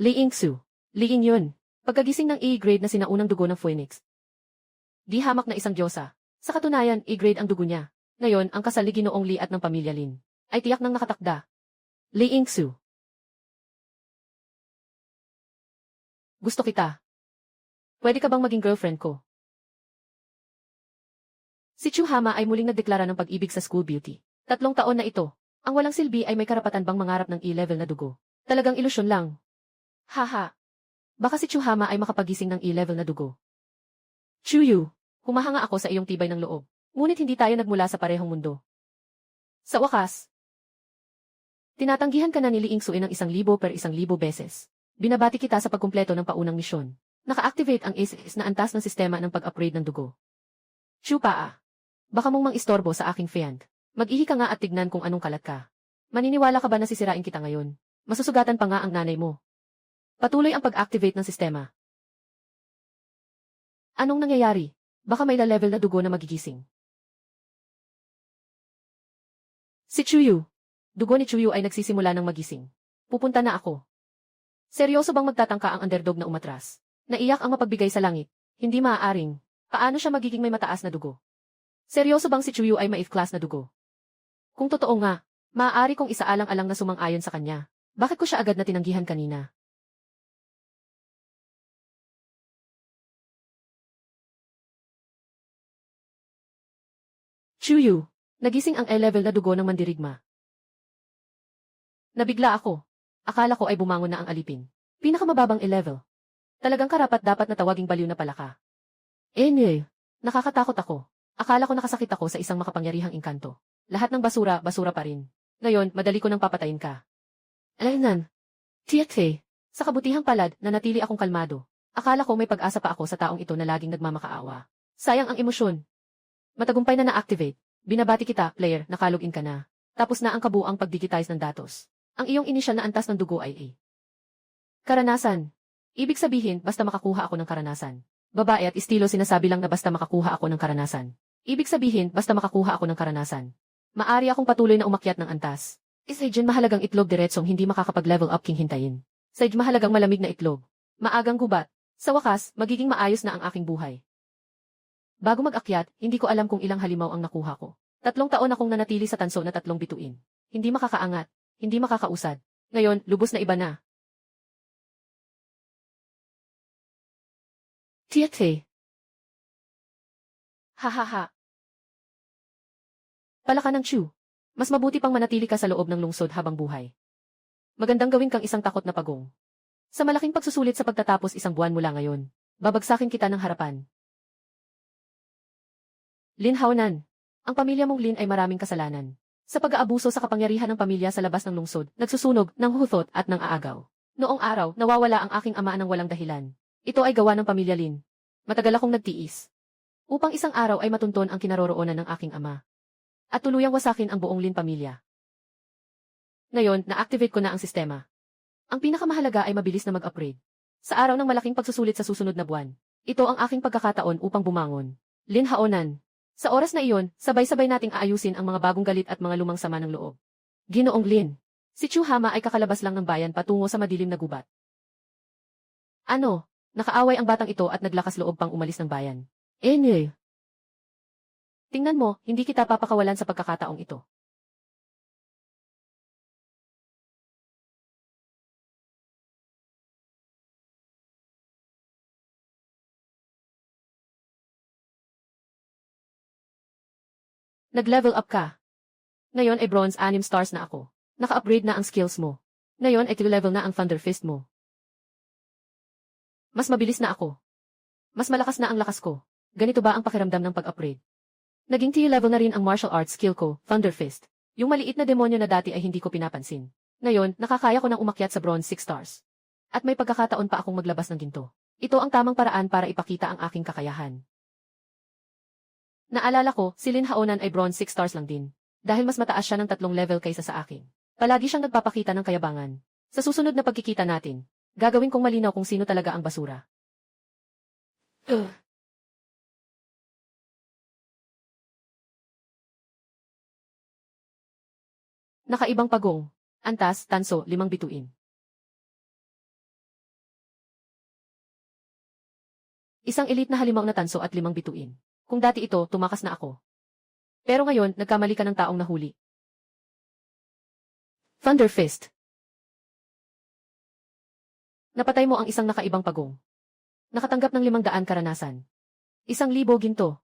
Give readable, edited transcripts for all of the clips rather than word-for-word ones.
Li Yingsu. Li Ying yun. Pagkagising ng A-grade na sinaunang dugo ng Phoenix. Di hamak na isang diyosa. Sa katunayan, A-grade ang dugo niya. Ngayon, ang kasal ni Ginoong Li at ng pamilya Lin ay tiyak nang nakatakda. Li Yingsu. Gusto kita. Pwede ka bang maging girlfriend ko? Si Chu Hama ay muling nagdeklara ng pag-ibig sa school beauty. 3 taon na ito. Ang walang silbi ay may karapatan bang mangarap ng E-level na dugo. Talagang ilusyon lang. Haha. Baka si Chu Hama ay makapagising ng E-level na dugo. Chu Yu, humahanga ako sa iyong tibay ng loob. Ngunit hindi tayo nagmula sa parehong mundo. Sa wakas, tinatanggihan ka na ni Li Yingsu ng 1,000 per 1,000 beses. Binabati kita sa pagkumpleto ng paunang misyon. Naka-activate ang ACES na antas ng sistema ng pag-upgrade ng dugo. Chu Paa. Baka mong mang-istorbo sa aking fiand. Mag-ihi ka nga at tignan kung anong kalat ka. Maniniwala ka ba na sisirain kita ngayon? Masusugatan pa nga ang nanay mo. Patuloy ang pag-activate ng sistema. Anong nangyayari? Baka may level na dugo na magigising. Si Chuyu. Dugo ni Chuyu ay nagsisimula ng magising. Pupunta na ako. Seryoso bang magtatangka ang underdog na umatras? Naiyak ang mapagbigay sa langit. Hindi maaaring. Paano siya magiging may mataas na dugo? Seryoso bang si Chuyu ay ma-F class na dugo? Kung totoo nga, maaari kong isaalang-alang na sumang-ayon sa kanya. Bakit ko siya agad na tinanggihan kanina? Chuyu. Nagising ang E-level na dugo ng mandirigma. Nabigla ako. Akala ko ay bumangon na ang alipin. Pinakamababang E-level. Talagang karapat dapat na tawaging baliw na pala ka. Nakakatakot ako. Akala ko nakasakit ako sa isang makapangyarihang engkanto. Lahat ng basura, basura pa rin. Ngayon, madali ko nang papatayin ka. Alaynan. Tiyak. Sa kabutihang palad, nanatili akong kalmado. Akala ko may pag-asa pa ako sa taong ito na laging nagmamakaawa. Sayang ang emosyon. Matagumpay na na-activate. Binabati kita, player, nakalogin ka na. Tapos na ang kabuang pag-digitize ng datos. Ang iyong inisyal na antas ng dugo ay A. Karanasan. Ibig sabihin, basta makakuha ako ng karanasan. Babae at estilo sinasabi lang na basta makakuha ako ng karanasan. Ibig sabihin, basta makakuha ako ng karanasan. Maari akong patuloy na umakyat ng antas. Isaydyan mahalagang itlog diretsong hindi makakapag-level up king hintayin. Saydyan mahalagang malamig na itlog. Maagang gubat. Sa wakas, magiging maayos na ang aking buhay. Bago mag-akyat, hindi ko alam kung ilang halimaw ang nakuha ko. 3 taon akong nanatili sa tanso na 3 bituin. Hindi makakaangat, hindi makakausad. Ngayon, lubos na iba na. Tiyak. Hahaha. Palaka ng Chu. Mas mabuti pang manatili ka sa loob ng lungsod habang buhay. Magandang gawin kang isang takot na pagong. Sa malaking pagsusulit sa pagtatapos 1 buwan mula ngayon, babagsakin kita ng harapan. Lin Haonan. Ang pamilya mong Lin ay maraming kasalanan. Sa pag-aabuso sa kapangyarihan ng pamilya sa labas ng lungsod, nagsusunog ng huthot at ng aagaw. Noong araw, nawawala ang aking ama ng walang dahilan. Ito ay gawa ng pamilya Lin. Matagal akong nagtiis. Upang isang araw ay matunton ang kinaroroonan ng aking ama. At tuluyang wasakin ang buong Lin pamilya. Ngayon, na-activate ko na ang sistema. Ang pinakamahalaga ay mabilis na mag-upgrade. Sa araw ng malaking pagsusulit sa susunod na buwan, ito ang aking pagkakataon upang bumangon. Lin Haonan. Sa oras na iyon, sabay-sabay nating aayusin ang mga bagong galit at mga lumang sama ng loob. Ginoong Lin. Si Chu Hama ay kakalabas lang ng bayan patungo sa madilim na gubat. Ano? Nakaaway ang batang ito at naglakas loob pang umalis ng bayan. Tingnan mo, hindi kita papakawalan sa pagkakataong ito. Nag-level up ka. Ngayon ay bronze 6 stars na ako. Naka-upgrade na ang skills mo. Ngayon ay 3 level na ang Thunder Fist mo. Mas mabilis na ako. Mas malakas na ang lakas ko. Ganito ba ang pakiramdam ng pag-upgrade? Naging tier level na rin ang martial arts skill ko, Thunder Fist. Yung maliit na demonyo na dati ay hindi ko pinapansin. Ngayon, nakakaya ko nang umakyat sa bronze 6 stars. At may pagkakataon pa akong maglabas ng ginto. Ito ang tamang paraan para ipakita ang aking kakayahan. Naalala ko, si Lin Haonan ay bronze 6 stars lang din. Dahil mas mataas siya ng 3 level kaysa sa akin. Palagi siyang nagpapakita ng kayabangan. Sa susunod na pagkikita natin, gagawin kong malinaw kung sino talaga ang basura. Nakaibang pagong. Antas, tanso, 5 bituin. Isang elite na halimaw na tanso at 5 bituin. Kung dati ito, tumakas na ako. Pero ngayon, nagkamali ka ng taong nahuli. Thunder Fist. Napatay mo ang isang nakaibang pagong. Nakatanggap ng 500 karanasan. 1,000 ginto.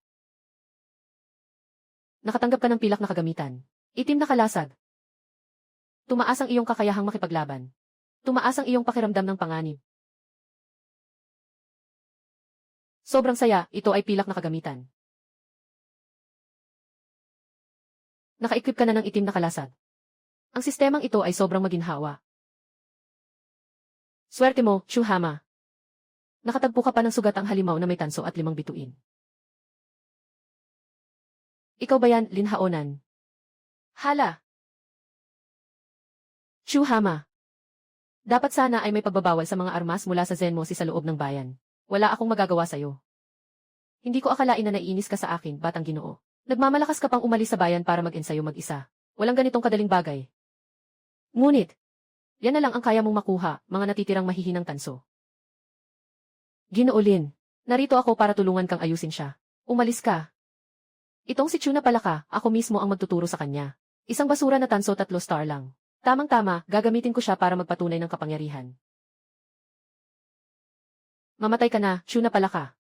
Nakatanggap ka ng pilak na kagamitan. Itim na kalasag. Tumaas ang iyong kakayahang makipaglaban. Tumaas ang iyong pakiramdam ng panganib. Sobrang saya, ito ay pilak na kagamitan. Naka-equip ka na ng itim na kalasag. Ang sistemang ito ay sobrang maginhawa. Swerte mo, Chuhama. Nakatagpo ka pa ng sugat ang halimaw na may tanso at 5 bituin. Ikaw ba yan, Linhaonan? Hala! Chuhama. Dapat sana ay may pagbabawal sa mga armas mula sa Zenmosi sa loob ng bayan. Wala akong magagawa sa'yo. Hindi ko akalain na naiinis ka sa akin, Batang Ginoo. Nagmamalakas ka pang umalis sa bayan para mag-ensayo mag-isa. Walang ganitong kadaling bagay. Ngunit, yan na lang ang kaya mong makuha, mga natitirang mahihinang tanso. Ginoo Lin, narito ako para tulungan kang ayusin siya. Umalis ka. Itong si Chuna pala ka, ako mismo ang magtuturo sa kanya. Isang basura na tanso 3 star lang. Tamang-tama, gagamitin ko siya para magpatunay ng kapangyarihan. Mamatay ka na, Chuna pala ka.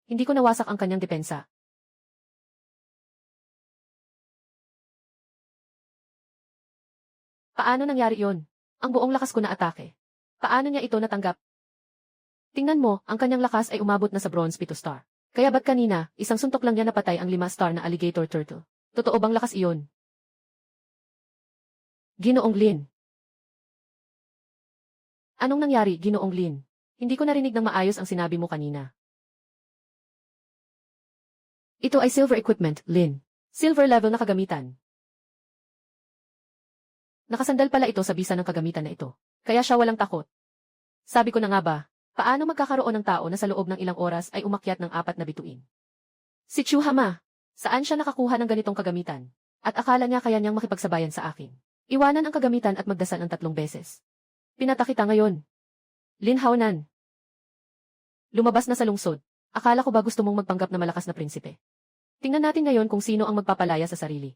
Hindi ko nawasak ang kanyang depensa. Paano nangyari yon? Ang buong lakas ko na atake. Paano niya ito natanggap? Tingnan mo, ang kanyang lakas ay umabot na sa bronze 7 star. Kaya ba't kanina, isang suntok lang niya napatay ang 5 star na alligator turtle? Totoo bang lakas iyon? Ginoong Lin. Anong nangyari, Ginoong Lin? Hindi ko narinig ng maayos ang sinabi mo kanina. Ito ay silver equipment, Lin. Silver level na kagamitan. Nakasandal pala ito sa bisa ng kagamitan na ito. Kaya siya walang takot. Sabi ko na nga ba, paano magkakaroon ng tao na sa loob ng ilang oras ay umakyat ng 4 na bituin? Si Chuhama, saan siya nakakuha ng ganitong kagamitan? At akala niya kaya niyang makipagsabayan sa akin. Iwanan ang kagamitan at magdasal ng 3 beses. Pinata kita ngayon. Linhaonan. Lumabas na sa lungsod. Akala ko ba gusto mong magpanggap na malakas na prinsipe? Tingnan natin ngayon kung sino ang magpapalaya sa sarili.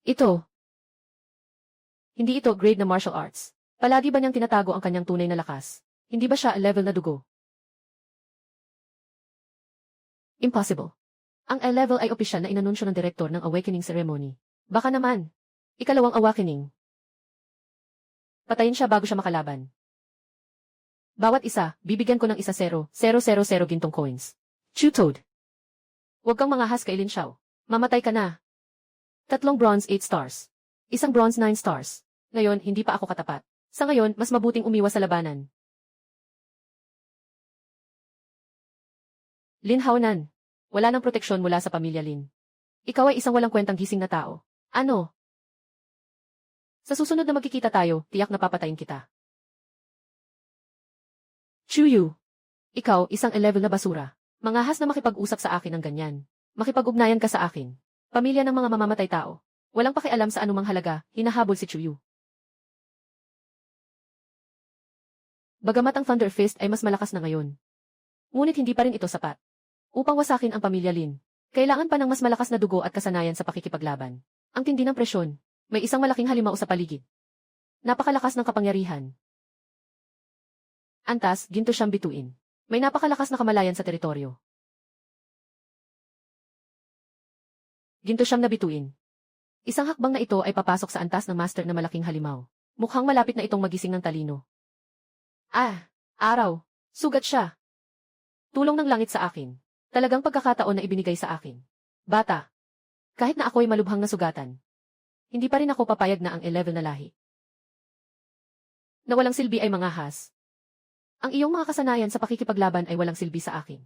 Ito. Hindi ito grade na martial arts. Palagi ba niyang tinatago ang kanyang tunay na lakas? Hindi ba siya level na dugo? Impossible. Ang level ay opisyal na inanunsyo ng direktor ng Awakening Ceremony. Baka naman. Ikalawang awakening. Patayin siya bago siya makalaban. Bawat isa, bibigyan ko ng 1,000,000 gintong coins. Chu-toad. Huwag kang mangahas kay Lin Xiao. Mamatay ka na. 3 bronze 8 stars. 1 bronze 9 stars. Ngayon, hindi pa ako katapat. Sa ngayon, mas mabuting umiwas sa labanan. Lin Haonan. Wala nang proteksyon mula sa pamilya Lin. Ikaw ay isang walang kwentang gising na tao. Ano? Sa susunod na magkikita tayo, tiyak na papatayin kita. Chuyu. Ikaw, isang level na basura. Mangahas na makipag-usap sa akin ng ganyan. Makipag-ugnayan ka sa akin. Pamilya ng mga mamamatay tao. Walang pakialam sa anumang halaga, hinahabol si Chuyu. Bagamat ang Thunder Fist ay mas malakas na ngayon. Ngunit hindi pa rin ito sapat. Upang wasakin ang pamilya Lin, kailangan pa ng mas malakas na dugo at kasanayan sa pakikipaglaban. Ang tindi ng presyon. May isang malaking halimaw sa paligid. Napakalakas ng kapangyarihan. Antas, ginto siyang bituin. May napakalakas na kamalayan sa teritoryo. Ginto siyang nabituin. Isang hakbang na ito ay papasok sa antas ng master na malaking halimaw. Mukhang malapit na itong magising ng talino. Ah, araw. Sugat siya. Tulong ng langit sa akin. Talagang pagkakataon na ibinigay sa akin. Bata. Kahit na ako'y malubhang na sugatan. Hindi pa rin ako papayag na ang 11 na lahi. Na walang silbi ay mangahas. Ang iyong mga kasanayan sa pakikipaglaban ay walang silbi sa akin.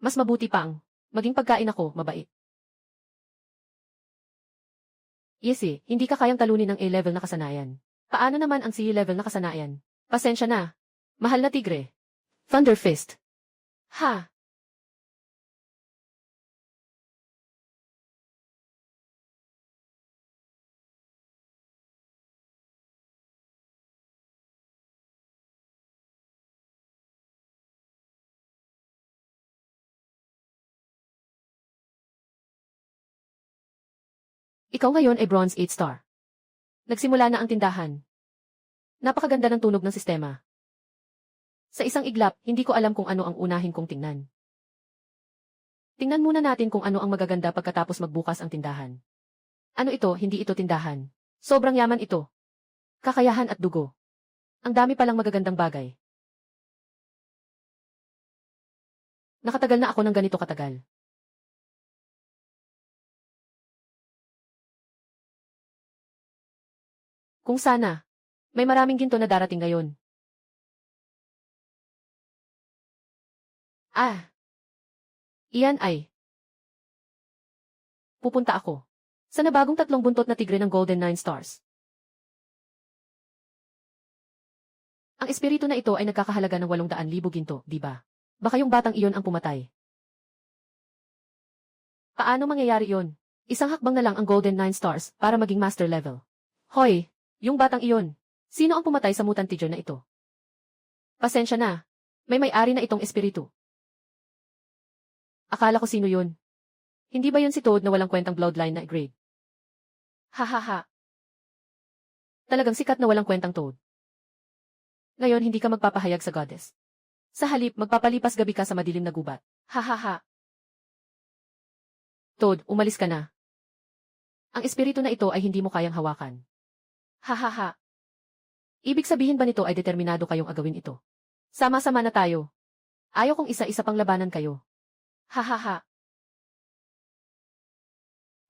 Mas mabuti pa ang maging pagkain ako, mabait. Yesi, hindi ka kayang talunin ng A-level na kasanayan. Paano naman ang C-level na kasanayan? Pasensya na. Mahal na tigre. Thunder Fist. Ha! Ikaw ngayon ay Bronze 8 star. Nagsimula na ang tindahan. Napakaganda ng tunog ng sistema. Sa isang iglap, hindi ko alam kung ano ang unahin kong tingnan. Tingnan muna natin kung ano ang magaganda pagkatapos magbukas ang tindahan. Ano ito, hindi ito tindahan. Sobrang yaman ito. Kakayahan at dugo. Ang dami palang magagandang bagay. Nakatagal na ako ng ganito katagal. Kung sana, may maraming ginto na darating ngayon. Ah! Iyan ay. Pupunta ako. Sa nabagong 3 buntot na tigre ng Golden 9 Stars. Ang espiritu na ito ay nagkakahalaga ng 800,000 ginto, di ba? Baka yung batang iyon ang pumatay. Paano mangyayari yon? Isang hakbang na lang ang Golden 9 Stars para maging master level. Hoy! Yung batang iyon. Sino ang pumatay sa mutant teacher na ito? Pasensya na. May may-ari na itong espiritu. Akala ko sino yun. Hindi ba yun si Toad na walang kwentang bloodline na grade? Hahaha. Talagang sikat na walang kwentang Toad. Ngayon hindi ka magpapahayag sa goddess. Sa halip, magpapalipas gabi ka sa madilim na gubat. Hahaha. Toad, umalis ka na. Ang espiritu na ito ay hindi mo kayang hawakan. Hahaha. Ibig sabihin ba nito ay determinado kayong agawin ito? Sama-sama na tayo. Ayaw kong isa-isa pang labanan kayo. Hahaha.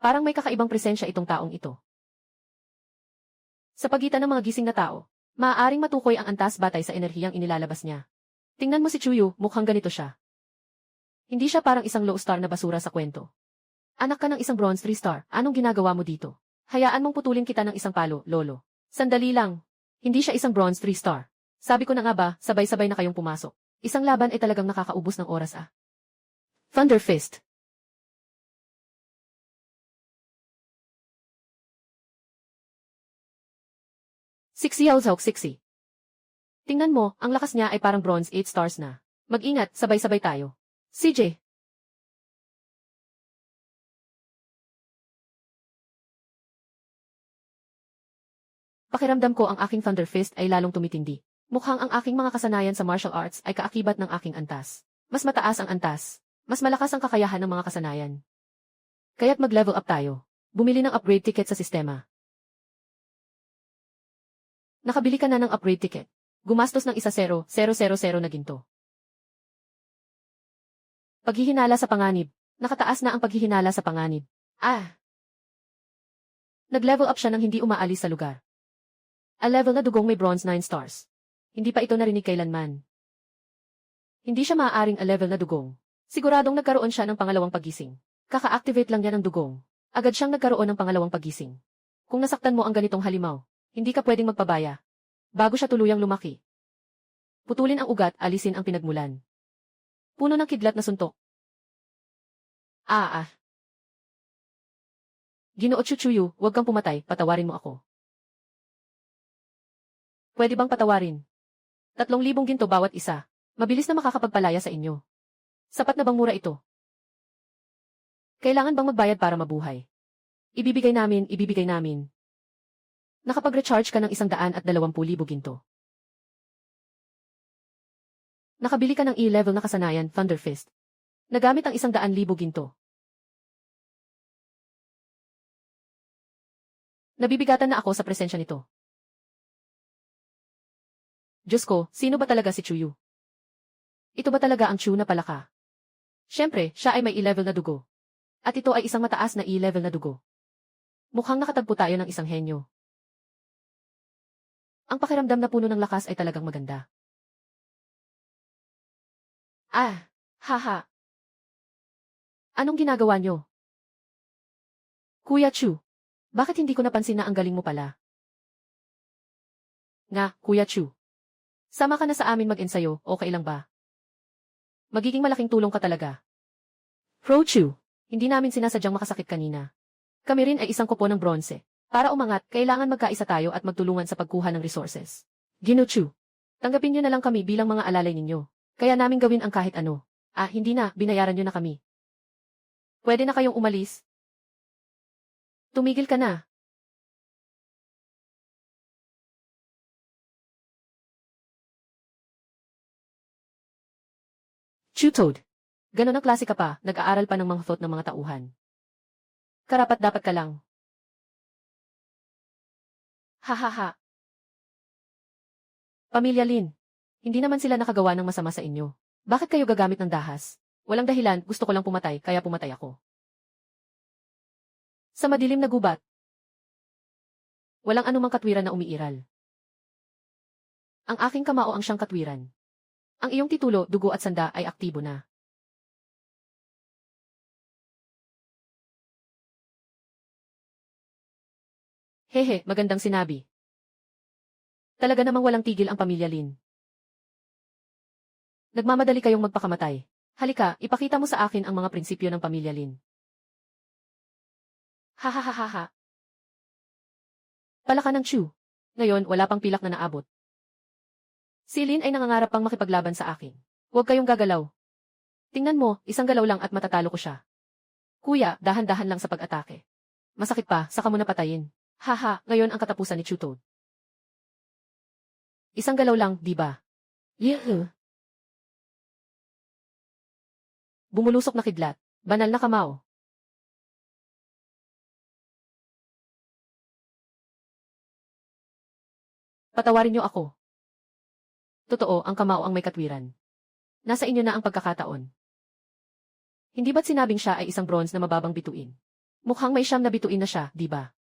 Parang may kakaibang presensya itong taong ito. Sa pagitan ng mga gising na tao, maaaring matukoy ang antas batay sa enerhiyang inilalabas niya. Tingnan mo si Chuyu, mukhang ganito siya. Hindi siya parang isang low star na basura sa kwento. Anak ka ng isang bronze 3 star, anong ginagawa mo dito? Hayaan mong putulin kita ng isang palo, lolo. Sandali lang. Hindi siya isang bronze 3 star. Sabi ko na nga ba, sabay-sabay na kayong pumasok. Isang laban ay talagang nakakaubos ng oras ah. Thunder Fist. Sixi Yaozhok Sixi. Tingnan mo, ang lakas niya ay parang bronze 8 stars na. Mag-ingat, sabay-sabay tayo. CJ. Pakiramdam ko ang aking Thunder Fist ay lalong tumitindi. Mukhang ang aking mga kasanayan sa martial arts ay kaakibat ng aking antas. Mas mataas ang antas. Mas malakas ang kakayahan ng mga kasanayan. Kaya't mag-level up tayo. Bumili ng upgrade ticket sa sistema. Nakabili ka na ng upgrade ticket. Gumastos ng 1,000,000 na ginto. Paghihinala sa panganib. Nakataas na ang paghihinala sa panganib. Ah! Nag-level up siya nang hindi umaalis sa lugar. A level na dugong may bronze 9 stars. Hindi pa ito narinig kailanman. Hindi siya maaaring a level na dugong. Siguradong nagkaroon siya ng pangalawang pagising. Kaka-activate lang niya ng dugong. Agad siyang nagkaroon ng pangalawang pagising. Kung nasaktan mo ang ganitong halimaw, hindi ka pwedeng magpabaya. Bago siya tuluyang lumaki. Putulin ang ugat, alisin ang pinagmulan. Puno ng kidlat na suntok. Ginoo Chuchuyu, huwag kang pumatay, patawarin mo ako. Pwede bang patawarin? 3,000 ginto bawat isa. Mabilis na makakapagpalaya sa inyo. Sapat na bang mura ito? Kailangan bang magbayad para mabuhay? Ibibigay namin. Nakapag-recharge ka ng 120,000 ginto. Nakabili ka ng E-level na kasanayan, Thunder Fist. Nagamit ang 100,000 ginto. Nabibigatan na ako sa presensya nito. Diyos ko, sino ba talaga si Chuyu? Ito ba talaga ang Chu na palaka? Siyempre, siya ay may E-level na dugo. At ito ay isang mataas na E-level na dugo. Mukhang nakatagpo tayo ng isang henyo. Ang pakiramdam na puno ng lakas ay talagang maganda. Haha. Anong ginagawa nyo? Kuya Chu, bakit hindi ko napansin na ang galing mo pala? Nga, Kuya Chu. Sama ka na sa amin mag-ensayo, okay lang ba? Magiging malaking tulong ka talaga. Pro Chu, hindi namin sinasadyang makasakit kanina. Kami rin ay isang kupo ng bronze. Para umangat, kailangan magkaisa tayo at magtulungan sa pagkuha ng resources. Gino Chu, tanggapin nyo na lang kami bilang mga alalay ninyo. Kaya namin gawin ang kahit ano. Hindi na, binayaran nyo na kami. Pwede na kayong umalis. Tumigil ka na. Chutod. Ganon ang klase ka pa, nag-aaral pa ng mga thought ng mga tauhan. Karapat-dapat ka lang. Hahaha. Pamilya Lin. Hindi naman sila nakagawa ng masama sa inyo. Bakit kayo gagamit ng dahas? Walang dahilan, gusto ko lang pumatay, kaya pumatay ako. Sa madilim na gubat. Walang anumang katwiran na umiiral. Ang aking kamao ang siyang katwiran. Ang iyong titulo, dugo at sanda ay aktibo na. Hehe, magandang sinabi. Talaga namang walang tigil ang pamilya Lin. Nagmamadali kayong magpakamatay. Halika, ipakita mo sa akin ang mga prinsipyo ng pamilya Lin. Hahaha. Palaka ng Chu. Ngayon, wala pang pilak na naabot. Si Lin ay nangangarap pang makipaglaban sa akin. Huwag kayong gagalaw. Tingnan mo, isang galaw lang at matatalo ko siya. Kuya, dahan-dahan lang sa pag-atake. Masakit pa, saka mo napatayin. Haha, ngayon ang katapusan ni Chutod. Isang galaw lang, di ba? Yeah. Bumulusok na kidlat. Banal na kamao. Patawarin niyo ako. Totoo, ang kamao ang may katwiran. Nasa inyo na ang pagkakataon. Hindi ba't sinabing siya ay isang bronze na mababang bituin? Mukhang may siyam na bituin na siya, di ba?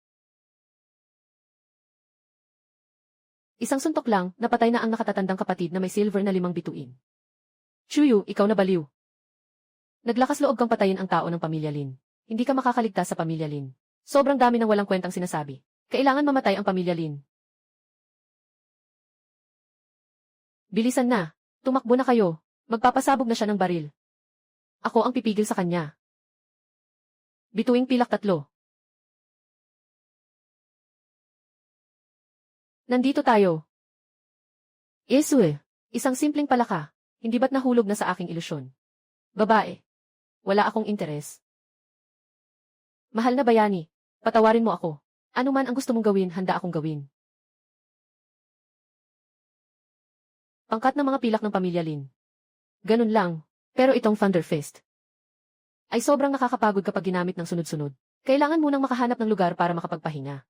Isang suntok lang, napatay na ang nakatatandang kapatid na may silver na 5 bituin. Chuyu, ikaw na baliw. Naglakas loob kang patayin ang tao ng pamilya Lin. Hindi ka makakaligtas sa pamilya Lin. Sobrang dami ng walang kwentang sinasabi. Kailangan mamatay ang pamilya Lin. Bilisan na. Tumakbo na kayo. Magpapasabog na siya ng baril. Ako ang pipigil sa kanya. Bituing pilak 3. Nandito tayo. Isue. Isang simpleng palaka. Hindi ba't nahulog na sa aking ilusyon? Babae. Wala akong interes. Mahal na bayani. Patawarin mo ako. Ano man ang gusto mong gawin, handa akong gawin. Pangkat ng mga pilak ng pamilya Lin. Ganun lang. Pero itong Thunder Fist ay sobrang nakakapagod kapag ginamit ng sunod-sunod. Kailangan munang makahanap ng lugar para makapagpahinga.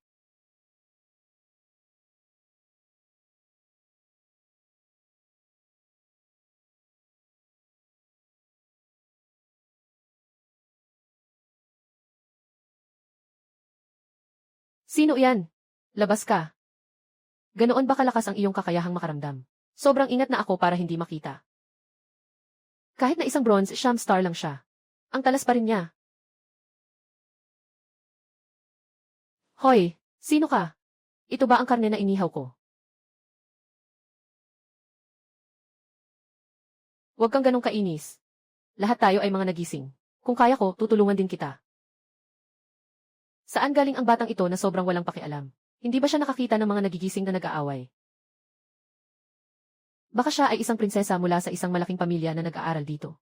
Sino yan? Labas ka. Ganoon ba kalakas ang iyong kakayahang makaramdam? Sobrang ingat na ako para hindi makita. Kahit na isang bronze, sham star lang siya. Ang talas pa rin niya. Hoy, sino ka? Ito ba ang karne na inihaw ko? Huwag kang ganong kainis. Lahat tayo ay mga nagising. Kung kaya ko, tutulungan din kita. Saan galing ang batang ito na sobrang walang pakialam? Hindi ba siya nakakita ng mga nagigising na nag-aaway? Baka siya ay isang prinsesa mula sa isang malaking pamilya na nag-aaral dito.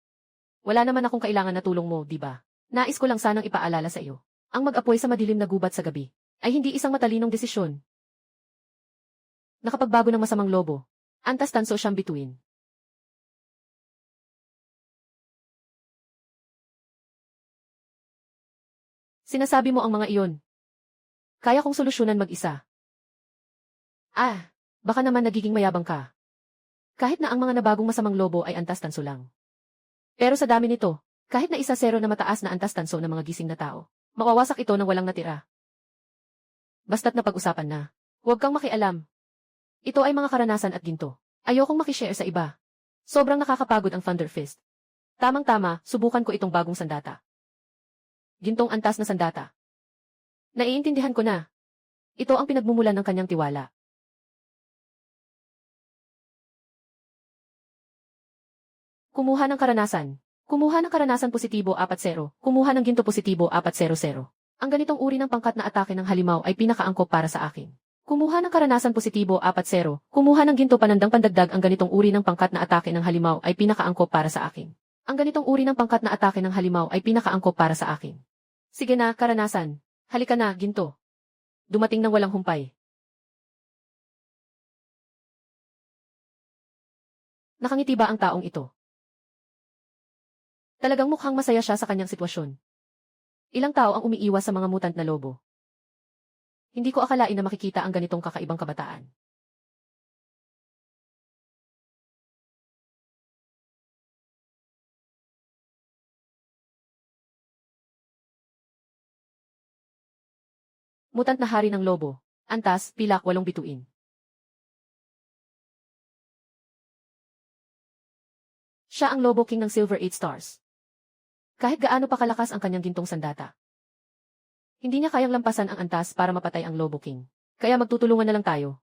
Wala naman akong kailangan na tulong mo, di ba? Nais ko lang sanang ipaalala sa iyo. Ang mag-apoy sa madilim na gubat sa gabi ay hindi isang matalinong desisyon. Nakapagbago ng masamang lobo. Antas tanso siyang bituin. Sinasabi mo ang mga iyon. Kaya kong solusyonan mag-isa. Baka naman nagiging mayabang ka. Kahit na ang mga nabagong masamang lobo ay antas tanso lang. Pero sa dami nito, kahit na 1-0 na mataas na antas tanso ng mga gising na tao, mawawasak ito ng walang natira. Basta't napag-usapan na. Huwag kang makialam. Ito ay mga karanasan at ginto. Ayokong makishare sa iba. Sobrang nakakapagod ang Thunder Fist. Tamang-tama, subukan ko itong bagong sandata. Gintong antas na sandata. Naiintindihan ko na. Ito ang pinagmumulan ng kanyang tiwala. Kumuha ng karanasan. Kumuha ng karanasan positibo 4-0. Kumuha ng ginto positibo 4-0-0. Ang ganitong uri ng pangkat na atake ng halimaw ay pinakaangkop para sa akin. Kumuha ng karanasan positibo 4-0. Kumuha ng ginto panandang pandagdag. Ang ganitong uri ng pangkat na atake ng halimaw ay pinakaangkop para sa akin. Ang ganitong uri ng pangkat na atake ng halimaw ay pinakaangkop para sa akin. Sige na, karanasan. Halika na, ginto. Dumating ng walang humpay. Nakangiti ba ang taong ito? Talagang mukhang masaya siya sa kanyang sitwasyon. Ilang tao ang umiiwas sa mga mutant na lobo. Hindi ko akalain na makikita ang ganitong kakaibang kabataan. Mutant na hari ng lobo. Antas, pilak, 8 bituin. Siya ang Lobo King ng Silver 8 Stars. Kahit gaano pa kalakas ang kanyang gintong sandata. Hindi niya kayang lampasan ang antas para mapatay ang Lobo King. Kaya magtutulungan na lang tayo.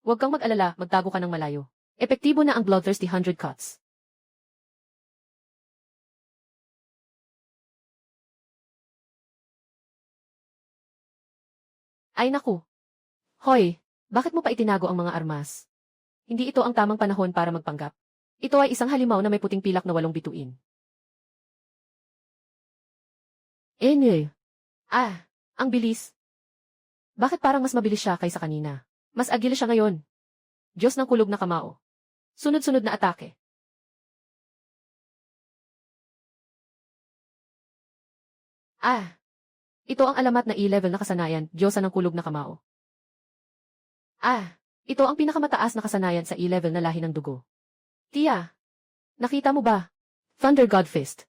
Huwag kang mag-alala, magtago ka ng malayo. Epektibo na ang Bloodthirsty 100 Cuts. Ay naku. Hoy, bakit mo pa itinago ang mga armas? Hindi ito ang tamang panahon para magpanggap. Ito ay isang halimaw na may puting pilak na 8 bituin. Ang bilis. Bakit parang mas mabilis siya kaysa kanina? Mas agil siya ngayon. Diyos ng kulog na kamao. Sunod-sunod na atake. Ito ang alamat na E-level na kasanayan, Diyosa ng kulog na kamao. Ito ang pinakamataas na kasanayan sa E-level na lahi ng dugo. Tia, nakita mo ba? Thunder God Fist.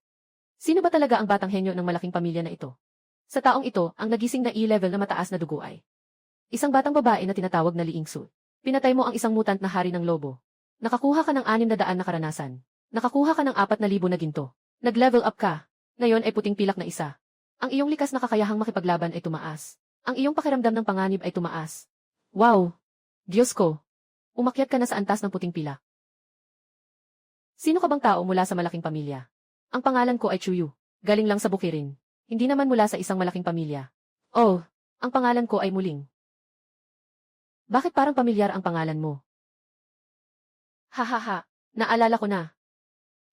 Sino ba talaga ang batang henyo ng malaking pamilya na ito? Sa taong ito, ang nagising na E-level na mataas na dugo ay isang batang babae na tinatawag na Liing Su. Pinatay mo ang isang mutant na hari ng lobo. Nakakuha ka ng 600 na karanasan. Nakakuha ka ng 4,000 na ginto. Nag-level up ka. Ngayon ay puting pilak na isa. Ang iyong likas na kakayahang makipaglaban ay tumaas. Ang iyong pakiramdam ng panganib ay tumaas. Wow! Diyos ko! Umakyat ka na sa antas ng puting pilak. Sino ka bang tao mula sa malaking pamilya? Ang pangalan ko ay Chuyu. Galing lang sa bukirin. Hindi naman mula sa isang malaking pamilya. Oh, ang pangalan ko ay Muling. Bakit parang pamilyar ang pangalan mo? Hahaha, naalala ko na.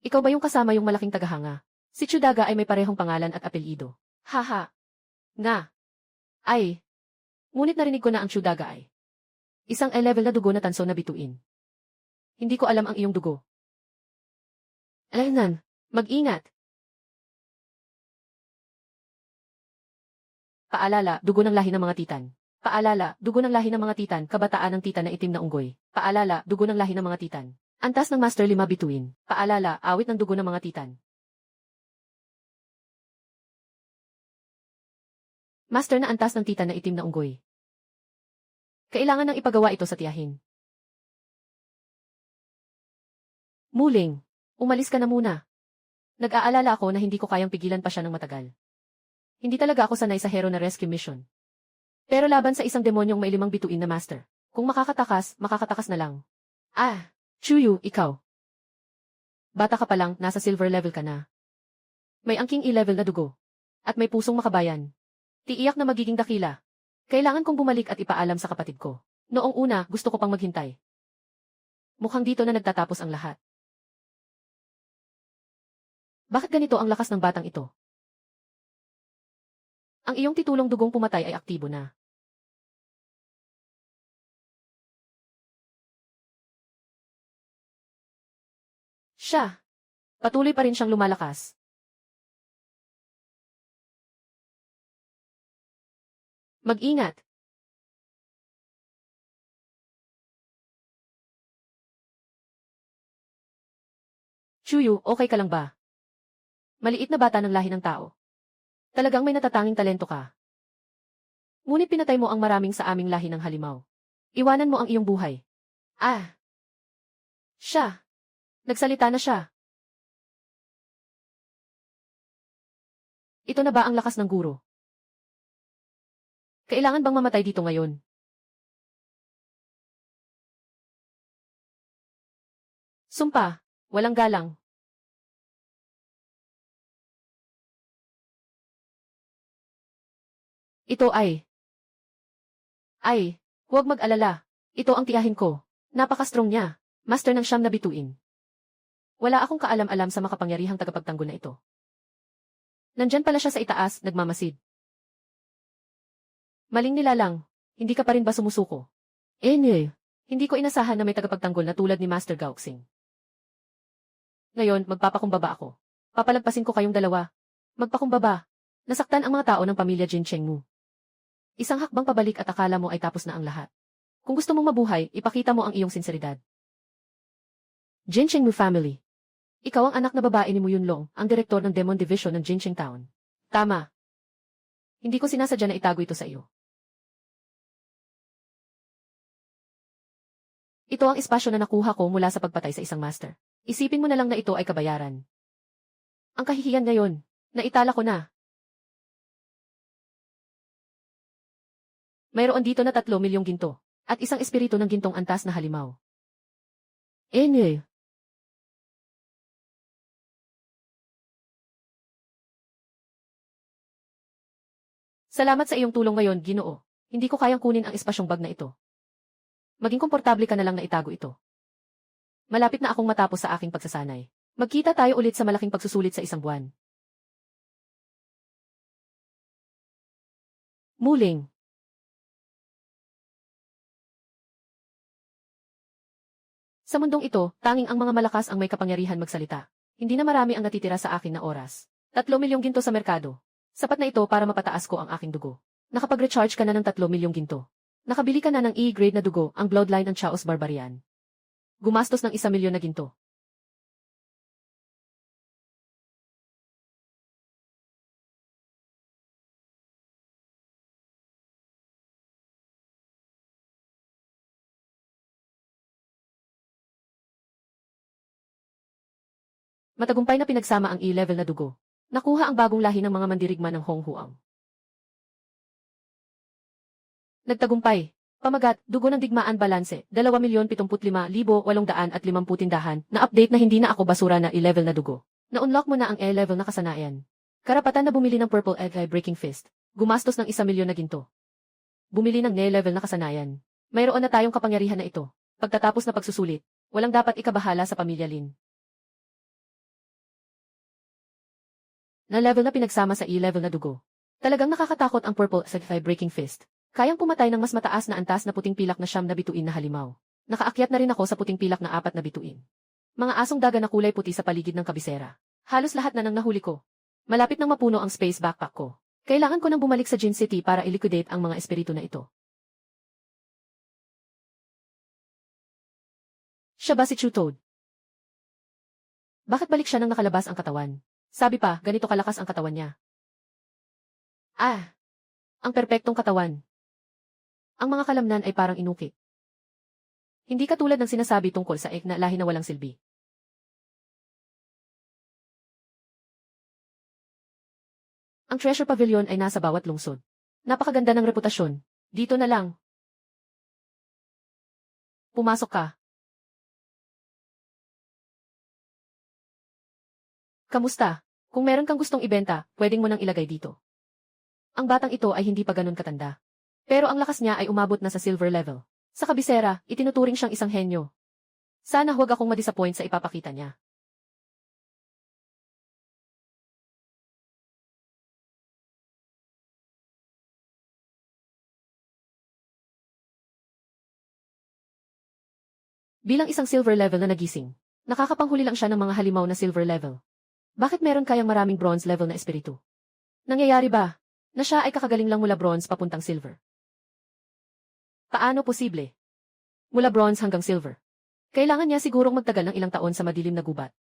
Ikaw ba yung kasama yung malaking tagahanga? Si Chudaga ay may parehong pangalan at apelyido. Haha. Nga. Ay. Ngunit narinig ko na ang Chudaga ay isang E-level na dugo na tanso na bituin. Hindi ko alam ang iyong dugo. Alaynan, mag-ingat. Paalala, dugo ng lahi ng mga titan. Paalala, dugo ng lahi ng mga titan, kabataan ng titan na itim na unggoy. Paalala, dugo ng lahi ng mga titan. Antas ng Master 5 bituin. Paalala, awit ng dugo ng mga titan. Master na antas ng titan na itim na unggoy. Kailangan nang ipagawa ito sa tiyahin. Muling, umalis ka na muna. Nag-aalala ako na hindi ko kayang pigilan pa siya ng matagal. Hindi talaga ako sanay sa hero na rescue mission. Pero laban sa isang demonyong may 5 bituin na master. Kung makakatakas na lang. Chuyu, ikaw. Bata ka pa lang, nasa silver level ka na. May angking E-level na dugo. At may pusong makabayan. Tiiyak na magiging dakila. Kailangan kong bumalik at ipaalam sa kapatid ko. Noong una, gusto ko pang maghintay. Mukhang dito na nagtatapos ang lahat. Bakit ganito ang lakas ng batang ito? Ang iyong titulong dugong pumatay ay aktibo na. Siya. Patuloy pa rin siyang lumalakas. Mag-ingat. Chuyu, okay ka lang ba? Maliit na bata ng lahi ng tao. Talagang may natatanging talento ka. Ngunit pinatay mo ang maraming sa aming lahi ng halimaw. Iwanan mo ang iyong buhay. Siya. Nagsalita na siya. Ito na ba ang lakas ng guro? Kailangan bang mamatay dito ngayon? Sumpa, walang galang. Ito huwag mag-alala. Ito ang tiyahin ko. Napaka-strong niya. Master ng 9 na bituin. Wala akong kaalam-alam sa makapangyarihang tagapagtanggol na ito. Nandyan pala siya sa itaas, nagmamasid. Maling nilalang. Hindi ka pa rin ba sumusuko? Hindi ko inasahan na may tagapagtanggol na tulad ni Master Gauxing. Ngayon, magpapakumbaba ako. Papalagpasin ko kayong dalawa. Magpakumbaba. Nasaktan ang mga tao ng pamilya Jin Chengmu. Isang hakbang pabalik at akala mo ay tapos na ang lahat. Kung gusto mong mabuhay, ipakita mo ang iyong sinseridad. Jin Chengmu Family. Ikaw ang anak na babae ni Mu Yunlong, ang direktor ng Demon Division ng Jincheng Town. Tama. Hindi ko sinasadya na itago ito sa iyo. Ito ang espasyo na nakuha ko mula sa pagpatay sa isang master. Isipin mo na lang na ito ay kabayaran. Ang kahihiyan ngayon, naitala ko na. Mayroon dito na 3 milyong ginto, at isang espiritu ng gintong antas na halimaw. Salamat sa iyong tulong ngayon, Ginoo. Hindi ko kayang kunin ang espasyong bag na ito. Maging komportable ka na lang na itago ito. Malapit na akong matapos sa aking pagsasanay. Magkita tayo ulit sa malaking pagsusulit sa isang buwan. Muling. Sa mundong ito, tanging ang mga malakas ang may kapangyarihan magsalita. Hindi na marami ang natitira sa akin na oras. 3 milyong ginto sa merkado. Sapat na ito para mapataas ko ang aking dugo. Nakapag-recharge ka na ng 3 milyong ginto. Nakabili ka na ng E-grade na dugo, ang bloodline ng Chaos Barbarian. Gumastos ng 1 milyon na ginto. Matagumpay na pinagsama ang E-level na dugo. Nakuha ang bagong lahi ng mga mandirigma ng Honghuang. Nagtagumpay. Pamagat, dugo ng digmaan balanse, 2,075,850 tindahan, na update na hindi na ako basura na E-level na dugo. Na-unlock mo na ang E-level na kasanayan. Karapatan na bumili ng Purple Egg Breaking Fist. Gumastos ng 1 milyon na ginto. Bumili ng E-level na kasanayan. Mayroon na tayong kapangyarihan na ito. Pagtatapos na pagsusulit, walang dapat ikabahala sa pamilya Lin. Na level na pinagsama sa E-level na dugo. Talagang nakakatakot ang Purple Egg Breaking Fist. Kayang pumatay ng mas mataas na antas na puting pilak na 9 na bituin na halimaw. Nakaakyat na rin ako sa puting pilak na 4 na bituin. Mga asong daga na kulay puti sa paligid ng kabisera. Halos lahat na nang nahuli ko. Malapit nang mapuno ang space backpack ko. Kailangan ko nang bumalik sa Jin City para i-liquidate ang mga espiritu na ito. Siya ba si Chu Toad? Bakit balik siya nang nakalabas ang katawan? Sabi pa, ganito kalakas ang katawan niya. Ang perpektong katawan. Ang mga kalamnan ay parang inukit. Hindi katulad ng sinasabi tungkol sa ek na lahi na walang silbi. Ang Treasure Pavilion ay nasa bawat lungsod. Napakaganda ng reputasyon. Dito na lang. Pumasok ka. Kamusta? Kung meron kang gustong ibenta, pwedeng mo nang ilagay dito. Ang batang ito ay hindi pa ganun katanda. Pero ang lakas niya ay umabot na sa silver level. Sa kabisera, itinuturing siyang isang henyo. Sana huwag akong madisappoint sa ipapakita niya. Bilang isang silver level na nagising, nakakapanghuli lang siya ng mga halimaw na silver level. Bakit meron kayang maraming bronze level na espiritu? Nangyayari ba na siya ay kakagaling lang mula bronze papuntang silver? Paano posible? Mula bronze hanggang silver. Kailangan niya sigurong magtagal ng ilang taon sa madilim na gubat.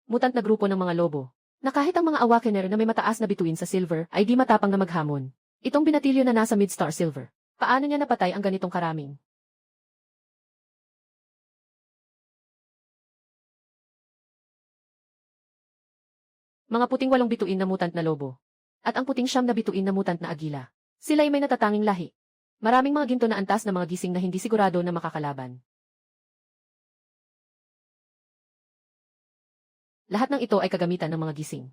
Mutant na grupo ng mga lobo, na kahit ang mga awakener na may mataas na bituin sa silver ay di matapang na maghamon. Itong binatilyo na nasa mid-star silver. Paano niya napatay ang ganitong karaming? Mga puting 8 bituin na mutant na lobo. At ang puting 9 na bituin na mutant na agila. Sila ay may natatanging lahi. Maraming mga ginto na antas na mga gising na hindi sigurado na makakalaban. Lahat ng ito ay kagamitan ng mga gising.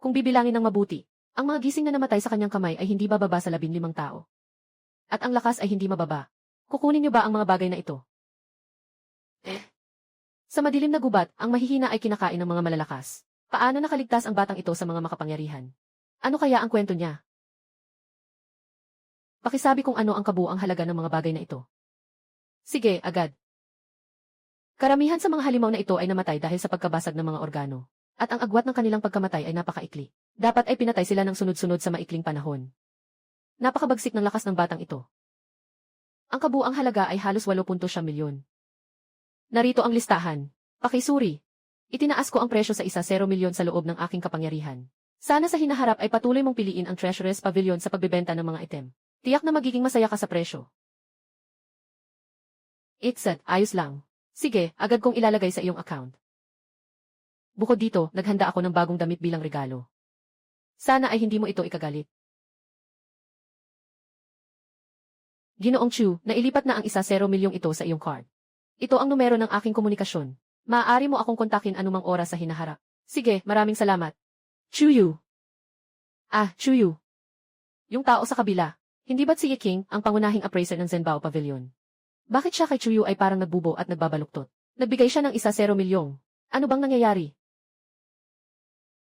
Kung bibilangin ng mabuti, ang mga gising na namatay sa kanyang kamay ay hindi bababa sa 15 tao. At ang lakas ay hindi mababa. Kukunin niyo ba ang mga bagay na ito? Sa madilim na gubat, ang mahihina ay kinakain ng mga malalakas. Paano nakaligtas ang batang ito sa mga makapangyarihan? Ano kaya ang kwento niya? Pakisabi kung ano ang kabuuang halaga ng mga bagay na ito. Sige, agad. Karamihan sa mga halimaw na ito ay namatay dahil sa pagkabasag ng mga organo. At ang agwat ng kanilang pagkamatay ay napakaikli. Dapat ay pinatay sila ng sunod-sunod sa maikling panahon. Napakabagsik ng lakas ng batang ito. Ang kabuuang halaga ay halos 8.7 milyon. Narito ang listahan. Pakisuri. Itinaas ko ang presyo sa 0 milyon sa loob ng aking kapangyarihan. Sana sa hinaharap ay patuloy mong piliin ang Treasurer's Pavilion sa pagbebenta ng mga item. Tiyak na magiging masaya ka sa presyo. It's set, ayos lang. Sige, agad kong ilalagay sa iyong account. Bukod dito, naghanda ako ng bagong damit bilang regalo. Sana ay hindi mo ito ikagalit. Ginoong Chu, nailipat na ang 0 milyong ito sa iyong card. Ito ang numero ng aking komunikasyon. Maaari mo akong kontakin anumang oras sa hinaharap. Sige, maraming salamat. Chuyu. Chuyu. Yung tao sa kabila. Hindi ba't si Ye King, ang pangunahing appraiser ng Zenbao Pavilion? Bakit siya kay Chuyu ay parang nagbubo at nagbabaluktot? Nagbigay siya ng 0 milyong. Ano bang nangyayari?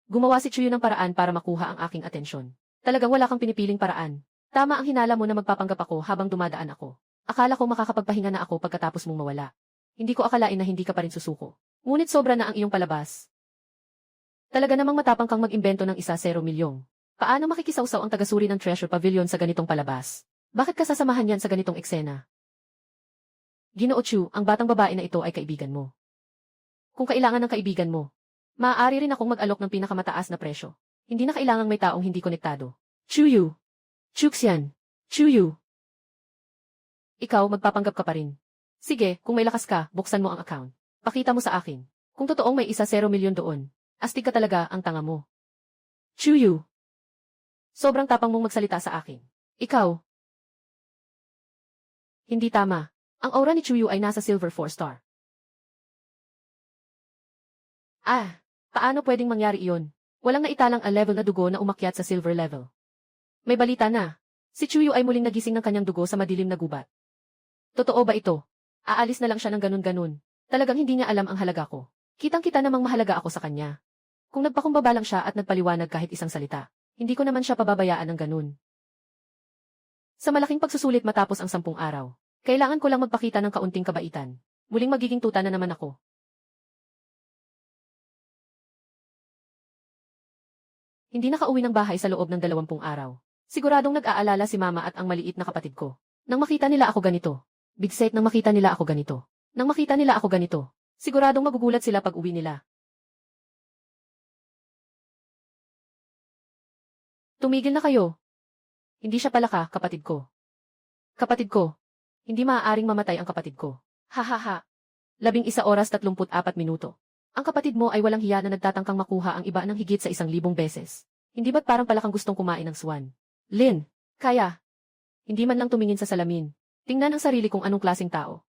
Gumawa si Chuyu ng paraan para makuha ang aking atensyon. Talagang wala kang pinipiling paraan. Tama ang hinala mo na magpapanggap ako habang dumadaan ako. Akala ko makakapagpahinga na ako pagkatapos mong mawala. Hindi ko akalain na hindi ka pa rin susuko. Ngunit sobra na ang iyong palabas. Talaga namang matapang kang mag-imbento ng 0 milyong. Paano makikisawsaw ang tagasuri ng Treasure Pavilion sa ganitong palabas? Bakit ka sasamahan yan sa ganitong eksena? Ginoo Chu, ang batang babae na ito ay kaibigan mo. Kung kailangan ng kaibigan mo, maaari rin akong mag-alok ng pinakamataas na presyo. Hindi na kailangang may taong hindi konektado. Chuyu. Chuxian. Chuyu. Ikaw, magpapanggap ka pa rin. Sige, kung may lakas ka, buksan mo ang account. Pakita mo sa akin. Kung totoong may 0 milyon doon, astig ka talaga ang tanga mo. Chuyu. Sobrang tapang mong magsalita sa akin. Ikaw. Hindi tama. Ang aura ni Chuyu ay nasa Silver 4 star. Paano pwedeng mangyari iyon? Walang naitalang a level na dugo na umakyat sa Silver level. May balita na. Si Chuyu ay muling nagising ng kanyang dugo sa madilim na gubat. Totoo ba ito? Aalis na lang siya ng ganun-ganun. Talagang hindi niya alam ang halaga ko. Kitang-kita namang mahalaga ako sa kanya. Kung nagpakumbaba lang siya at nagpaliwanag kahit isang salita, hindi ko naman siya pababayaan ng ganun. Sa malaking pagsusulit matapos ang 10 araw, kailangan ko lang magpakita ng kaunting kabaitan. Muling magiging tuta na naman ako. Hindi nakauwi ng bahay sa loob ng 20 araw. Siguradong nag-aalala si mama at ang maliit na kapatid ko. Nang makita nila ako ganito. Bigset nang makita nila ako ganito. Nang makita nila ako ganito. Siguradong magugulat sila pag uwi nila. Tumigil na kayo. Hindi siya pala kapatid ko. Kapatid ko. Hindi maaaring mamatay ang kapatid ko. Hahaha. 11 oras 34 minuto. Ang kapatid mo ay walang hiya na nagtatangkang makuha ang iba ng higit sa 1,000 beses. Hindi ba't parang pala kang gustong kumain ng swan? Lin, kaya. Hindi man lang tumingin sa salamin. Tingnan ang sarili kung anong klaseng tao.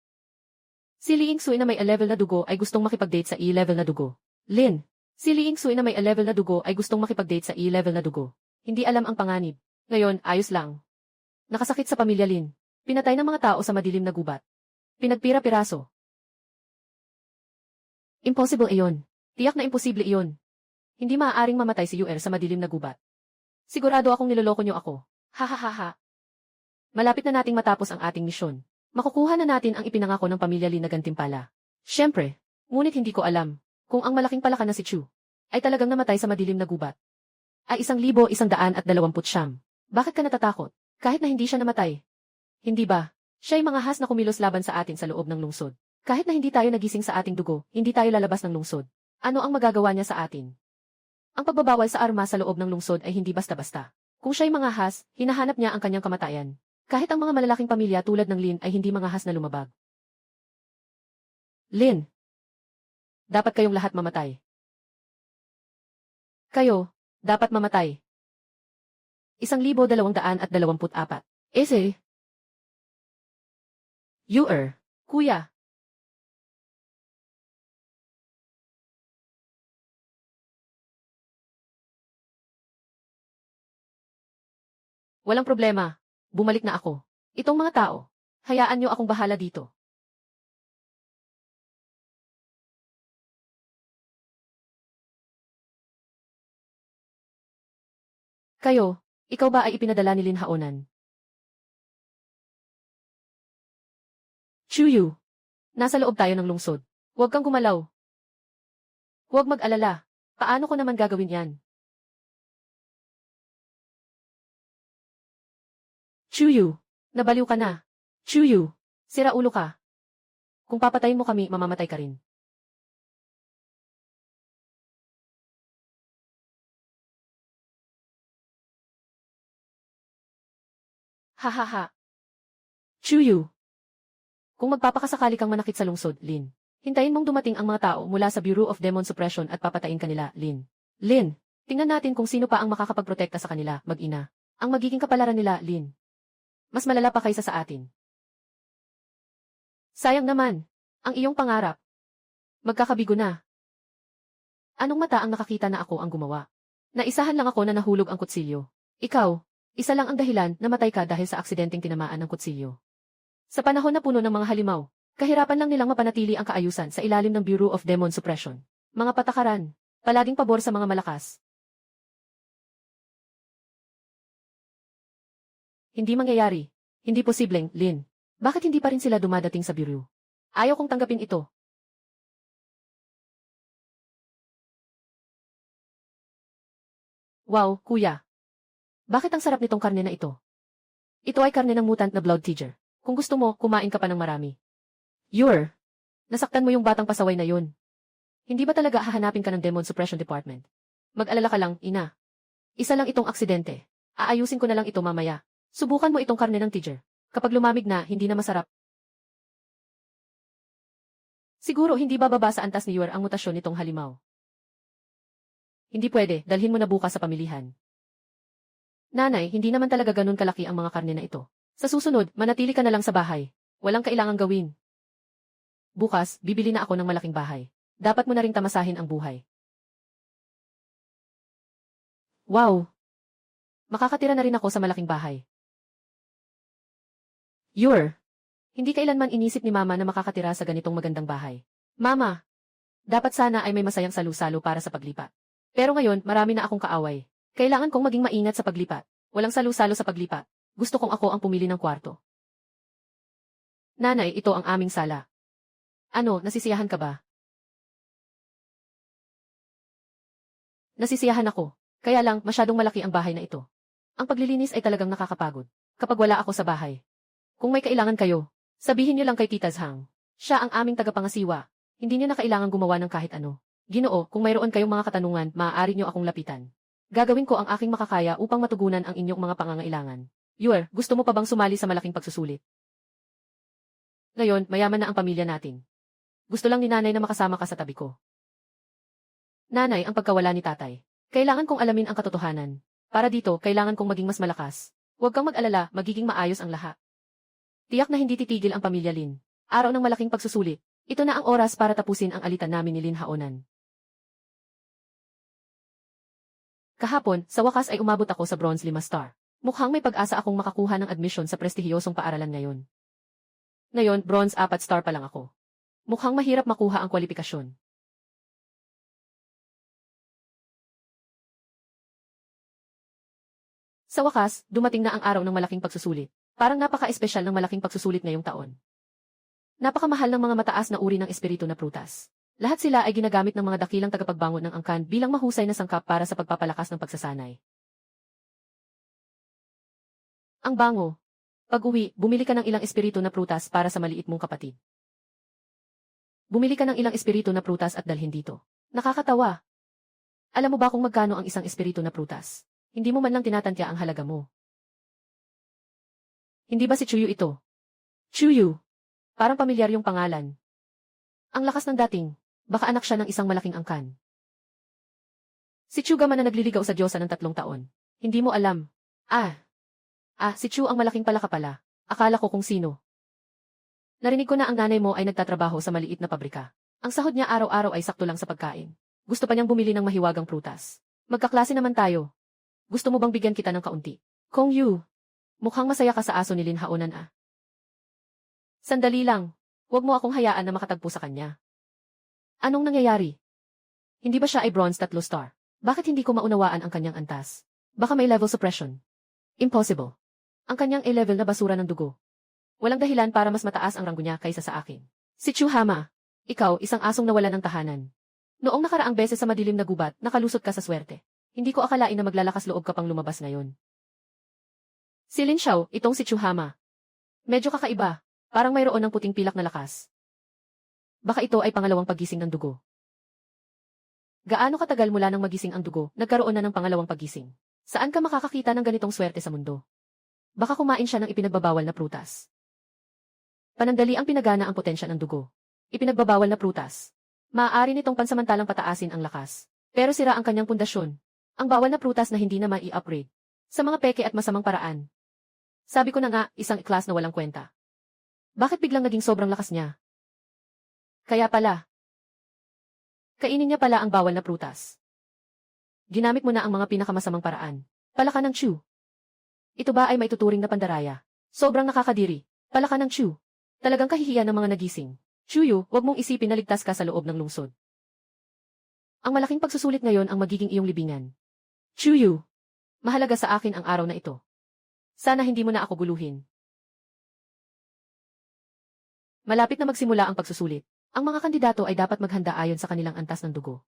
Si Li Yingxui na may A-level na dugo ay gustong makipag-date sa E-level na dugo. Lin, si Li Yingxui na may A-level na dugo ay gustong makipag-date sa E-level na dugo. Hindi alam ang panganib. Ngayon, ayos lang. Nakasakit sa pamilya Lin. Pinatay ng mga tao sa madilim na gubat. Pinagpira-piraso. Impossible iyon. Tiyak na imposible iyon. Hindi maaaring mamatay si UR sa madilim na gubat. Sigurado akong niloloko niyo ako. Hahaha. Malapit na nating matapos ang ating misyon. Makukuha na natin ang ipinangako ng pamilya Lin na gantimpala. Siyempre, ngunit hindi ko alam kung ang malaking palaka na si Chu ay talagang namatay sa madilim na gubat. Ay 1,129. Bakit ka natatakot? Kahit na hindi siya namatay. Hindi ba? Siya'y mga has na kumilos laban sa atin sa loob ng lungsod. Kahit na hindi tayo nagising sa ating dugo, hindi tayo lalabas ng lungsod. Ano ang magagawa niya sa atin? Ang pagbabawal sa arma sa loob ng lungsod ay hindi basta-basta. Kung siya'y mga has, hinahanap niya ang kanyang kamatayan. Kahit ang mga malalaking pamilya tulad ng Lin ay hindi mga has na lumabag. Lin. Dapat kayong lahat mamatay. Kayo, dapat mamatay. 1,224. Ese. Kuya. Walang problema. Bumalik na ako. Itong mga tao, hayaan niyo akong bahala dito. Kayo, ikaw ba ay ipinadala ni Lin Haonan? Chuyu, nasa loob tayo ng lungsod. Huwag kang gumalaw. Huwag mag-alala. Paano ko naman gagawin yan? Chuyu, nabaliw ka na. Chuyu, sira ulo ka. Kung papatayin mo kami, mamamatay ka rin. Hahaha. Chuyu. Kung magpapakasakali kang manakit sa lungsod, Lin, hintayin mong dumating ang mga tao mula sa Bureau of Demon Suppression at papatayin kanila, Lin. Lin, tingnan natin kung sino pa ang makakapagprotekta sa kanila, mag-ina. Ang magiging kapalaran nila, Lin. Mas malala pa kaysa sa atin. Sayang naman, ang iyong pangarap. Magkakabigo na. Anong mata ang nakakita na ako ang gumawa? Naisahan lang ako na nahulog ang kutsilyo. Ikaw, isa lang ang dahilan na matay ka dahil sa aksidenteng tinamaan ng kutsilyo. Sa panahon na puno ng mga halimaw, kahirapan lang nilang mapanatili ang kaayusan sa ilalim ng Bureau of Demon Suppression. Mga patakaran, palaging pabor sa mga malakas. Hindi mangyayari. Hindi posibleng, Lin. Bakit hindi pa rin sila dumadating sa Bureau? Ayaw kong tanggapin ito. Wow, kuya. Bakit ang sarap nitong karne na ito? Ito ay karne ng mutant na blood tiger. Kung gusto mo, kumain ka pa ng marami. Nasaktan mo yung batang pasaway na yun. Hindi ba talaga hahanapin ka ng Demon Suppression Department? Mag-alala ka lang, ina. Isa lang itong aksidente. Aayusin ko na lang ito mamaya. Subukan mo itong karne ng tiger. Kapag lumamig na, hindi na masarap. Siguro hindi bababa sa antas ni Yor ang mutasyon nitong halimaw. Hindi pwede, dalhin mo na bukas sa pamilihan. Nanay, hindi naman talaga ganun kalaki ang mga karne na ito. Sa susunod, manatili ka na lang sa bahay. Walang kailangang gawin. Bukas, bibili na ako ng malaking bahay. Dapat mo na ring tamasahin ang buhay. Wow! Makakatira na rin ako sa malaking bahay. Hindi kailanman inisip ni Mama na makakatira sa ganitong magandang bahay. Mama! Dapat sana ay may masayang salu-salo para sa paglipat. Pero ngayon, marami na akong kaaway. Kailangan kong maging maingat sa paglipat. Walang salu-salo sa paglipat. Gusto kong ako ang pumili ng kwarto. Nanay, ito ang aming sala. Ano, nasisiyahan ka ba? Nasisiyahan ako. Kaya lang, masyadong malaki ang bahay na ito. Ang paglilinis ay talagang nakakapagod. Kapag wala ako sa bahay. Kung may kailangan kayo, sabihin niyo lang kay Tita Zhang. Siya ang aming tagapangasiwa. Hindi niyo na kailangan gumawa ng kahit ano. Ginoo, kung mayroon kayong mga katanungan, maaari niyo akong lapitan. Gagawin ko ang aking makakaya upang matugunan ang inyong mga pangangailangan. Gusto mo pa bang sumali sa malaking pagsusulit? Ngayon, mayaman na ang pamilya natin. Gusto lang ni nanay na makasama ka sa tabi ko. Nanay, ang pagkawala ni tatay. Kailangan kong alamin ang katotohanan. Para dito, kailangan kong maging mas malakas. Huwag kang mag-alala, magiging maayos ang lahat. Tiyak na hindi titigil ang pamilya Lin. Araw ng malaking pagsusulit. Ito na ang oras para tapusin ang alitan namin ni Lin Haonan. Kahapon, sa wakas ay umabot ako sa Bronze 5 Star. Mukhang may pag-asa akong makakuha ng admission sa prestihiyosong paaralan ngayon. Ngayon, Bronze 4 Star pa lang ako. Mukhang mahirap makuha ang kwalifikasyon. Sa wakas, dumating na ang araw ng malaking pagsusulit. Parang napaka-espesyal ng malaking pagsusulit ngayong taon. Napakamahal ng mga mataas na uri ng espiritu na prutas. Lahat sila ay ginagamit ng mga dakilang tagapagbangon ng angkan bilang mahusay na sangkap para sa pagpapalakas ng pagsasanay. Ang bango. Pag-uwi, bumili ka ng ilang espiritu na prutas para sa maliit mong kapatid. Bumili ka ng ilang espiritu na prutas at dalhin dito. Nakakatawa. Alam mo ba kung magkano ang isang espiritu na prutas? Hindi mo man lang tinatantya ang halaga mo. Hindi ba si Chuyu ito? Chuyu. Parang pamilyar yung pangalan. Ang lakas ng dating. Baka anak siya ng isang malaking angkan. Si Chu Gama na nagliligaw sa Diyosa ng 3 taon. Hindi mo alam. Si Chu ang malaking palaka pala. Akala ko kung sino. Narinig ko na ang nanay mo ay nagtatrabaho sa maliit na pabrika. Ang sahod niya araw-araw ay sakto lang sa pagkain. Gusto pa niyang bumili ng mahiwagang prutas. Magkaklase naman tayo. Gusto mo bang bigyan kita ng kaunti? Kong Yu, mukhang masaya ka sa aso ni Lin Haonan ah. Sandali lang. Huwag mo akong hayaan na makatagpo sa kanya. Anong nangyayari? Hindi ba siya ay Bronze 3 Star? Bakit hindi ko maunawaan ang kanyang antas? Baka may level suppression. Impossible. Ang kanyang A-level na basura ng dugo. Walang dahilan para mas mataas ang ranggo niya kaysa sa akin. Si Chuhama, ikaw isang asong nawalan ng tahanan. Noong nakaraang beses sa madilim na gubat, nakalusot ka sa swerte. Hindi ko akalain na maglalakas loob ka pang lumabas ngayon. Si Lin Xiao, itong si Chuhama. Medyo kakaiba, parang mayroon ng puting pilak na lakas. Baka ito ay pangalawang paggising ng dugo. Gaano katagal mula nang magising ang dugo, nagkaroon na ng pangalawang paggising? Saan ka makakakita ng ganitong swerte sa mundo? Baka kumain siya ng ipinagbabawal na prutas. Panandali ang pinagana ang potensya ng dugo. Ipinagbabawal na prutas. Maaari nitong pansamantalang pataasin ang lakas. Pero sira ang kanyang pundasyon. Ang bawal na prutas na hindi na mai-upgrade. Sa mga peke at masamang paraan. Sabi ko na nga, isang class na walang kwenta. Bakit biglang naging sobrang lakas niya? Kaya pala. Kainin niya pala ang bawal na prutas. Ginamit mo na ang mga pinakamasamang paraan. Palakan ng Chu. Ito ba ay maituturing na pandaraya? Sobrang nakakadiri. Palakan ng Chu. Talagang kahihiyan ng mga nagising. Chuyu, wag mong isipin na ligtas ka sa loob ng lungsod. Ang malaking pagsusulit ngayon ang magiging iyong libingan. Chuyu, mahalaga sa akin ang araw na ito. Sana hindi mo na ako guluhin. Malapit na magsimula ang pagsusulit. Ang mga kandidato ay dapat maghanda ayon sa kanilang antas ng dugo.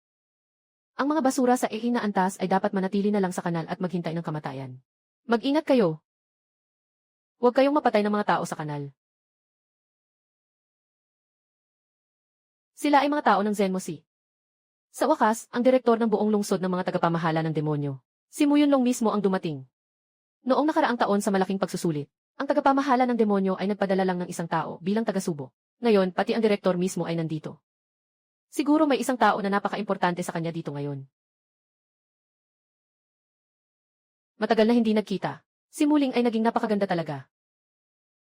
Ang mga basura sa na antas ay dapat manatili na lang sa kanal at maghintay ng kamatayan. Mag-ingat kayo. Huwag kayong mapatay ng mga tao sa kanal. Sila ay mga tao ng Zenmosi. Sa wakas, ang direktor ng buong lungsod ng mga tagapamahala ng demonyo. Si Muyunlong mismo ang dumating. Noong nakaraang taon sa malaking pagsusulit, ang tagapamahala ng demonyo ay nagpadala lang ng isang tao bilang taga-subo. Ngayon, pati ang direktor mismo ay nandito. Siguro may isang tao na napaka-importante sa kanya dito ngayon. Matagal na hindi nagkita. Si Muling ay naging napakaganda talaga.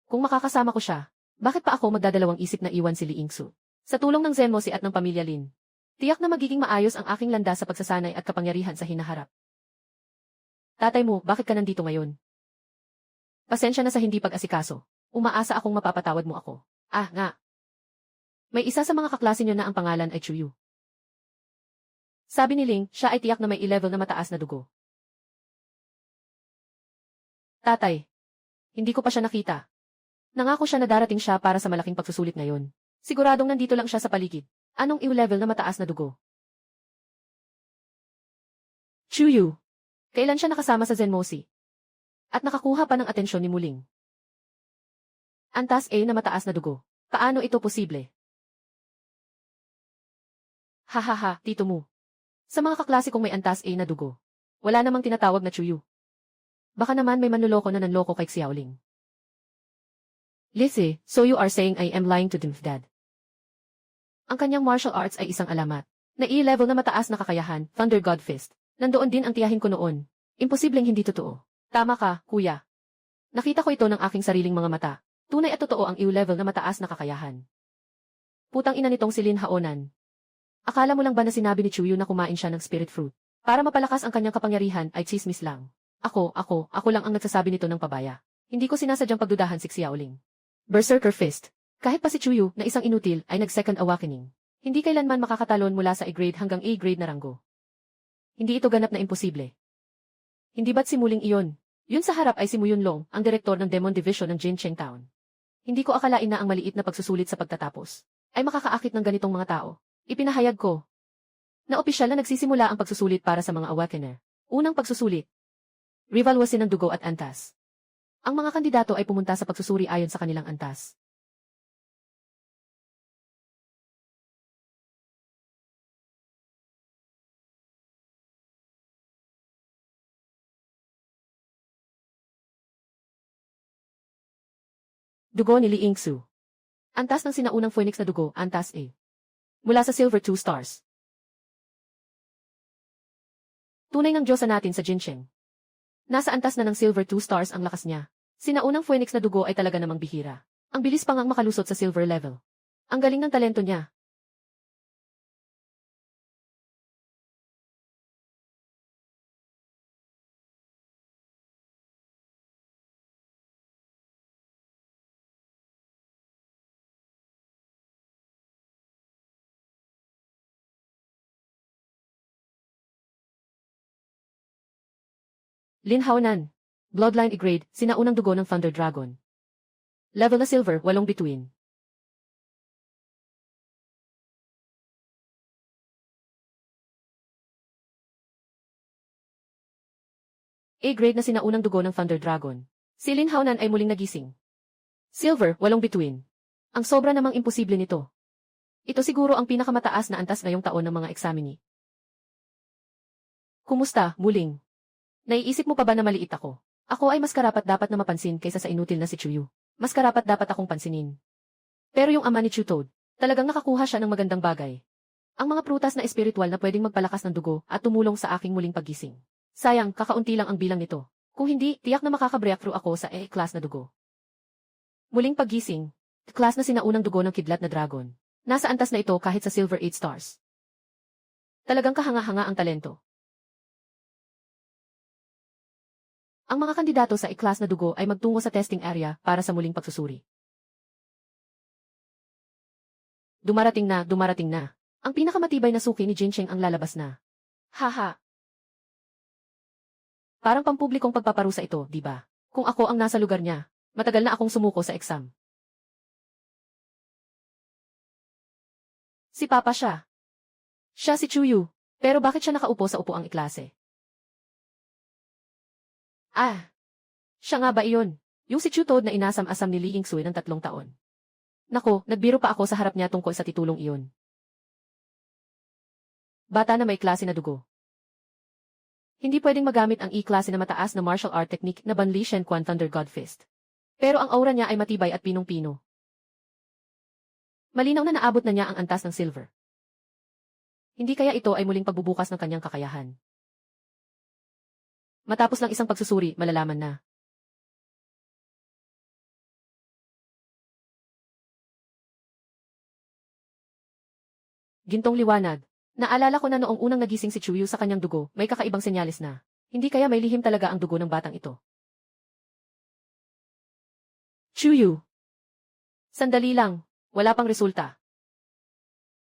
Kung makakasama ko siya, bakit pa ako magdadalawang isip na iwan si Li Yingsu? Sa tulong ng Zenmosi at ng pamilya Lin, tiyak na magiging maayos ang aking landas sa pagsasanay at kapangyarihan sa hinaharap. Tatay mo, bakit ka nandito ngayon? Pasensya na sa hindi pag-asikaso. Umaasa akong mapapatawad mo ako. Ah, nga. May isa sa mga kaklase niyo na ang pangalan ay Chuyu. Sabi ni Ling, siya ay tiyak na may level na mataas na dugo. Tatay, hindi ko pa siya nakita. Nangako siya na darating siya para sa malaking pagsusulit ngayon. Siguradong nandito lang siya sa paligid. Anong level na mataas na dugo? Chuyu. Kailan siya nakasama sa Zenmosi? At nakakuha pa ng atensyon ni Muling. Antas A na mataas na dugo. Paano ito posible? Hahaha, tito mo. Sa mga kaklase kong may antas A na dugo, wala namang tinatawag na Chuyu. Baka naman may manloloko na nanloko kay Xiaoling. Lizzie, so you are saying I am lying to Dad? Ang kanyang martial arts ay isang alamat. Na level na mataas na kakayahan, Thunder God Fist. Nandoon din ang tiyahin ko noon. Imposibleng hindi totoo. Tama ka, kuya. Nakita ko ito ng aking sariling mga mata. Tunay at totoo ang level na mataas na kakayahan. Putang ina nitong si Lin Haonan. Akala mo lang ba na sinabi ni Chuyu na kumain siya ng spirit fruit? Para mapalakas ang kanyang kapangyarihan ay chismis lang. Ako lang ang nagsasabi nito ng pabaya. Hindi ko sinasadyang pagdudahan si Xiaoling. Berserker Fist. Kahit pa si Chuyu na isang inutil ay nag-second awakening. Hindi kailanman makakatalon mula sa A-grade hanggang A-grade na ranggo. Hindi ito ganap na imposible. Hindi ba't si Muling iyon? Yun sa harap ay si Muyunlong, ang direktor ng Demon Division ng Jincheng Town. Hindi ko akalain na ang maliit na pagsusulit sa pagtatapos ay makakaakit ng ganitong mga tao. Ipinahayag ko na opisyal na nagsisimula ang pagsusulit para sa mga awakener. Unang pagsusulit. Rivalwasin ng dugo at antas. Ang mga kandidato ay pumunta sa pagsusuri ayon sa kanilang antas. Dugo ni Li Yingsu. Antas ng sinaunang Phoenix na dugo, antas A. Mula sa Silver 2 Stars. Tunay ng Diyosa natin sa Jincheng. Nasa antas na ng Silver 2 Stars ang lakas niya. Sinaunang Phoenix na dugo ay talaga namang bihira. Ang bilis pa ngang makalusot sa Silver level. Ang galing ng talento niya. Lin Haonan. Bloodline E-grade, sinaunang dugo ng Thunder Dragon. Level na Silver, 8 bituin. A-grade na sinaunang dugo ng Thunder Dragon. Si Lin Haonan ay muling nagising. Silver, 8 bituin. Ang sobra namang imposible nito. Ito siguro ang pinakamataas na antas ngayong taon ng mga examini. Kumusta, muling? Naiisip mo pa ba na maliit ako? Ako ay mas karapat dapat na mapansin kaysa sa inutil na si Chuyu. Mas karapat dapat akong pansinin. Pero yung ama ni Chutod, talagang nakakuha siya ng magandang bagay. Ang mga prutas na espiritual na pwedeng magpalakas ng dugo at tumulong sa aking muling paggising. Sayang, kakaunti lang ang bilang nito. Kung hindi, tiyak na makaka-breakthrough ako sa class na dugo. Muling paggising, class na sinaunang dugo ng kidlat na dragon. Nasa antas na ito kahit sa Silver 8 stars. Talagang kahanga-hanga ang talento. Ang mga kandidato sa class na dugo ay magtungo sa testing area para sa muling pagsusuri. Dumarating na. Ang pinakamatibay na suki ni Jincheng ang lalabas na. Haha. Parang pampublikong pagpaparusa ito, di ba? Kung ako ang nasa lugar niya, matagal na akong sumuko sa exam. Si Papa siya. Siya si Chuyu. Pero bakit siya nakaupo sa upuang iklase? Ah. Siya nga ba iyon? Yung si Chutod na inasam-asam ni Li Yingsui ng 3 taon. Nako, nagbiro pa ako sa harap niya tungkol sa titulong iyon. Bata na may klase na dugo. Hindi pwedeng magamit ang E-klase na mataas na martial art technique na Ban Li Shen Quan Thunder God Fist. Pero ang aura niya ay matibay at pinong-pino. Malinaw na naabot na niya ang antas ng Silver. Hindi kaya ito ay muling pagbubukas ng kanyang kakayahan. Matapos lang isang pagsusuri, malalaman na. Gintong liwanag. Naalala ko na noong unang nagising si Chuyu sa kanyang dugo, may kakaibang senyales na. Hindi kaya may lihim talaga ang dugo ng batang ito. Chuyu. Sandali lang. Wala pang resulta.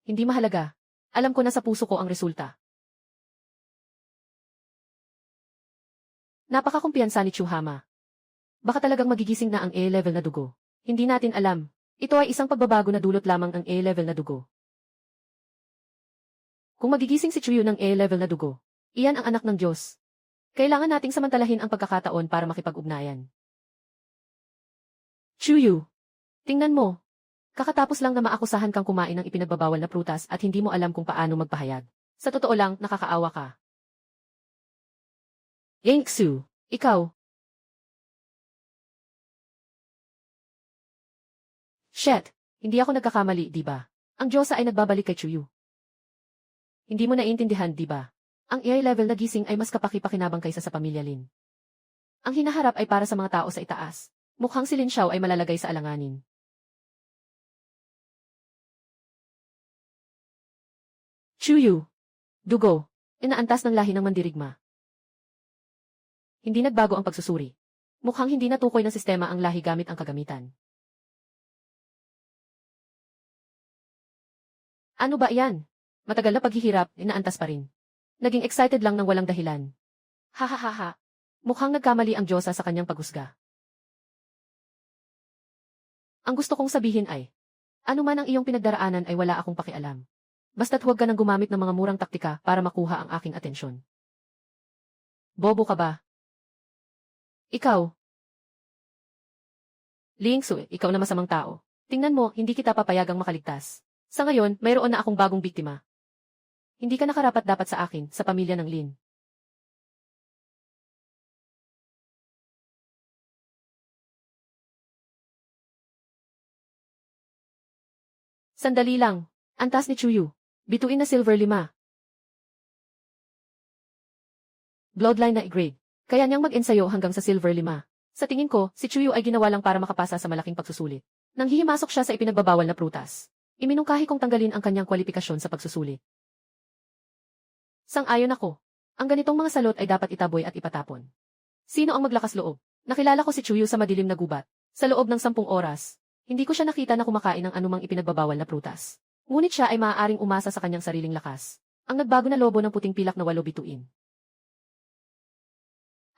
Hindi mahalaga. Alam ko na sa puso ko ang resulta. Napakakumpiyansa ni Chuhama. Baka talagang magigising na ang A-level na dugo. Hindi natin alam. Ito ay isang pagbabago na dulot lamang ang A-level na dugo. Kung magigising si Chuyu ng A-level na dugo, iyan ang anak ng Diyos. Kailangan nating samantalahin ang pagkakataon para makipag-ugnayan. Chuyu, tingnan mo. Kakatapos lang na maakusahan kang kumain ng ipinagbabawal na prutas at hindi mo alam kung paano magpahayag. Sa totoo lang, nakakaawa ka. Yangsu, ikaw. Shit, hindi ako nagkakamali, di ba? Ang Diyosa ay nagbabalik kay Chuyu. Hindi mo naiintindihan, di ba? Ang A-level na gising ay mas kapaki-pakinabang kaysa sa pamilya Lin. Ang hinaharap ay para sa mga tao sa itaas. Mukhang si Lin Xiao ay malalagay sa alanganin. Chuyu. Dugo. Inaantas ng lahi ng mandirigma. Hindi nagbago ang pagsusuri. Mukhang hindi natukoy ng sistema ang lahi gamit ang kagamitan. Ano ba yan? Matagal na paghihirap, inaantas pa rin. Naging excited lang ng walang dahilan. Hahaha. Mukhang nagkamali ang Diyosa sa kanyang paghusga. Ang gusto kong sabihin ay, ano man ang iyong pinagdaraanan ay wala akong pakialam. Basta't huwag ka nang gumamit ng mga murang taktika para makuha ang aking atensyon. Bobo ka ba? Ikaw. Lingsu, ikaw na masamang tao. Tingnan mo, hindi kita papayagang makaligtas. Sa ngayon, mayroon na akong bagong biktima. Hindi ka nakarapat dapat sa akin, sa pamilya ng Lin. Sandali lang. Antas ni Chuyu. Bituin na Silver 5. Bloodline na E-grade. Kaya niyang mag-ensayo hanggang sa Silver 5. Sa tingin ko, si Chuyu ay ginawa lang para makapasa sa malaking pagsusulit. Nang hihimasok siya sa ipinagbabawal na prutas, iminungkahi kong tanggalin ang kanyang kwalifikasyon sa pagsusulit. Sang-ayon ako. Ang ganitong mga salot ay dapat itaboy at ipatapon. Sino ang maglakas loob? Nakilala ko si Chuyu sa madilim na gubat. Sa loob ng 10 oras, hindi ko siya nakita na kumakain ng anumang ipinagbabawal na prutas. Ngunit siya ay maaaring umasa sa kanyang sariling lakas. Ang nagbago na lobo ng puting pilak na 8 bituin.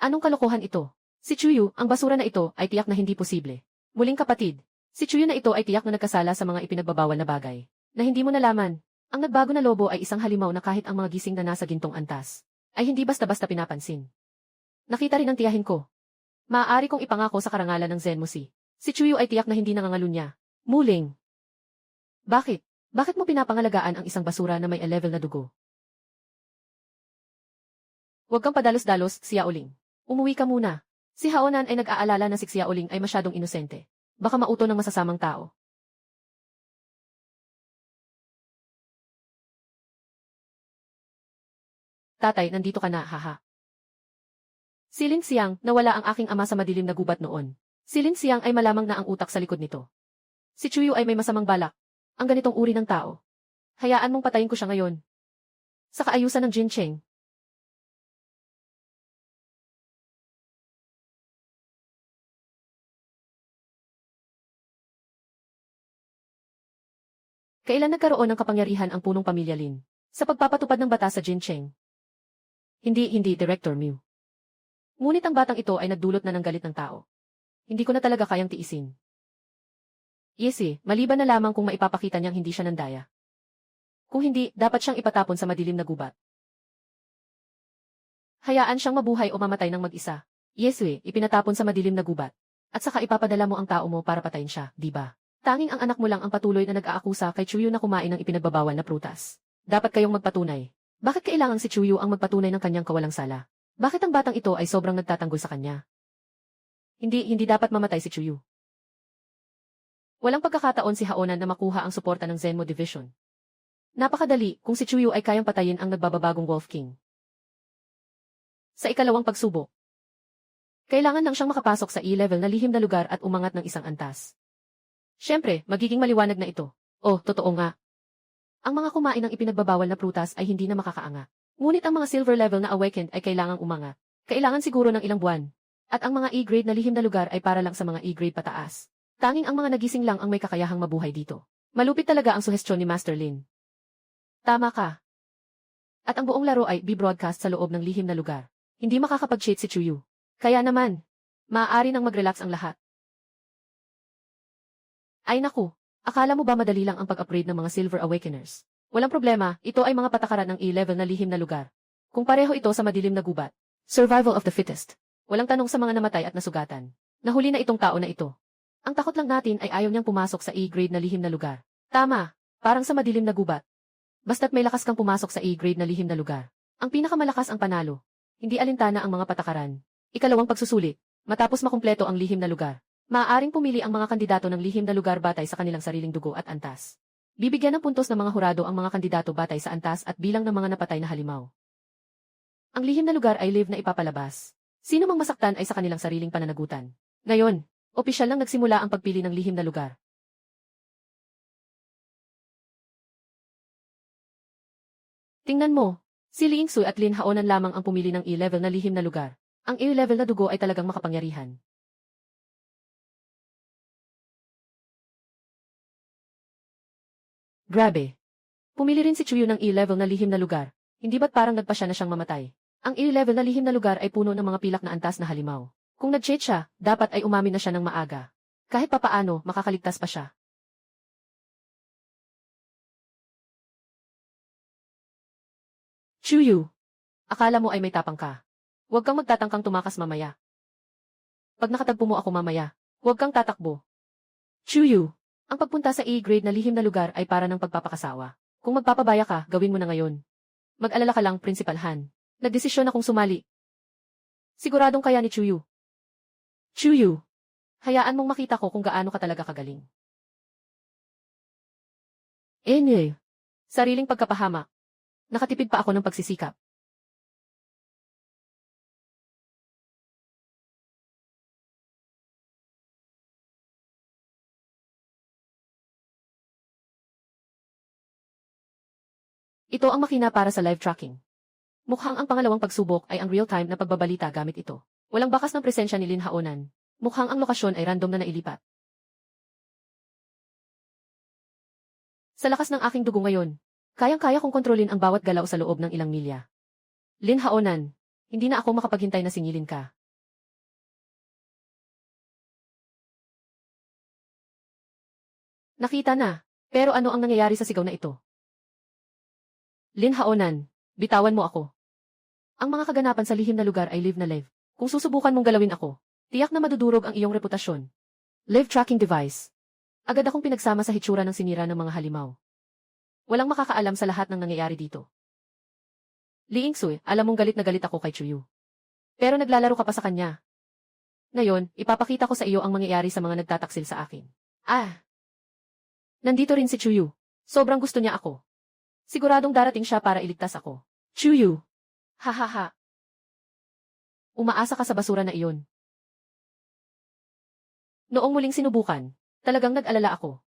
Anong kalokohan ito? Si Chuyu, ang basura na ito, ay tiyak na hindi posible. Muling kapatid, si Chuyu na ito ay tiyak na nagkasala sa mga ipinagbabawal na bagay, na hindi mo nalaman. Ang nagbago na lobo ay isang halimaw na kahit ang mga gising na nasa gintong antas, ay hindi basta-basta pinapansin. Nakita rin ang tiyahin ko. Maaari kong ipangako sa karangalan ng Zenmosi. Si Chuyu ay tiyak na hindi nangangalunya. Muling. Bakit? Bakit mo pinapangalagaan ang isang basura na may level na dugo? Huwag kang padalos-dalos, si Yaoling. Umuwi ka muna. Si Haonan ay nag-aalala na si Xiaoling ay masyadong inosente. Baka mauto ng masasamang tao. Tatay, nandito ka na, haha. Si Lin Xiang, nawala ang aking ama sa madilim na gubat noon. Si Lin Xiang ay malamang na ang utak sa likod nito. Si Chuyu ay may masamang balak. Ang ganitong uri ng tao. Hayaan mong patayin ko siya ngayon. Sa kaayusan ng Jin Cheng. Kailan nagkaroon ng kapangyarihan ang punong pamilya Lin? Sa pagpapatupad ng batas sa Jin Cheng. Hindi, Director Mew. Ngunit ang batang ito ay nagdulot na ng galit ng tao. Hindi ko na talaga kayang tiisin. Maliban na lamang kung maipapakita niyang hindi siya nandaya. Kung hindi, dapat siyang ipatapon sa madilim na gubat. Hayaan siyang mabuhay o mamatay ng mag-isa. Ipinatapon sa madilim na gubat. At saka ipapadala mo ang tao mo para patayin siya, di ba? Tanging ang anak mo lang ang patuloy na nag-aakusa kay Chuyu na kumain ng ipinagbabawal na prutas. Dapat kayong magpatunay. Bakit kailangang si Chuyu ang magpatunay ng kanyang kawalang sala? Bakit ang batang ito ay sobrang nagtatanggol sa kanya? Hindi dapat mamatay si Chuyu. Walang pagkakataon si Haonan na makuha ang suporta ng Zenmo Division. Napakadali kung si Chuyu ay kayang patayin ang nagbabagong Wolf King. Sa ikalawang pagsubok, kailangan lang siyang makapasok sa E-level na lihim na lugar at umangat ng isang antas. Siyempre, magiging maliwanag na ito. Oh, totoo nga. Ang mga kumain ng ipinagbabawal na prutas ay hindi na makakaanga. Ngunit ang mga silver level na awakened ay kailangang umangat. Kailangan siguro ng ilang buwan. At ang mga E-grade na lihim na lugar ay para lang sa mga E-grade pataas. Tanging ang mga nagising lang ang may kakayahang mabuhay dito. Malupit talaga ang suhestyon ni Master Lin. Tama ka. At ang buong laro ay bi-broadcast sa loob ng lihim na lugar. Hindi makakapag-cheat si Chuyu. Kaya naman, maaari nang mag-relax ang lahat. Ay naku, akala mo ba madali lang ang pag-upgrade ng mga Silver Awakeners? Walang problema, ito ay mga patakaran ng E-level na lihim na lugar. Kung pareho ito sa madilim na gubat. Survival of the fittest. Walang tanong sa mga namatay at nasugatan. Nahuli na itong tao na ito. Ang takot lang natin ay ayaw niyang pumasok sa E-grade na lihim na lugar. Tama, parang sa madilim na gubat. Basta't may lakas kang pumasok sa E-grade na lihim na lugar. Ang pinakamalakas ang panalo. Hindi alintana ang mga patakaran. Ikalawang pagsusulit. Matapos makumpleto ang lihim na lugar, maaaring pumili ang mga kandidato ng lihim na lugar batay sa kanilang sariling dugo at antas. Bibigyan ng puntos ng mga hurado ang mga kandidato batay sa antas at bilang ng mga napatay na halimaw. Ang lihim na lugar ay live na ipapalabas. Sino mang masaktan ay sa kanilang sariling pananagutan. Ngayon, opisyal lang nagsimula ang pagpili ng lihim na lugar. Tingnan mo, si Ling Sui at Lin Haonan lamang ang pumili ng E-level na lihim na lugar. Ang E-level na dugo ay talagang makapangyarihan. Grabe. Pumili rin si Chuyu ng E-level na lihim na lugar. Hindi ba't parang nagpa siya na siyang mamatay? Ang E-level na lihim na lugar ay puno ng mga pilak na antas na halimaw. Kung nag-cheat siya, dapat ay umamin na siya ng maaga. Kahit papaano, makakaligtas pa siya. Chuyu, akala mo ay may tapang ka. Huwag kang magtatangkang tumakas mamaya. Pag nakatagpo mo ako mamaya, huwag kang tatakbo. Chuyu, ang pagpunta sa E-grade na lihim na lugar ay para ng pagpapakasawa. Kung magpapabaya ka, gawin mo na ngayon. Mag-alala ka lang, Principal Han. Nagdesisyon akong sumali. Siguradong kaya ni Chuyu. Chuyu, hayaan mong makita ko kung gaano ka talaga kagaling. Sariling pagkapahamak. Nakatipid pa ako ng pagsisikap. Ito ang makina para sa live tracking. Mukhang ang pangalawang pagsubok ay ang real-time na pagbabalita gamit ito. Walang bakas ng presensya ni Lin Haonan. Mukhang ang lokasyon ay random na nailipat. Sa lakas ng aking dugo ngayon, kayang-kaya kong kontrolin ang bawat galaw sa loob ng ilang milya. Lin Haonan, Hindi na ako makapaghintay na singilin ka. Nakita na. Pero ano ang nangyayari sa sigaw na ito? Lin Haonan, bitawan mo ako. Ang mga kaganapan sa lihim na lugar ay live na live. Kung susubukan mong galawin ako, tiyak na madudurog ang iyong reputasyon. Live tracking device. Agad akong pinagsama sa hitsura ng sinira ng mga halimaw. Walang makakaalam sa lahat ng nangyayari dito. Li Yingsu, alam mong galit na galit ako kay Chuyu. Pero naglalaro ka pa sa kanya. Ngayon, ipapakita ko sa iyo ang mangyayari sa mga nagtataksil sa akin. Nandito rin si Chuyu. Sobrang gusto niya ako. Siguradong darating siya para iligtas ako. Chuyu. Hahaha. Umaasa ka sa basura na iyon. Noong muling sinubukan, talagang nag-alala ako.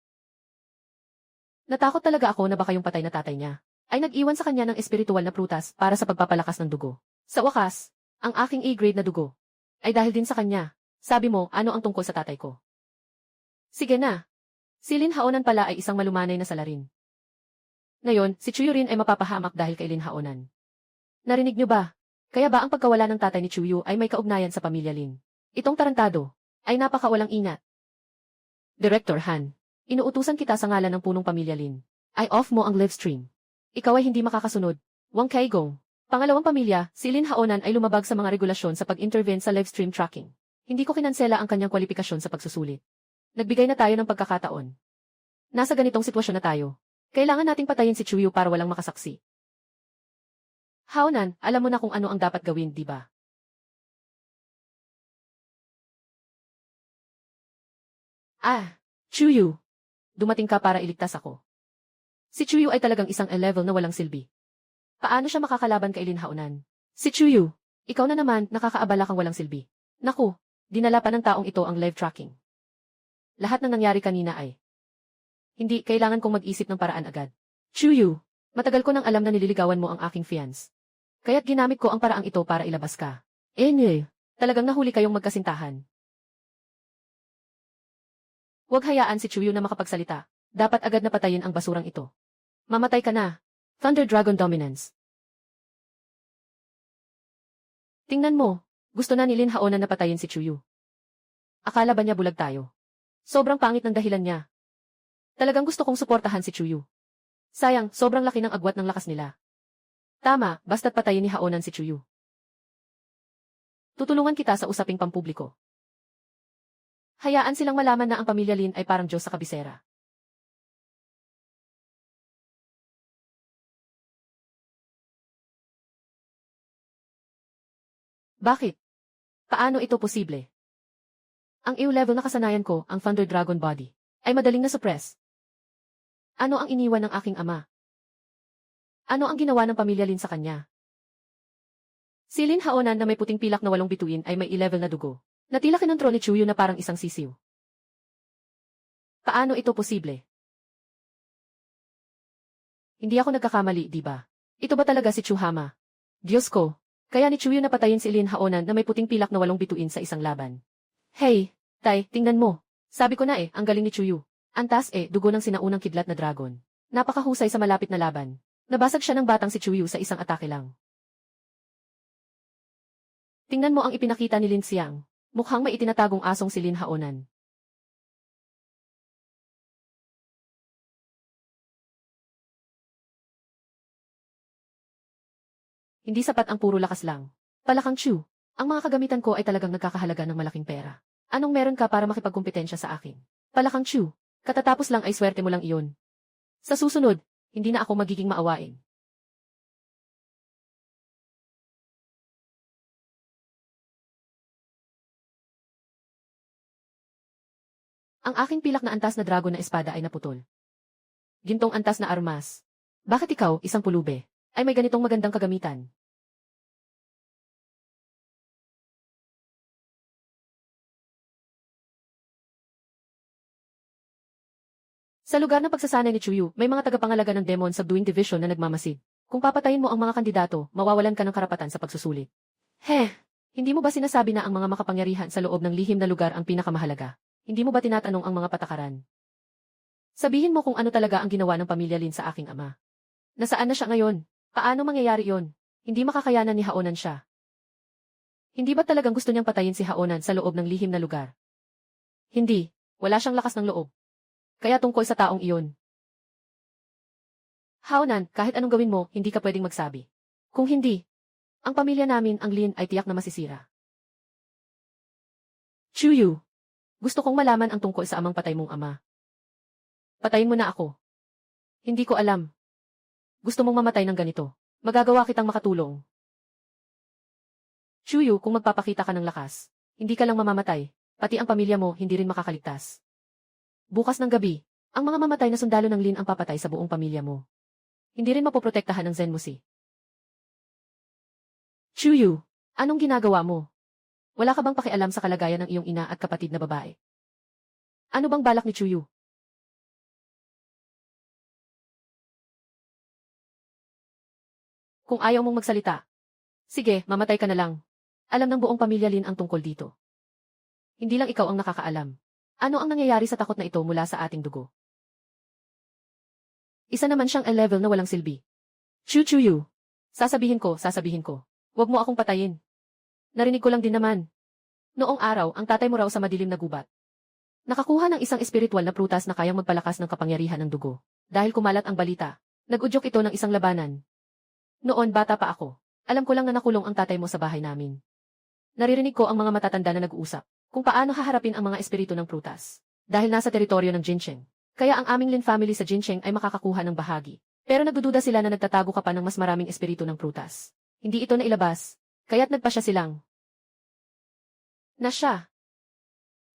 Natakot talaga ako na baka yung patay na tatay niya ay nag-iwan sa kanya ng espiritual na prutas para sa pagpapalakas ng dugo. Sa wakas, ang aking A-grade na dugo ay dahil din sa kanya. Sabi mo, ano ang tungkol sa tatay ko? Sige na. Si Lin Haonan pala ay isang malumanay na salarin. Ngayon, si Chuyu rin ay mapapahamak dahil kay Lin Haonan. Narinig niyo ba? Kaya ba ang pagkawala ng tatay ni Chuyu ay may kaugnayan sa pamilya Lin? Itong tarantado ay napakawalang ingat. Director Han, inuutusan kita sa ngalan ng punong pamilya Lin. Ay off mo ang live stream. Ikaw ay hindi makakasunod. Wang Kaigong. Pangalawang pamilya, si Lin Haonan ay lumabag sa mga regulasyon sa pag-intervene sa live stream tracking. Hindi ko kinansela ang kanyang kwalifikasyon sa pagsusulit. Nagbigay na tayo ng pagkakataon. Nasa ganitong sitwasyon na tayo. Kailangan nating patayin si Chuyu para walang makasaksi. Haonan, alam mo na kung ano ang dapat gawin, di ba? Chuyu. Dumating ka para iligtas ako. Si Chuyu ay talagang isang A-level na walang silbi. Paano siya makakalaban kay Lin Haonan? Si Chuyu, ikaw na naman nakakaabala kang walang silbi. Naku, dinala pa ng taong ito ang live tracking. Lahat ng nangyari kanina ay hindi, kailangan kong mag-isip ng paraan agad. Chuyu, matagal ko nang alam na nililigawan mo ang aking fiance. Kaya't ginamit ko ang paraang ito para ilabas ka. Talagang nahuli kayong magkasintahan. Huwag hayaan si Chuyu na makapagsalita. Dapat agad na patayin ang basurang ito. Mamatay ka na. Thunder Dragon Dominance. Tingnan mo, gusto na ni Lin Haonan na patayin si Chuyu. Akala ba niya bulag tayo? Sobrang pangit ng dahilan niya. Talagang gusto kong suportahan si Chuyu. Sayang, sobrang laki ng agwat ng lakas nila. Tama, basta't patayin ni Haonan si Chuyu. Tutulungan kita sa usaping pampubliko. Hayaan silang malaman na ang pamilya Lin ay parang Diyos sa kabisera. Bakit? Paano ito posible? Ang EU-level na kasanayan ko, ang Thunder Dragon Body, ay madaling na-suppress. Ano ang iniwan ng aking ama? Ano ang ginawa ng pamilya Lin sa kanya? Si Lin Haonan na may puting pilak na 8 bituin ay may E-level na dugo. Na tila kinontrol ni Chuyu na parang isang sisiw. Paano ito posible? Hindi ako nagkakamali, di ba? Ito ba talaga si Chuhama? Diyos ko, kaya ni Chuyu napatayin si Lin Haonan na may puting pilak na 8 bituin sa isang laban. Hey, Tay, tingnan mo. Sabi ko na ang galing ni Chuyu. Antas dugo ng sinaunang kidlat na dragon. Napakahusay sa malapit na laban. Nabasag siya ng batang si Chuyu sa isang atake lang. Tingnan mo ang ipinakita ni Lin Xiang. Mukhang may itinatagong asong si Lin Haonan. Hindi sapat ang puro lakas lang. Palakang Chu, ang mga kagamitan ko ay talagang nagkakahalaga ng malaking pera. Anong meron ka para makipagkumpetensya sa akin? Palakang Chu, katatapos lang ay swerte mo lang iyon. Sa susunod, hindi na ako magiging maawain. Ang aking pilak na antas na dragon na espada ay naputol. Gintong antas na armas. Bakit ikaw, isang pulube, ay may ganitong magandang kagamitan? Sa lugar ng pagsasanay ni Chuyu, may mga tagapangalaga ng Demon Subduing Division na nagmamasid. Kung papatayin mo ang mga kandidato, mawawalan ka ng karapatan sa pagsusulit. Hindi mo ba sinasabi na ang mga makapangyarihan sa loob ng lihim na lugar ang pinakamahalaga? Hindi mo ba tinatanong ang mga patakaran? Sabihin mo kung ano talaga ang ginawa ng pamilya Lin sa aking ama. Nasaan na siya ngayon? Paano mangyayari yon? Hindi makakayanan ni Haonan siya. Hindi ba talagang gusto niyang patayin si Haonan sa loob ng lihim na lugar? Hindi. Wala siyang lakas ng loob. Kaya tungkol sa taong iyon. Haonan, kahit anong gawin mo, hindi ka pwedeng magsabi. Kung hindi, ang pamilya namin, ang Lin, ay tiyak na masisira. Chuyu, gusto kong malaman ang tungkol sa amang patay mong ama. Patayin mo na ako. Hindi ko alam. Gusto mong mamatay ng ganito. Magagawa kitang makatulong. Chuyu, kung magpapakita ka ng lakas, hindi ka lang mamamatay, pati ang pamilya mo hindi rin makakaligtas. Bukas ng gabi, ang mga mamatay na sundalo ng Lin ang papatay sa buong pamilya mo. Hindi rin mapoprotektahan ng Zenmusi. Chuyu, anong ginagawa mo? Wala ka bang pakialam sa kalagayan ng iyong ina at kapatid na babae? Ano bang balak ni Chuyu? Kung ayaw mong magsalita, sige, mamatay ka na lang. Alam ng buong pamilya Lin ang tungkol dito. Hindi lang ikaw ang nakakaalam. Ano ang nangyayari sa takot na ito mula sa ating dugo? Isa naman siyang level na walang silbi. Chuyu. Sasabihin ko. Huwag mo akong patayin. Narinig ko lang din naman. Noong araw, ang tatay mo raw sa madilim na gubat. Nakakuha ng isang espiritual na prutas na kayang magpalakas ng kapangyarihan ng dugo. Dahil kumalat ang balita, nag-udyok ito ng isang labanan. Noon, bata pa ako. Alam ko lang na nakulong ang tatay mo sa bahay namin. Naririnig ko ang mga matatanda na nag-uusap kung paano haharapin ang mga espiritu ng prutas. Dahil nasa teritoryo ng Jincheng. Kaya ang aming Lin family sa Jincheng ay makakakuha ng bahagi. Pero nagdududa sila na nagtatago ka pa ng mas maraming espiritu ng prutas. Hindi ito nailabas, kaya't nagpasya silang na siya.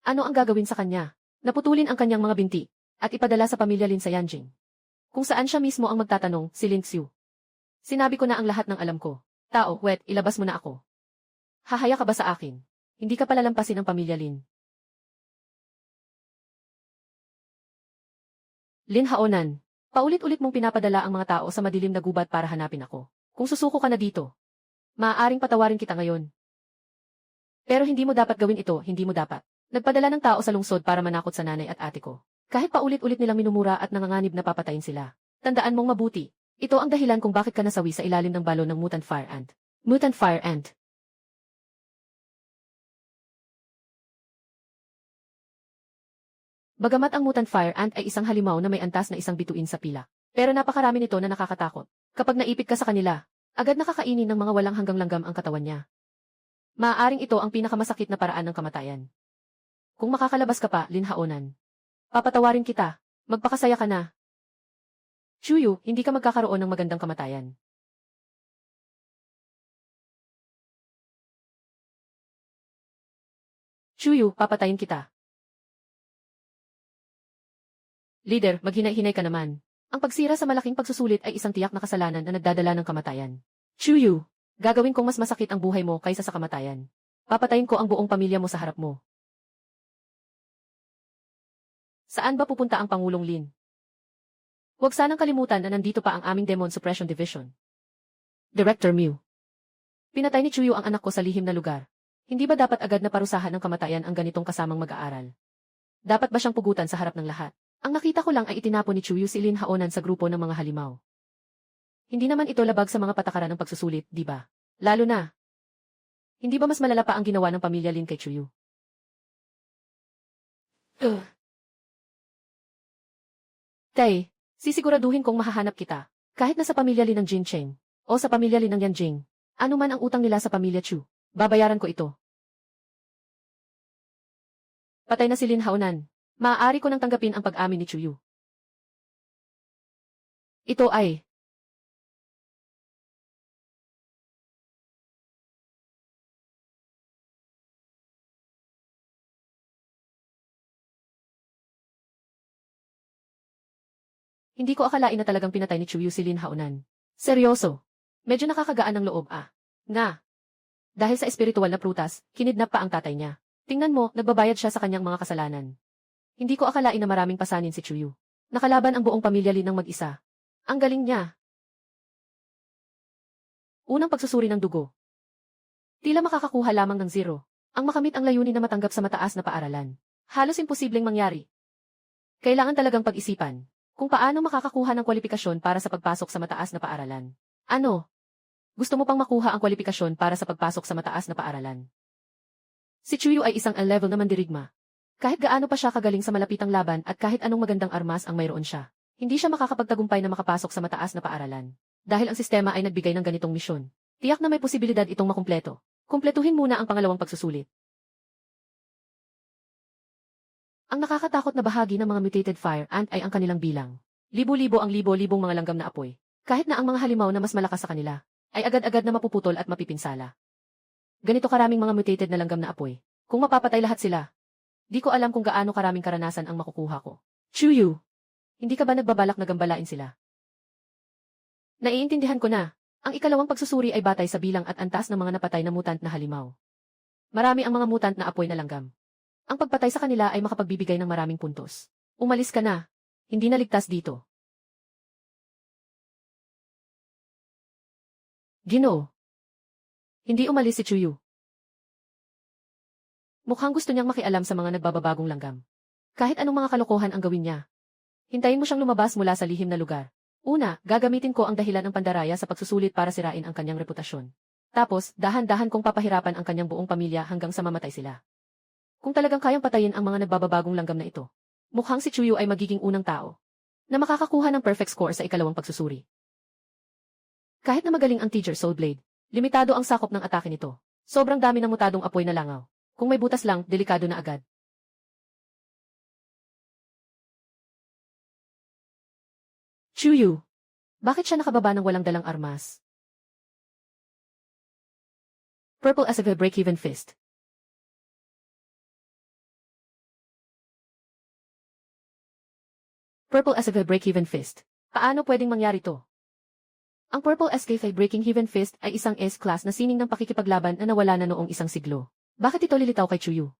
Ano ang gagawin sa kanya? Naputulin ang kanyang mga binti at ipadala sa pamilya Lin sa Yanjing. Kung saan siya mismo ang magtatanong, si Lin Xiu. Sinabi ko na ang lahat ng alam ko. Tao, wet, ilabas mo na ako. Hahaya ka ba sa akin? Hindi ka palalampasin ang pamilya Lin. Lin Haonan, paulit-ulit mong pinapadala ang mga tao sa madilim na gubat para hanapin ako. Kung susuko ka na dito, maaaring patawarin kita ngayon. Pero hindi mo dapat gawin ito, hindi mo dapat. Nagpadala ng tao sa lungsod para manakot sa nanay at ate ko. Kahit paulit-ulit nilang minumura at nanganganib na papatayin sila. Tandaan mong mabuti. Ito ang dahilan kung bakit ka nasawi sa ilalim ng balon ng Mutant Fire Ant. Mutant Fire Ant. Bagamat ang Mutant Fire Ant ay isang halimaw na may antas na isang bituin sa pilak. Pero napakarami nito na nakakatakot. Kapag naipit ka sa kanila, agad nakakainin ng mga walang hanggang langgam ang katawan niya. Maaaring ito ang pinakamasakit na paraan ng kamatayan. Kung makakalabas ka pa, Lin Haonan, papatawarin kita. Magpakasaya ka na. Chuyu, hindi ka magkakaroon ng magandang kamatayan. Chuyu, papatayin kita. Leader, maghinay-hinay ka naman. Ang pagsira sa malaking pagsusulit ay isang tiyak na kasalanan na nagdadala ng kamatayan. Chuyu, gagawin kong mas masakit ang buhay mo kaysa sa kamatayan. Papatayin ko ang buong pamilya mo sa harap mo. Saan ba pupunta ang Pangulong Lin? Huwag sanang kalimutan na nandito pa ang aming Demon Suppression Division. Director Mew. Pinatay ni Chuyu ang anak ko sa lihim na lugar. Hindi ba dapat agad na parusahan ng kamatayan ang ganitong kasamang mag-aaral? Dapat ba siyang pugutan sa harap ng lahat? Ang nakita ko lang ay itinapon ni Chuyu si Lin Haonan sa grupo ng mga halimaw. Hindi naman ito labag sa mga patakaran ng pagsusulit, di ba? Lalo na. Hindi ba mas malala pa ang ginawa ng pamilya Lin kay Chuyu? Tay, sisiguraduhin kong mahahanap kita. Kahit na sa pamilya Lin ng Jincheng, o sa pamilya Lin ng Yanjing, ano man ang utang nila sa pamilya Chu, babayaran ko ito. Patay na si Lin Haonan. Maaari ko nang tanggapin ang pag-amin ni Chuyu. Ito ay hindi ko akalain na talagang pinatay ni Chuyu si Lin Haonan. Seryoso. Medyo nakakagaan ng loob Nga. Dahil sa espiritual na prutas, kinidnap pa ang tatay niya. Tingnan mo, nagbabayad siya sa kanyang mga kasalanan. Hindi ko akalain na maraming pasanin si Chuyu. Nakalaban ang buong pamilya Lin ng mag-isa. Ang galing niya. Unang pagsusuri ng dugo. Tila makakakuha lamang ng 0. Ang makamit ang layunin na matanggap sa mataas na paaralan. Halos imposibleng mangyari. Kailangan talagang pag-isipan kung paano makakakuha ng kwalifikasyon para sa pagpasok sa mataas na paaralan. Ano? Gusto mo pang makuha ang kwalifikasyon para sa pagpasok sa mataas na paaralan. Si Chuyu ay isang A-level na mandirigma. Kahit gaano pa siya kagaling sa malapitang laban at kahit anong magandang armas ang mayroon siya, hindi siya makakapagtagumpay na makapasok sa mataas na paaralan. Dahil ang sistema ay nagbigay ng ganitong misyon. Tiyak na may posibilidad itong makumpleto. Kumpletuhin muna ang pangalawang pagsusulit. Ang nakakatakot na bahagi ng mga mutated fire ant ay ang kanilang bilang. Libo-libo ang libo-libong mga langgam na apoy. Kahit na ang mga halimaw na mas malakas sa kanila, ay agad-agad na mapuputol at mapipinsala. Ganito karaming mga mutated na langgam na apoy. Kung mapapatay lahat sila, di ko alam kung gaano karaming karanasan ang makukuha ko. Chuyu, hindi ka ba nagbabalak na gambalain sila? Naiintindihan ko na. Ang ikalawang pagsusuri ay batay sa bilang at antas ng mga napatay na mutant na halimaw. Marami ang mga mutant na apoy na langgam. Ang pagpatay sa kanila ay makapagbibigay ng maraming puntos. Umalis ka na. Hindi naligtas dito. Ginoo. Hindi umalis si Chuyu. Mukhang gusto niyang makialam sa mga nagbababagong langgam. Kahit anong mga kalokohan ang gawin niya. Hintayin mo siyang lumabas mula sa lihim na lugar. Una, gagamitin ko ang dahilan ng pandaraya sa pagsusulit para sirain ang kanyang reputasyon. Tapos, dahan-dahan kong papahirapan ang kanyang buong pamilya hanggang sa mamatay sila. Kung talagang kayang patayin ang mga nagbababagong langgam na ito, mukhang si Chuyu ay magiging unang tao na makakakuha ng perfect score sa ikalawang pagsusuri. Kahit na magaling ang Teacher Soul Blade, limitado ang sakop ng atake nito. Sobrang dami ng mutadong apoy na langaw. Kung may butas lang, delikado na agad. Chuyu, bakit siya nakababa ng walang dalang armas? Purple as a break-even fist. Purple as a break-even fist. Paano pwedeng mangyari to? Ang Purple SK5 Breaking Heaven Fist ay isang S-class na sining ng pakikipaglaban na nawala na noong isang siglo. Bakit ito lilitaw kay Chuyu?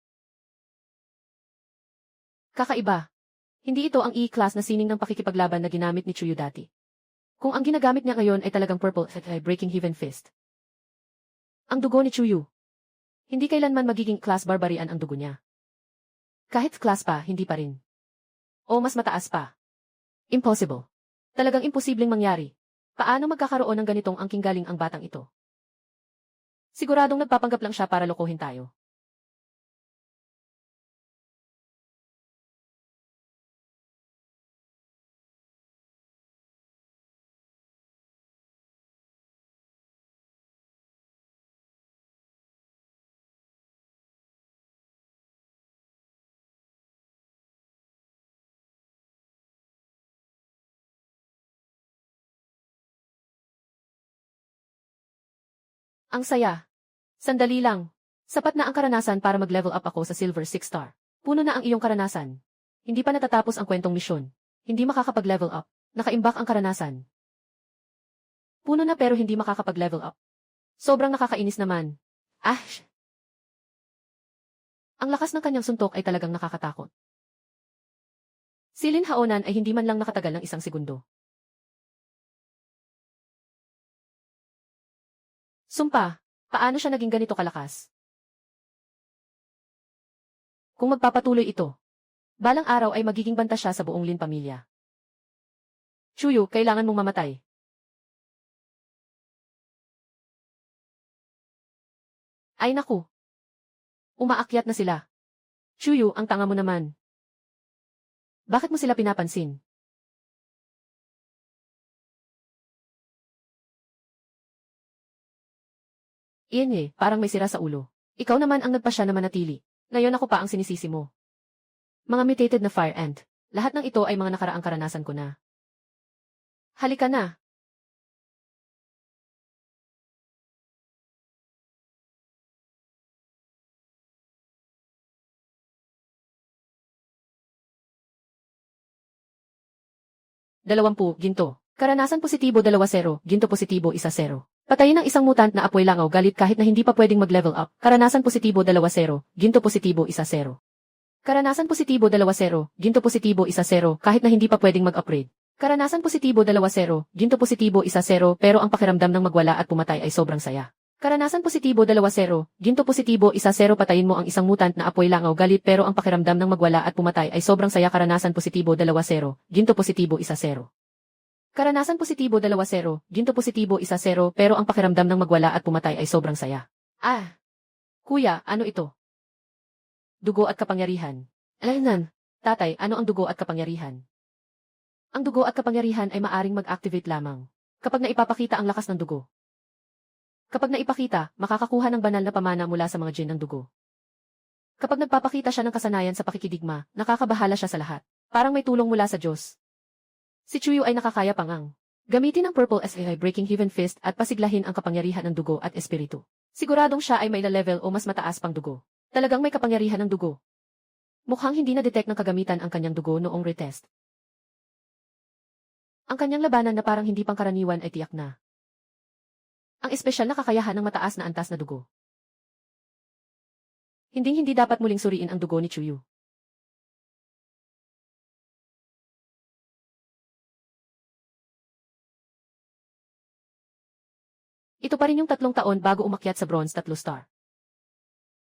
Kakaiba. Hindi ito ang E-class na sining ng pakikipaglaban na ginamit ni Chuyu dati. Kung ang ginagamit niya ngayon ay talagang Purple SK5 Breaking Heaven Fist. Ang dugo ni Chuyu. Hindi kailanman magiging class barbarian ang dugo niya. Kahit class pa, hindi pa rin. O mas mataas pa. Impossible. Talagang imposibleng mangyari. Paano magkakaroon ng ganitong angking galing ang batang ito? Siguradong nagpapanggap lang siya para lokohin tayo. Ang saya. Sandali lang. Sapat na ang karanasan para mag-level up ako sa Silver 6 Star. Puno na ang iyong karanasan. Hindi pa natatapos ang kwentong misyon. Hindi makakapag-level up. Nakaimbak ang karanasan. Puno na pero hindi makakapag-level up. Sobrang nakakainis naman. Ang lakas ng kanyang suntok ay talagang nakakatakot. Si Lin Haonan ay hindi man lang nakatagal ng isang segundo. Sumpa, paano siya naging ganito kalakas? Kung magpapatuloy ito, balang araw ay magiging banta siya sa buong Lin pamilya. Chuyu, kailangan mong mamatay. Ay naku. Umaakyat na sila. Chuyu, ang tanga mo naman. Bakit mo sila pinapansin? Iyan parang may sira sa ulo. Ikaw naman ang nagpasya na manatili. Ngayon ako pa ang sinisisi mo. Mga mutated na fire ant. Lahat ng ito ay mga nakaraang karanasan ko na. Halika na. Dalawampu, ginto. Karanasan positibo 2-0, ginto positibo 1-0. Patayin ng isang mutant na apoy langaw galit kahit na hindi pa pwedeng mag-level up. Karanasan positibo 2-0, ginto positibo 1-0. Karanasan positibo 2-0, ginto positibo 1-0 kahit na hindi pa pwedeng mag-upgrade. Karanasan positibo 2-0, ginto positibo 1-0 pero ang pakiramdam ng magwala at pumatay ay sobrang saya. Karanasan positibo 2-0, ginto positibo 1-0 patayin mo ang isang mutant na apoy langaw galit pero ang pakiramdam ng magwala at pumatay ay sobrang saya. Karanasan positibo 2-0, ginto positibo 1-0. Karanasan positibo 2-0, ginto positibo 1-0 pero ang pakiramdam ng magwala at pumatay ay sobrang saya. Ah! Kuya, ano ito? Dugo at kapangyarihan. Alaynan, tatay, ano ang dugo at kapangyarihan? Ang dugo at kapangyarihan ay maaring mag-activate lamang kapag naipapakita ang lakas ng dugo. Kapag naipakita, makakakuha ng banal na pamana mula sa mga djinn ng dugo. Kapag nagpapakita siya ng kasanayan sa pakikidigma, nakakabahala siya sa lahat. Parang may tulong mula sa Diyos. Si Chuyu ay nakakaya pangang gamitin ang Purple SAI Breaking Heaven Fist at pasiglahin ang kapangyarihan ng dugo at espiritu. Siguradong siya ay may level o mas mataas pang dugo. Talagang may kapangyarihan ng dugo. Mukhang hindi na-detect ng kagamitan ang kanyang dugo noong retest. Ang kanyang labanan na parang hindi pangkaraniwan ay tiyak na. Ang espesyal na kakayahan ng mataas na antas na dugo. Hindi dapat muling suriin ang dugo ni Chuyu. Ito pa rin yung 3 taon bago umakyat sa bronze 3 star.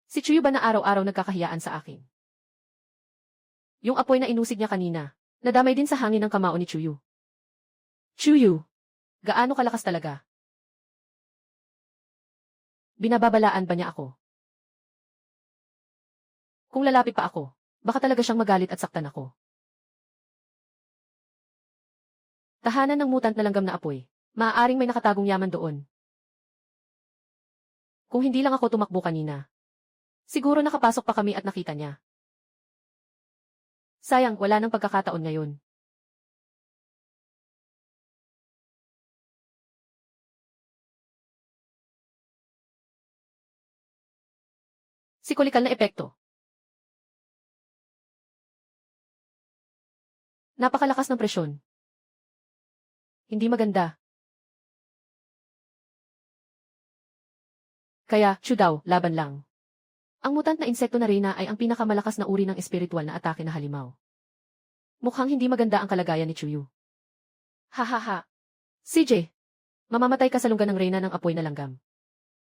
Si Chuyu ba na araw-araw nagkakahiyaan sa akin? Yung apoy na inusig niya kanina, nadamay din sa hangin ng kamao ni Chuyu. Chuyu, gaano kalakas talaga? Binababalaan ba niya ako? Kung lalapit pa ako, baka talaga siyang magalit at saktan ako. Tahanan ng mutant na langgam na apoy. Maaaring may nakatagong yaman doon. Kung hindi lang ako tumakbo kanina. Siguro nakapasok pa kami at nakita niya. Sayang, wala nang pagkakataon ngayon. Psikolikal na epekto. Napakalakas ng presyon. Hindi maganda. Kaya, Chu daw, laban lang. Ang mutant na insekto na Reyna ay ang pinakamalakas na uri ng espiritual na atake na halimaw. Mukhang hindi maganda ang kalagayan ni Chuyu. Hahaha. CJ, mamamatay ka sa lungga ng Reyna ng apoy na langgam.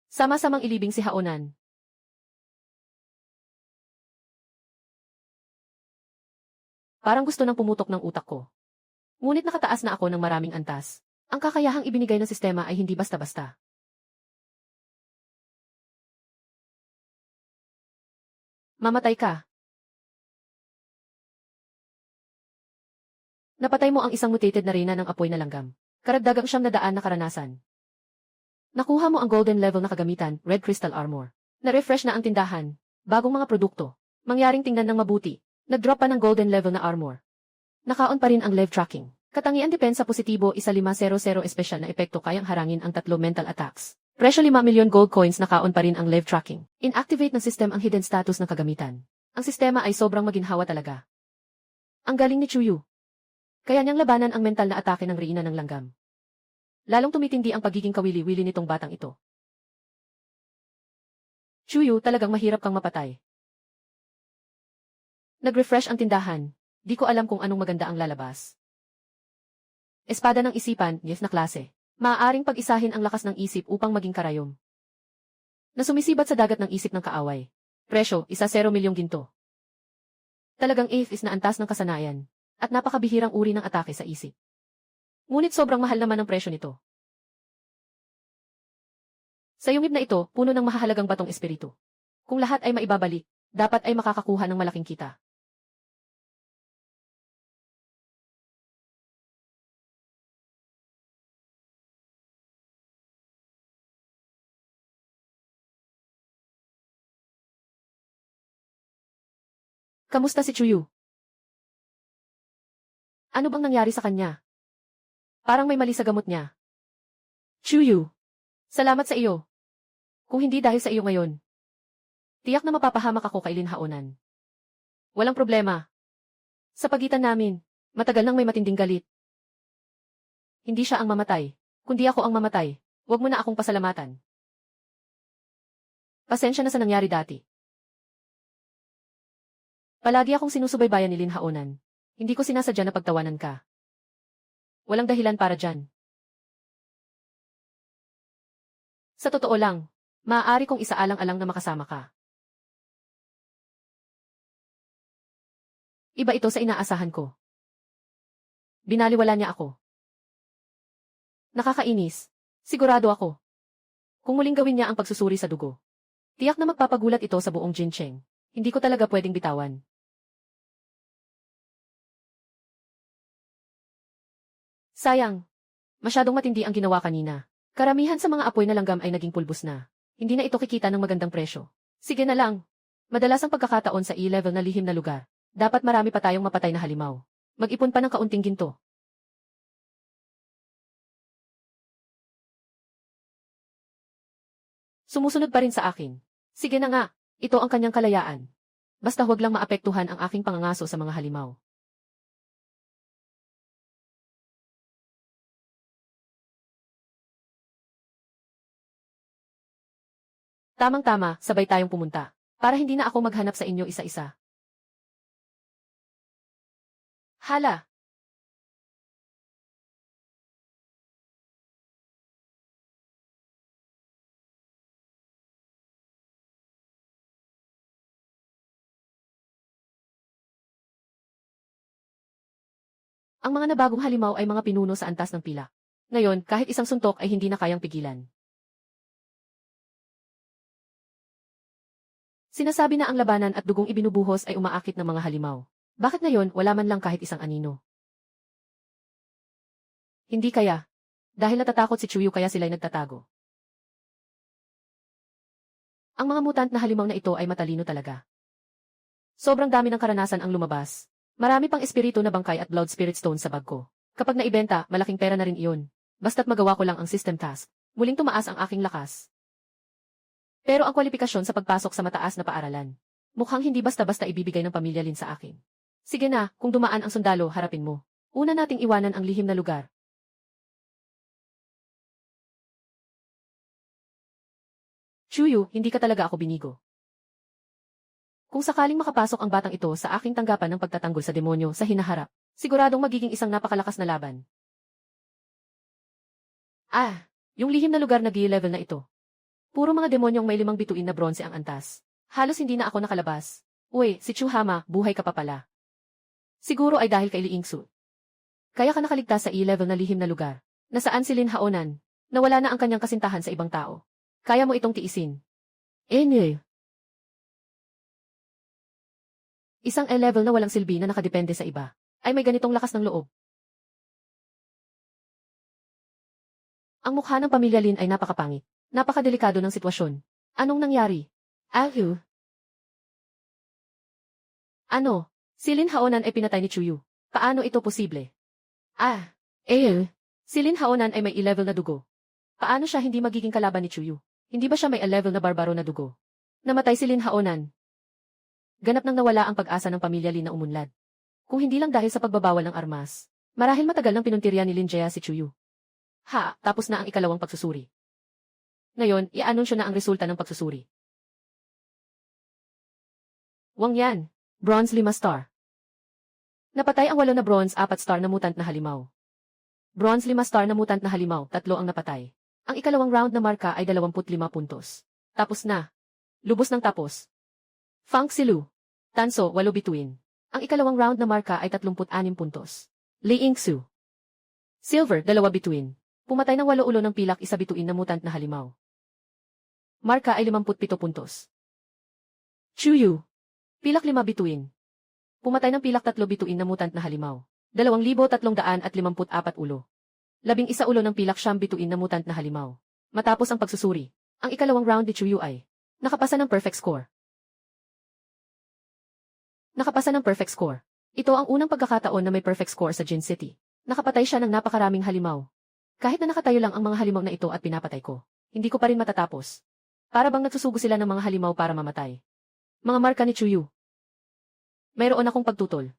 Sama-samang ilibing si Haonan. Parang gusto nang pumutok ng utak ko. Ngunit nakataas na ako ng maraming antas. Ang kakayahang ibinigay ng sistema ay hindi basta-basta. Mamatay ka. Napatay mo ang isang mutated na Reyna ng apoy na langgam. Karagdagang siyang nadaan na karanasan. Nakuha mo ang golden level na kagamitan, Red Crystal Armor. Na-refresh na ang tindahan. Bagong mga produkto. Mangyaring tingnan ng mabuti. Nag-drop pa ng golden level na armor. Nakaon pa rin ang live tracking. Katangian depensa positibo 1500 espesyal na epekto kayang harangin ang 3 mental attacks. Presyo 5 milyon gold coins nakaon pa rin ang live tracking. Inactivate ng system ang hidden status ng kagamitan. Ang sistema ay sobrang maginhawa talaga. Ang galing ni Chuyu. Kaya niyang labanan ang mental na atake ng Reyna ng langgam. Lalong tumitindi ang pagiging kawili-wili nitong batang ito. Chuyu, talagang mahirap kang mapatay. Nag-refresh ang tindahan. Di ko alam kung anong maganda ang lalabas. Espada ng isipan, yes na klase. Maaaring pag-isahin ang lakas ng isip upang maging karayom. Na sumisibat sa dagat ng isip ng kaaway. Presyo, 1-0 milyong ginto. Talagang eighth is na antas ng kasanayan. At napakabihirang uri ng atake sa isip. Ngunit sobrang mahal naman ang presyo nito. Sa yungib na ito, puno ng mahahalagang batong espiritu. Kung lahat ay maibabalik, dapat ay makakakuha ng malaking kita. Kamusta si Chuyu? Ano bang nangyari sa kanya? Parang may mali sa gamot niya. Chuyu, salamat sa iyo. Kung hindi dahil sa iyo ngayon, tiyak na mapapahamak ako kay Lin Haonan. Walang problema. Sa pagitan namin, matagal nang may matinding galit. Hindi siya ang mamatay, kundi ako ang mamatay. Huwag mo na akong pasalamatan. Pasensya na sa nangyari dati. Palagi akong sinusubaybayan ni Lin Haonan. Hindi ko sinasadya na pagtawanan ka. Walang dahilan para dyan. Sa totoo lang, maaari kong isaalang-alang na makasama ka. Iba ito sa inaasahan ko. Binaliwala niya ako. Nakakainis. Sigurado ako. Kung muling gawin niya ang pagsusuri sa dugo, tiyak na magpapagulat ito sa buong Jincheng. Hindi ko talaga pwedeng bitawan. Sayang. Masyadong matindi ang ginawa kanina. Karamihan sa mga apoy na langgam ay naging pulbos na. Hindi na ito kikita ng magandang presyo. Sige na lang. Madalas ang pagkakataon sa E-level na lihim na lugar. Dapat marami pa tayong mapatay na halimaw. Mag-ipon pa ng kaunting ginto. Sumusunod pa rin sa akin. Sige na nga, ito ang kanyang kalayaan. Basta huwag lang maapektuhan ang aking pangangaso sa mga halimaw. Tamang-tama, sabay tayong pumunta. Para hindi na ako maghanap sa inyo isa-isa. Hala! Ang mga nabagong halimaw ay mga pinuno sa antas ng pila. Ngayon, kahit isang suntok ay hindi na kayang pigilan. Sinasabi na ang labanan at dugong ibinubuhos ay umaakit ng mga halimaw. Bakit ngayon wala man lang kahit isang anino? Hindi kaya. Dahil natatakot si Chuyu kaya sila'y nagtatago. Ang mga mutant na halimaw na ito ay matalino talaga. Sobrang dami ng karanasan ang lumabas. Marami pang espiritu na bangkay at blood spirit stone sa bag ko. Kapag naibenta, malaking pera na rin iyon. Basta't magawa ko lang ang system task, muling tumaas ang aking lakas. Pero ang kwalifikasyon sa pagpasok sa mataas na paaralan, mukhang hindi basta-basta ibibigay ng pamilya Lin sa akin. Sige na, kung dumaan ang sundalo, harapin mo. Una nating iwanan ang lihim na lugar. Chuyu, hindi ka talaga ako binigo. Kung sakaling makapasok ang batang ito sa aking tanggapan ng pagtatanggol sa demonyo sa hinaharap, siguradong magiging isang napakalakas na laban. Yung lihim na lugar na G-level na ito. Puro mga demonyong may 5 bituin na bronze ang antas. Halos hindi na ako nakalabas. Uy, si Chuhama, buhay ka pa pala. Siguro ay dahil kay Li Yingsu. Kaya ka nakaligtas sa E-level na lihim na lugar. Nasaan si Lin Haonan? Nawala na ang kanyang kasintahan sa ibang tao. Kaya mo itong tiisin. Isang E-level na walang silbi na nakadepende sa iba, ay may ganitong lakas ng loob. Ang mukha ng pamilya Lin ay napakapangit. Napakadelikado ng sitwasyon. Anong nangyari? Ano? Si Lin Haonan ay pinatay ni Chuyu. Paano ito posible? Si Lin Haonan ay may E-level na dugo. Paano siya hindi magiging kalaban ni Chuyu? Hindi ba siya may E-level na barbaro na dugo? Namatay si Lin Haonan. Ganap nang nawala ang pag-asa ng pamilya Lin na umunlad. Kung hindi lang dahil sa pagbabawal ng armas, marahil matagal nang pinuntirya ni Lin Jia si Chuyu. Tapos na ang ikalawang pagsusuri. Ngayon, i-anunsyo na ang resulta ng pagsusuri. Wang Yan, Bronze 5 star. Napatay ang 8 na Bronze 4 star na mutant na halimaw. Bronze 5 star na mutant na halimaw, 3 ang napatay. Ang ikalawang round na marka ay 25 puntos. Tapos na. Lubos ng tapos. Fang Xilu. Tanso, 8 bituin. Ang ikalawang round na marka ay 36 puntos. Li Yingsu. Silver, 2 bituin. Pumatay ng 8 ulo ng pilak 1 bituin na mutant na halimaw. Marka ay 57 puntos. Chuyu. Pilak 5 bituin. Pumatay ng pilak 3 bituin na mutant na halimaw. 2,354 ulo. 11 ulo ng pilak 9 bituin na mutant na halimaw. Matapos ang pagsusuri, ang ikalawang round ni Chuyu ay nakapasa ng perfect score. Nakapasa ng perfect score. Ito ang unang pagkakataon na may perfect score sa Jin City. Nakapatay siya ng napakaraming halimaw. Kahit na nakatayo lang ang mga halimaw na ito at pinapatay ko, hindi ko pa rin matatapos. Para bang nagsusugo sila ng mga halimaw para mamatay. Mga marka ni Chuyu. Mayroon akong pagtutol.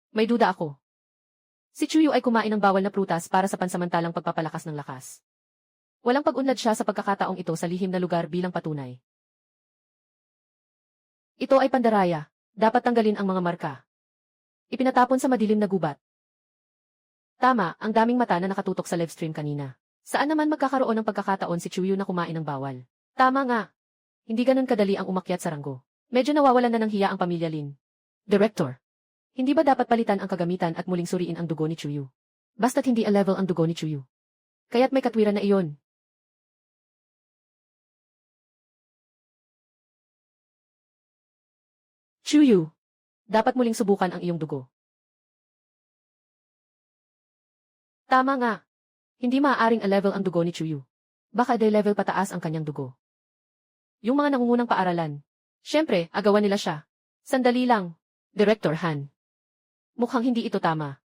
May duda ako. Si Chuyu ay kumain ng bawal na prutas para sa pansamantalang pagpapalakas ng lakas. Walang pag-unlad siya sa pagkakataong ito sa lihim na lugar bilang patunay. Ito ay pandaraya. Dapat tanggalin ang mga marka. Ipinatapon sa madilim na gubat. Tama, ang daming mata na nakatutok sa livestream kanina. Saan naman magkakaroon ng pagkakataon si Chuyu na kumain ng bawal? Tama nga. Hindi ganun kadali ang umakyat sa ranggo. Medyo nawawalan na ng hiya ang pamilya Lin. Director. Hindi ba dapat palitan ang kagamitan at muling suriin ang dugo ni Chuyu? Basta't hindi a level ang dugo ni Chuyu. Kaya't may katwiran na iyon. Chuyu, dapat muling subukan ang iyong dugo. Tama nga. Hindi maaaring a-level ang dugo ni Chuyu. Baka de-level pataas ang kanyang dugo. Yung mga nangungunang paaralan. Siyempre, agawan nila siya. Sandali lang. Director Han. Mukhang hindi ito tama.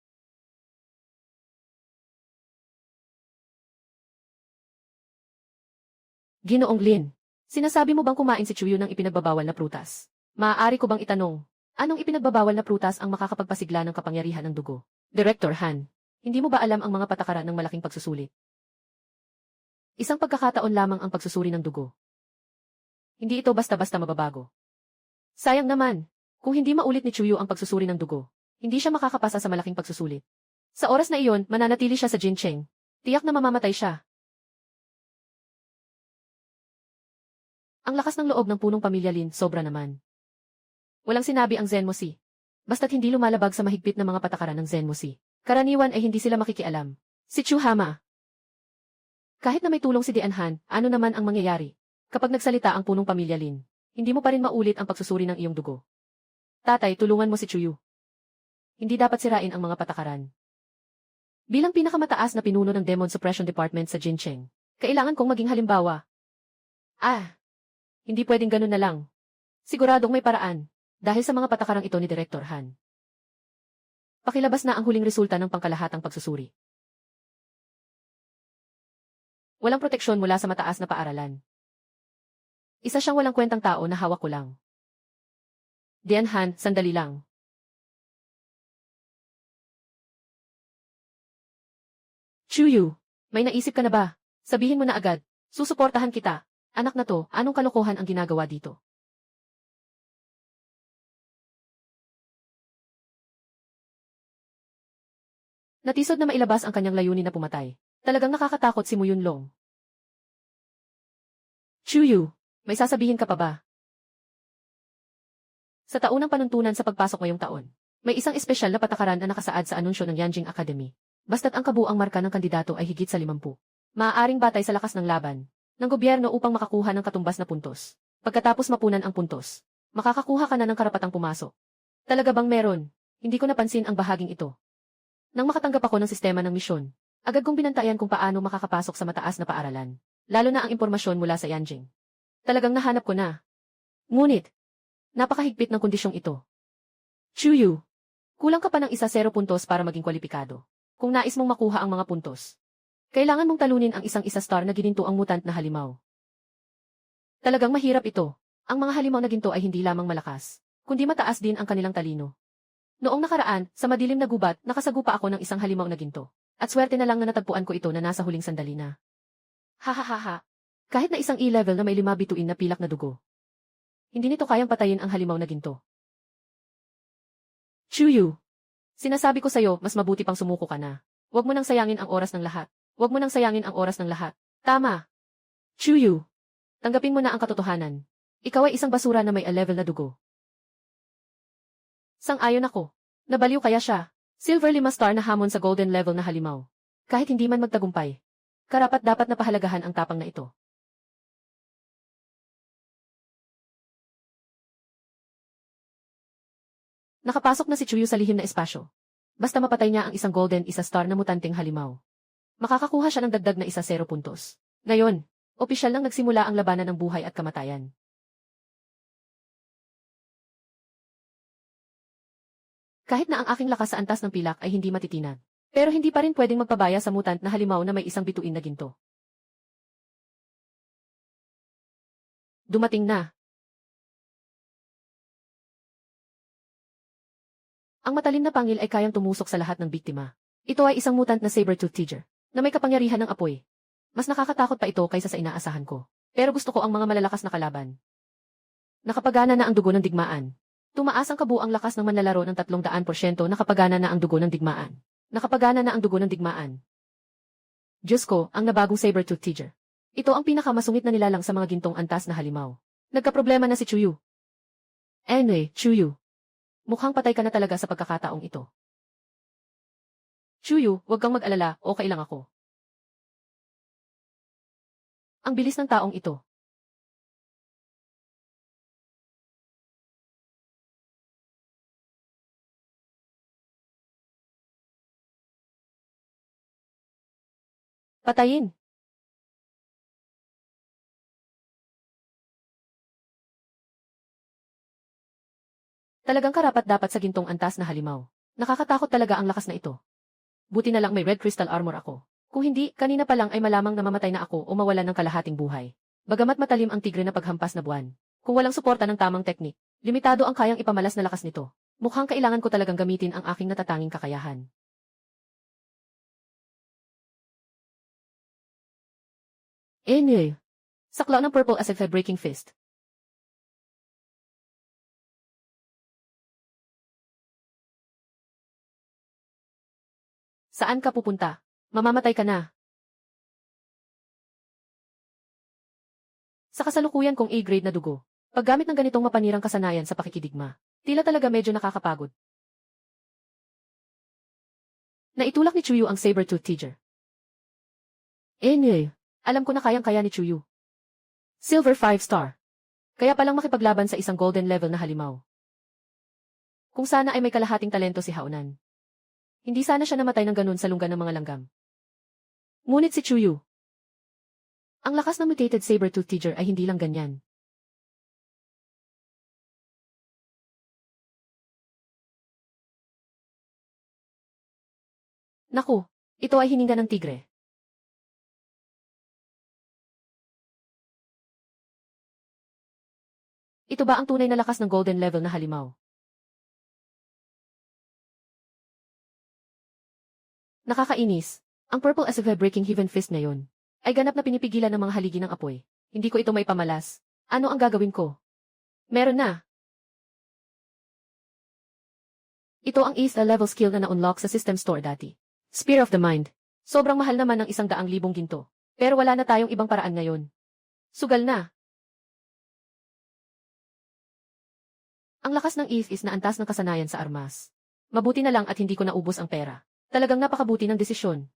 Ginoong Lin, sinasabi mo bang kumain si Chuyu ng ipinagbabawal na prutas? Maaari ko bang itanong, anong ipinagbabawal na prutas ang makakapagpasigla ng kapangyarihan ng dugo? Director Han, hindi mo ba alam ang mga patakaran ng malaking pagsusulit? Isang pagkakataon lamang ang pagsusuri ng dugo. Hindi ito basta-basta mababago. Sayang naman, kung hindi maulit ni Chuyu ang pagsusuri ng dugo, hindi siya makakapasa sa malaking pagsusulit. Sa oras na iyon, mananatili siya sa Jincheng. Tiyak na mamamatay siya. Ang lakas ng loob ng punong pamilya Lin, sobra naman. Walang sinabi ang Zenmosi. Basta't hindi lumalabag sa mahigpit na mga patakaran ng Zenmosi. Karaniwan ay hindi sila makikialam. Si Chu Hama. Kahit na may tulong si Dian Han, ano naman ang mangyayari? Kapag nagsalita ang punong pamilya Lin, hindi mo pa rin maulit ang pagsusuri ng iyong dugo. Tatay, tulungan mo si Chuyu. Hindi dapat sirain ang mga patakaran. Bilang pinakamataas na pinuno ng Demon Suppression Department sa Jincheng, kailangan kong maging halimbawa. Hindi pwedeng ganun na lang. Siguradong may paraan, dahil sa mga patakarang ito ni Director Han. Pakilabas na ang huling resulta ng pangkalahatang pagsusuri. Walang proteksyon mula sa mataas na paaralan. Isa siyang walang kwentang tao na hawak ko lang. Dian Han, sandali lang. Chuyu, may naisip ka na ba? Sabihin mo na agad. Susuportahan kita. Anak na to, anong kalokohan ang ginagawa dito? Natisod na mailabas ang kanyang layunin na pumatay. Talagang nakakatakot si Mu Yunlong. Chuyu, may sasabihin ka pa ba? Sa taunang panuntunan sa pagpasok ngayong taon, may isang espesyal na patakaran na nakasaad sa anunsyo ng Yanjing Academy. Basta't ang kabuang marka ng kandidato ay higit sa 50. Maaaring batay sa lakas ng laban ng gobyerno upang makakuha ng katumbas na puntos. Pagkatapos mapunan ang puntos, makakakuha ka na ng karapatang pumasok. Talaga bang meron? Hindi ko napansin ang bahaging ito. Nang makatanggap ako ng sistema ng misyon, agad kong binantayan kung paano makakapasok sa mataas na paaralan, lalo na ang impormasyon mula sa Yanjing. Talagang nahanap ko na. Ngunit, napakahigpit ng kondisyong ito. Chuyu, kulang ka pa ng 0 puntos para maging kwalipikado. Kung nais mong makuha ang mga puntos, kailangan mong talunin ang isang star na gininto ang mutant na halimaw. Talagang mahirap ito. Ang mga halimaw na ginto ay hindi lamang malakas, kundi mataas din ang kanilang talino. Noong nakaraan, sa madilim na gubat, nakasagupa ako ng isang halimaw na ginto. At swerte na lang na natagpuan ko ito na nasa huling sandali na. Hahaha. Kahit na isang E-level na may 5 bituin na pilak na dugo, hindi nito kayang patayin ang halimaw na ginto. Chuyu, sinasabi ko sa'yo, mas mabuti pang sumuko ka na. Huwag mo nang sayangin ang oras ng lahat. Huwag mo nang sayangin ang oras ng lahat. Tama. Chuyu, tanggapin mo na ang katotohanan. Ikaw ay isang basura na may A-level na dugo. Sang-ayon ako. Nabaliw kaya siya. Silver 5 star na hamon sa golden level na halimaw. Kahit hindi man magtagumpay, karapat dapat na pahalagahan ang tapang na ito. Nakapasok na si Chuyu sa lihim na espasyo. Basta mapatay niya ang isang golden 1 star na mutanteng halimaw, makakakuha siya ng dagdag na 0 puntos. Ngayon, opisyal nang nagsimula ang labanan ng buhay at kamatayan. Kahit na ang aking lakas sa antas ng pilak ay hindi matitinag, pero hindi pa rin pwedeng magpabaya sa mutant na halimaw na may isang bituin na ginto. Dumating na. Ang matalim na pangil ay kayang tumusok sa lahat ng biktima. Ito ay isang mutant na saber-tooth tiger, na may kapangyarihan ng apoy. Mas nakakatakot pa ito kaysa sa inaasahan ko. Pero gusto ko ang mga malalakas na kalaban. Nakapagana na ang dugo ng digmaan. Tumaas ang kabuang lakas ng manlalaro ng 300%. Nakapagana na ang dugo ng digmaan. Nakapagana na ang dugo ng digmaan. Diyos ko, ang nabagong saber-tooth tiger. Ito ang pinakamasungit na nilalang sa mga gintong antas na halimaw. Nagkaproblema na si Chuyu. Anyway, Chuyu, mukhang patay ka na talaga sa pagkakataong ito. Chuyu, huwag kang mag-alala, okay lang ako. Ang bilis ng taong ito. Patayin. Talagang karapat-dapat sa gintong antas na halimaw. Nakakatakot talaga ang lakas na ito. Buti na lang may red crystal armor ako. Kung hindi, kanina pa lang ay malamang namamatay na ako o mawalan ng kalahating buhay. Bagamat matalim ang tigre na paghampas na buwan. Kung walang suporta ng tamang teknik, limitado ang kayang ipamalas na lakas nito. Mukhang kailangan ko talagang gamitin ang aking natatanging kakayahan. Anyway, saklaw ng purple as a breaking fist. Saan ka pupunta? Mamamatay ka na. Sa kasalukuyan kong A-grade na dugo, paggamit ng ganitong mapanirang kasanayan sa pakikidigma, tila talaga medyo nakakapagod. Naitulak ni Chuyu ang saber-tooth tiger. Anyway, alam ko na kayang-kaya ni Chuyu. Silver 5 star. Kaya palang makipaglaban sa isang golden level na halimaw. Kung sana ay may kalahating talento si Haonan. Hindi sana siya namatay ng ganun sa lunggan ng mga langgam. Ngunit si Chuyu. Ang lakas ng mutated saber-tooth tiger ay hindi lang ganyan. Naku, ito ay hininga ng tigre. Ito ba ang tunay na lakas ng golden level na halimaw? Nakakainis. Ang purple as a breaking heaven fist na yon ay ganap na pinipigilan ng mga haligi ng apoy. Hindi ko ito maipamalas. Ano ang gagawin ko? Meron na. Ito ang is a level skill na na-unlock sa system store dati. Spear of the Mind. Sobrang mahal naman ng 100,000 ginto. Pero wala na tayong ibang paraan ngayon. Sugal na. Ang lakas ng is na antas ng kasanayan sa armas. Mabuti na lang at hindi ko naubos ang pera. Talagang napakabuti ng desisyon.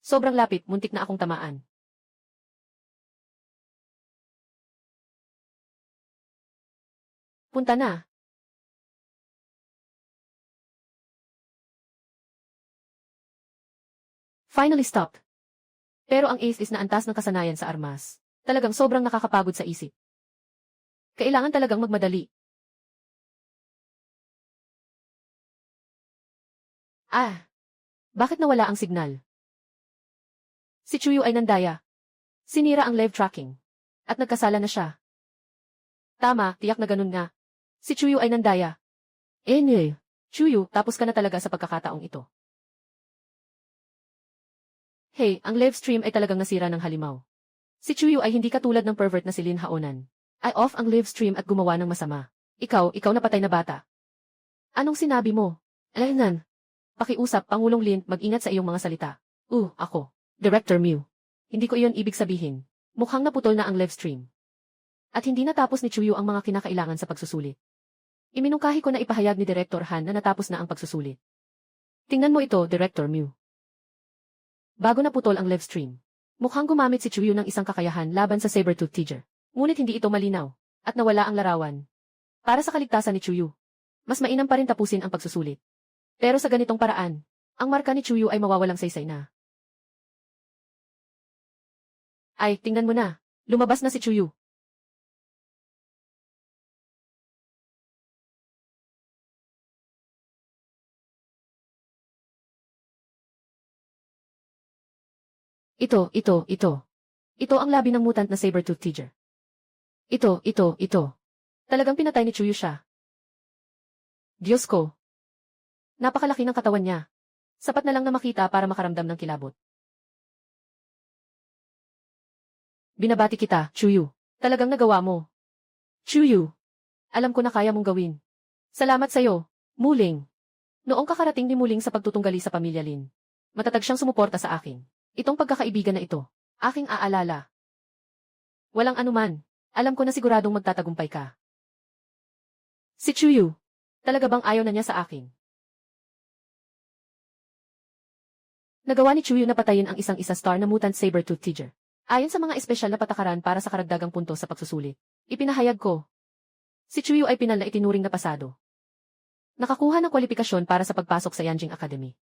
Sobrang lapit, muntik na akong tamaan. Punta na. Finally stopped. Pero ang ace is na antas ng kasanayan sa armas. Talagang sobrang nakakapagod sa isip. Kailangan talagang magmadali. Bakit nawala ang signal? Si Chuyu ay nandaya. Sinira ang live tracking. At nagkasala na siya. Tama, tiyak na ganun nga. Si Chuyu ay nandaya. Anyway, Chuyu, tapos ka na talaga sa pagkakataong ito. Hey, ang live stream ay talagang nasira ng halimaw. Si Chuyu ay hindi katulad ng pervert na si Lin Haonan. Ay off ang live stream at gumawa ng masama. Ikaw na patay na bata. Anong sinabi mo? Alainan. Pakiusap, Pangulong Lin, mag-ingat sa iyong mga salita. Ako. Director Mew. Hindi ko iyon ibig sabihin. Mukhang naputol na ang live stream. At hindi natapos ni Chuyu ang mga kinakailangan sa pagsusulit. Iminungkahi ko na ipahayag ni Director Han na natapos na ang pagsusulit. Tingnan mo ito, Director Mew. Bago naputol ang live stream, mukhang gumamit si Chuyu ng isang kakayahan laban sa saber-tooth tiger. Ngunit hindi ito malinaw, at nawala ang larawan. Para sa kaligtasan ni Chuyu, mas mainam pa rin tapusin ang pagsusulit. Pero sa ganitong paraan, ang marka ni Chuyu ay mawawalang saysay na. Ay, tingnan mo na. Lumabas na si Chuyu. Ito. Ito ang labi ng mutant na saber-tooth tiger. Ito. Talagang pinatay ni Chuyu siya. Diyos ko. Napakalaki ng katawan niya. Sapat na lang na makita para makaramdam ng kilabot. Binabati kita, Chuyu. Talagang nagawa mo. Chuyu. Alam ko na kaya mong gawin. Salamat sa'yo, Muling. Noong kakarating ni Muling sa pagtutunggali sa pamilya Lin, matatag siyang sumuporta sa akin. Itong pagkakaibigan na ito, aking aalala. Walang anuman. Alam ko na siguradong magtatagumpay ka. Si Chuyu. Talaga bang ayaw na niya sa akin? Nagawa ni Chuyu na patayin ang isang star na mutant saber-tooth tiger. Ayon sa mga espesyal na patakaran para sa karagdagang punto sa pagsusulit, ipinahayag ko. Si Chuyu ay pinal na itinuring na pasado. Nakakuha ng kwalipikasyon para sa pagpasok sa Yanjing Academy.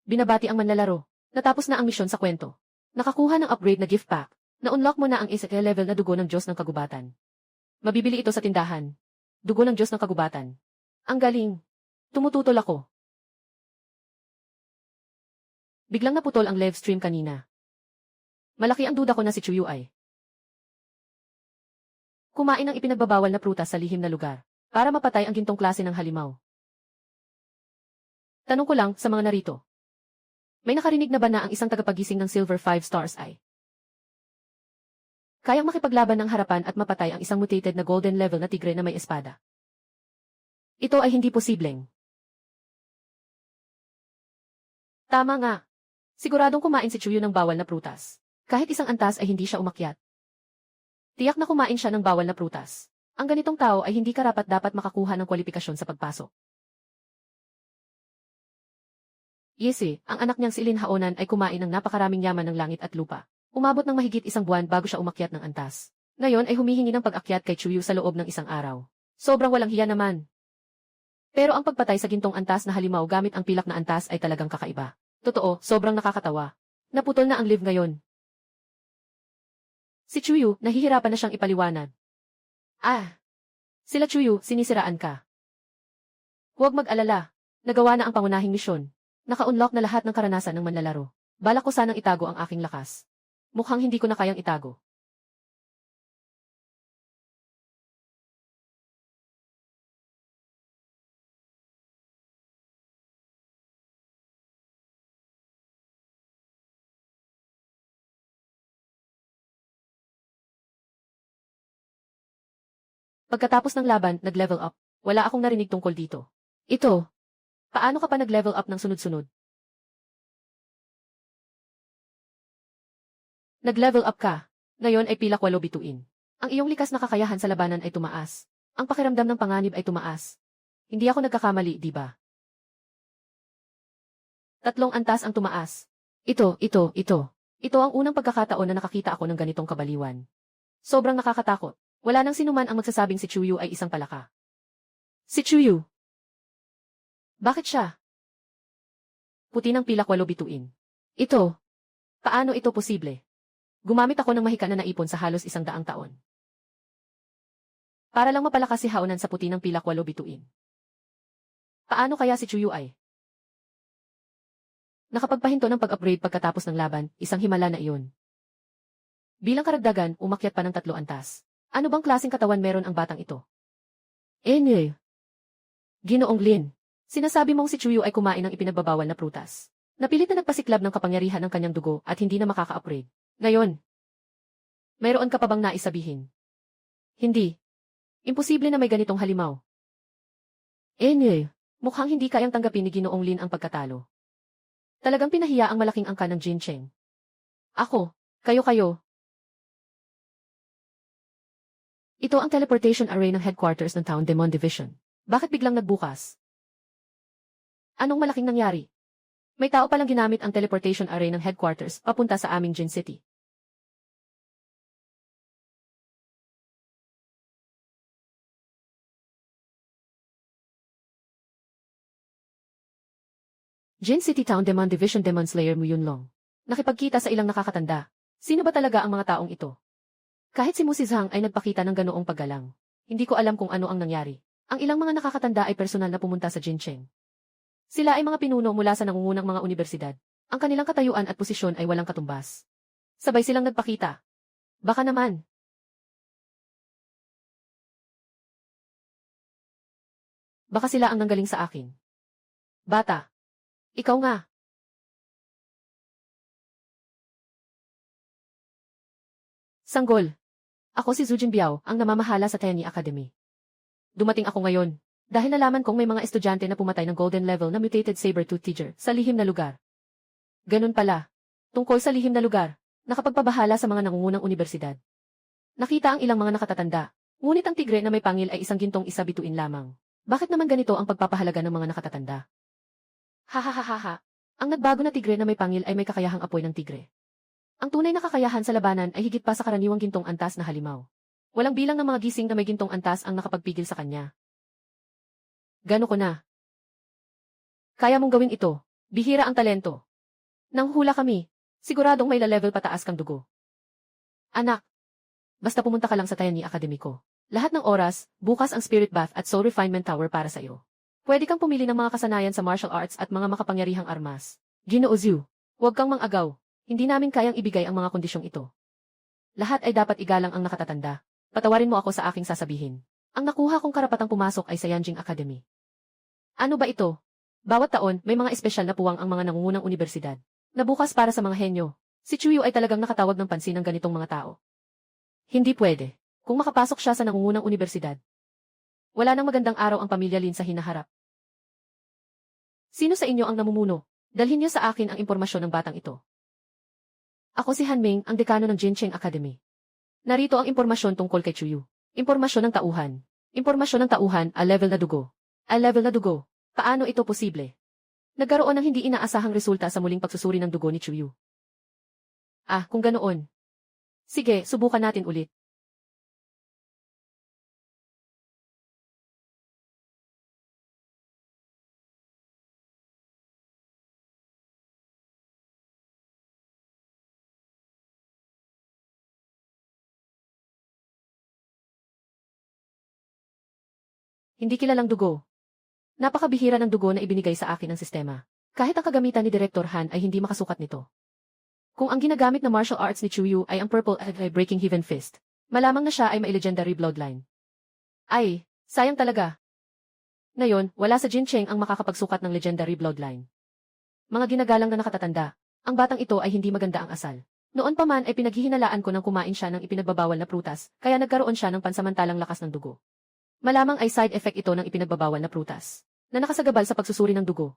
Binabati ang manlalaro. Natapos na ang misyon sa kwento. Nakakuha ng upgrade na gift pack. Na-unlock mo na ang isa level na dugo ng Diyos ng Kagubatan. Mabibili ito sa tindahan. Dugo ng Diyos ng Kagubatan. Ang galing. Tumututol ako. Biglang naputol ang live stream kanina. Malaki ang duda ko na si Chuyu ay kumain ng ipinagbabawal na prutas sa lihim na lugar para mapatay ang gintong klase ng halimaw. Tanong ko lang sa mga narito. May nakarinig na ba na ang isang tagapagising ng Silver 5 Stars ay kayang makipaglaban ng harapan at mapatay ang isang mutated na golden level na tigre na may espada? Ito ay hindi posibleng. Tama nga. Siguradong kumain si Chuyu ng bawal na prutas. Kahit isang antas ay hindi siya umakyat. Tiyak na kumain siya ng bawal na prutas. Ang ganitong tao ay hindi karapat-dapat makakuha ng kwalipikasyon sa pagpasok. Yese, ang anak niyang si Lin Haonan ay kumain ng napakaraming yaman ng langit at lupa. Umabot ng mahigit 1 buwan bago siya umakyat ng antas. Ngayon ay humihingi ng pag-akyat kay Chuyu sa loob ng 1 araw. Sobrang walang hiya naman. Pero ang pagpatay sa gintong antas na halimaw gamit ang pilak na antas ay talagang kakaiba. Totoo, sobrang nakakatawa. Naputol na ang live ngayon. Si Chuyu, nahihirapan na siyang ipaliwanag. Sila Chuyu, sinisiraan ka. Huwag mag-alala. Nagawa na ang pangunahing misyon. Naka-unlock na lahat ng karanasan ng manlalaro. Balak ko sanang itago ang aking lakas. Mukhang hindi ko na kayang itago. Pagkatapos ng laban, nag-level up. Wala akong narinig tungkol dito. Ito. Paano ka pa nag-level up ng sunod-sunod? Nag-level up ka. Ngayon ay pilak 8 bituin. Ang iyong likas na kakayahan sa labanan ay tumaas. Ang pakiramdam ng panganib ay tumaas. Hindi ako nagkakamali, di ba? 3 antas ang tumaas. Ito. Ito ang unang pagkakataon na nakakita ako ng ganitong kabaliwan. Sobrang nakakatakot. Wala nang sinuman ang magsasabing si Chuyu ay isang palaka. Si Chuyu. Bakit siya? Puti ng pilak 8 bituin. Ito. Paano ito posible? Gumamit ako ng mahika na naipon sa halos 100 taon. Para lang mapalakas si Haonan sa puti ng pilak 8 bituin. Paano kaya si Chuyu ay nakapagpahinto ng pag-upgrade pagkatapos ng laban, isang himala na iyon. Bilang karagdagan, umakyat pa ng 3 antas. Ano bang klaseng katawan meron ang batang ito? Ginoong Lin. Sinasabi mong si Chuyu ay kumain ng ipinagbabawal na prutas. Napilit na nagpasiklab ng kapangyarihan ng kanyang dugo at hindi na makaka-upgrade. Ngayon, mayroon ka pa bang naisabihin? Hindi. Imposible na may ganitong halimaw. Mukhang hindi kayang tanggapin ni Ginoong Lin ang pagkatalo. Talagang pinahiya ang malaking angka ng Jincheng. Ako, kayo. Ito ang teleportation array ng headquarters ng Town Demon Division. Bakit biglang nagbukas? Anong malaking nangyari? May tao palang ginamit ang teleportation array ng headquarters papunta sa aming Jin City. Jin City Town Demon Division Demon Slayer Mu Yunlong. Nakipagkita sa ilang nakakatanda. Sino ba talaga ang mga taong ito? Kahit si Mu Sizhang ay nagpakita ng ganoong paggalang. Hindi ko alam kung ano ang nangyari. Ang ilang mga nakakatanda ay personal na pumunta sa Jincheng. Sila ay mga pinuno mula sa nangungunang mga universidad. Ang kanilang katayuan at posisyon ay walang katumbas. Sabay silang nagpakita. Baka naman. Baka sila ang nanggaling sa akin. Bata. Ikaw nga. Sanggol. Ako si Zhu Jinbiao, ang namamahala sa Tianyi Academy. Dumating ako ngayon, dahil nalaman kong may mga estudyante na pumatay ng golden level na mutated saber-tooth tiger sa lihim na lugar. Ganun pala. Tungkol sa lihim na lugar, nakapagpabahala sa mga nangungunang universidad. Nakita ang ilang mga nakatatanda, ngunit ang tigre na may pangil ay isang gintong isa bituin lamang. Bakit naman ganito ang pagpapahalaga ng mga nakatatanda? Ha. Ang nagbago na tigre na may pangil ay may kakayahang apoy ng tigre. Ang tunay na kakayahan sa labanan ay higit pa sa karaniwang gintong antas na halimaw. Walang bilang ng mga gising na may gintong antas ang nakapagpigil sa kanya. Gano ko na. Kaya mong gawin ito. Bihira ang talento. Nang hula kami, siguradong may la-level pataas kang dugo. Anak, basta pumunta ka lang sa Tayani Academy ko. Lahat ng oras, bukas ang Spirit Bath at Soul Refinement Tower para sa iyo. Pwede kang pumili ng mga kasanayan sa martial arts at mga makapangyarihang armas. Ginoo Zhu, huwag kang mang-agaw. Hindi namin kayang ibigay ang mga kondisyong ito. Lahat ay dapat igalang ang nakatatanda. Patawarin mo ako sa aking sasabihin. Ang nakuha kong karapatang pumasok ay sa Yanjing Academy. Ano ba ito? Bawat taon, may mga espesyal na puwang ang mga nangungunang universidad. Nabukas para sa mga henyo. Si Chuyu ay talagang nakatawag ng pansin ng ganitong mga tao. Hindi pwede. Kung makapasok siya sa nangungunang universidad. Wala nang magandang araw ang pamilya Lin sa hinaharap. Sino sa inyo ang namumuno? Dalhin niyo sa akin ang impormasyon ng batang ito. Ako si Han Ming, ang dekano ng Jincheng Academy. Narito ang impormasyon tungkol kay Chuyu. Impormasyon ng tauhan. Impormasyon ng tauhan, A-level na dugo. A-level na dugo. Paano ito posible? Nagkaroon ng hindi inaasahang resulta sa muling pagsusuri ng dugo ni Chuyu. Kung ganoon. Sige, subukan natin ulit. Hindi kilalang dugo. Napakabihira ng dugo na ibinigay sa akin ng sistema. Kahit ang kagamitan ni Director Han ay hindi makasukat nito. Kung ang ginagamit na martial arts ni Chuyu ay ang Purple Breaking Heaven Fist, malamang na siya ay may legendary bloodline. Ay, sayang talaga. Ngayon, wala sa Jincheng ang makakapagsukat ng legendary bloodline. Mga ginagalang na nakatatanda, ang batang ito ay hindi maganda ang asal. Noon pa man ay pinaghihinalaan ko nang kumain siya ng ipinagbabawal na prutas, kaya nagkaroon siya ng pansamantalang lakas ng dugo. Malamang ay side effect ito ng ipinagbabawal na prutas, na nakasagabal sa pagsusuri ng dugo.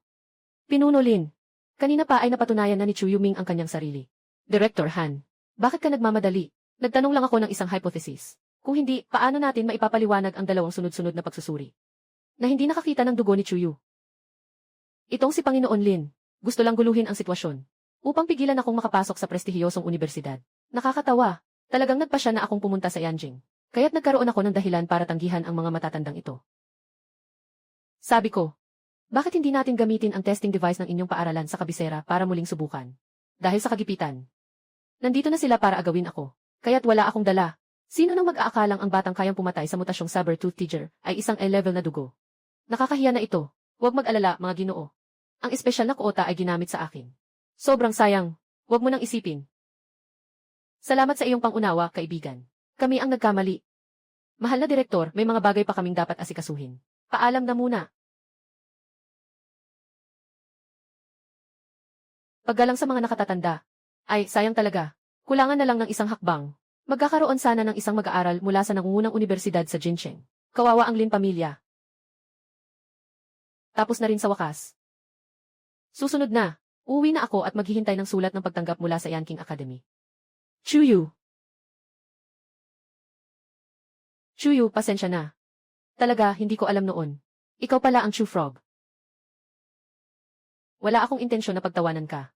Pinuno Lin. Kanina pa ay napatunayan na ni Chu Yuming ang kanyang sarili. Director Han, bakit ka nagmamadali? Nagtanong lang ako ng isang hypothesis. Kung hindi, paano natin maipapaliwanag ang dalawang sunod-sunod na pagsusuri? Na hindi nakakita ng dugo ni Chuyu. Itong si Panginoon Lin, gusto lang guluhin ang sitwasyon. Upang pigilan akong makapasok sa prestihiyosong universidad. Nakakatawa, talagang nagpa siya na akong pumunta sa Yanjing. Kaya't nagkaroon ako ng dahilan para tanggihan ang mga matatandang ito. Sabi ko, bakit hindi natin gamitin ang testing device ng inyong paaralan sa kabisera para muling subukan? Dahil sa kagipitan. Nandito na sila para agawin ako. Kaya't wala akong dala. Sino nang mag-aakalang ang batang kayang pumatay sa mutasyong saber-tooth tiger ay isang A-level na dugo? Nakakahiya na ito. Huwag mag-alala, mga Ginoo. Ang espesyal na kuota ay ginamit sa akin. Sobrang sayang. Huwag mo nang isipin. Salamat sa iyong pangunawa, kaibigan. Kami ang nagkamali. Mahal na direktor, may mga bagay pa kaming dapat asikasuhin. Paalam na muna. Paggalang sa mga nakatatanda. Ay, sayang talaga. Kulangan na lang ng isang hakbang. Magkakaroon sana ng isang mag-aaral mula sa nangungunang universidad sa Jincheng. Kawawa ang Lin pamilya. Tapos na rin sa wakas. Susunod na. Uuwi na ako at maghihintay ng sulat ng pagtanggap mula sa Yanking Academy. Chuyu. Chuyu, pasensya na. Talaga, hindi ko alam noon. Ikaw pala ang Chu Frog. Wala akong intensyon na pagtawanan ka.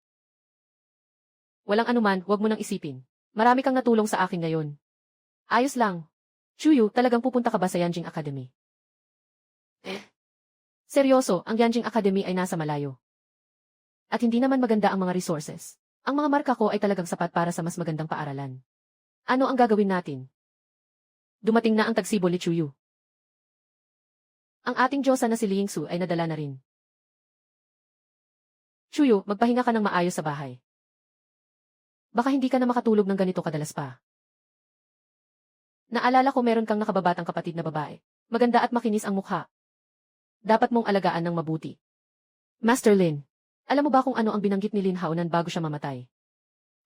Walang anuman, huwag mo nang isipin. Marami kang natulong sa akin ngayon. Ayos lang. Chuyu, talagang pupunta ka ba sa Yanjing Academy? Seryoso, ang Yanjing Academy ay nasa malayo. At hindi naman maganda ang mga resources. Ang mga marka ko ay talagang sapat para sa mas magandang paaralan. Ano ang gagawin natin? Dumating na ang tagsibol ni Chuyu. Ang ating Diyosa na si Liyingsu ay nadala na rin. Chuyu, magpahinga ka ng maayos sa bahay. Baka hindi ka na makatulog ng ganito kadalas pa. Naalala ko meron kang nakababatang kapatid na babae. Maganda at makinis ang mukha. Dapat mong alagaan ng mabuti. Master Lin, alam mo ba kung ano ang binanggit ni Lin Haonan bago siya mamatay?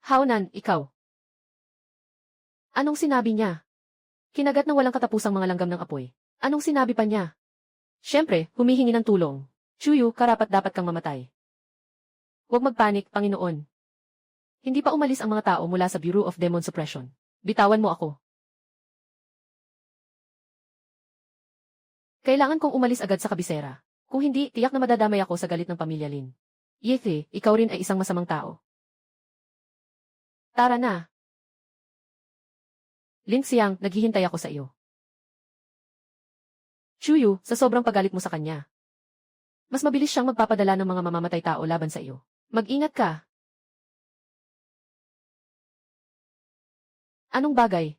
Haonan, ikaw. Anong sinabi niya? Kinagat ng walang katapusang mga langgam ng apoy. Anong sinabi pa niya? Siyempre, humihingi ng tulong. Chuyu, karapat-dapat kang mamatay. Huwag magpanik, Panginoon. Hindi pa umalis ang mga tao mula sa Bureau of Demon Suppression. Bitawan mo ako. Kailangan kong umalis agad sa kabisera. Kung hindi, tiyak na madadamay ako sa galit ng pamilya Lin. Yethe, ikaw rin ay isang masamang tao. Tara na. Lin Xiang, naghihintay ako sa iyo. Chuyu, sa sobrang pagalit mo sa kanya. Mas mabilis siyang magpapadala ng mga mamamatay tao laban sa iyo. Mag-ingat ka. Anong bagay?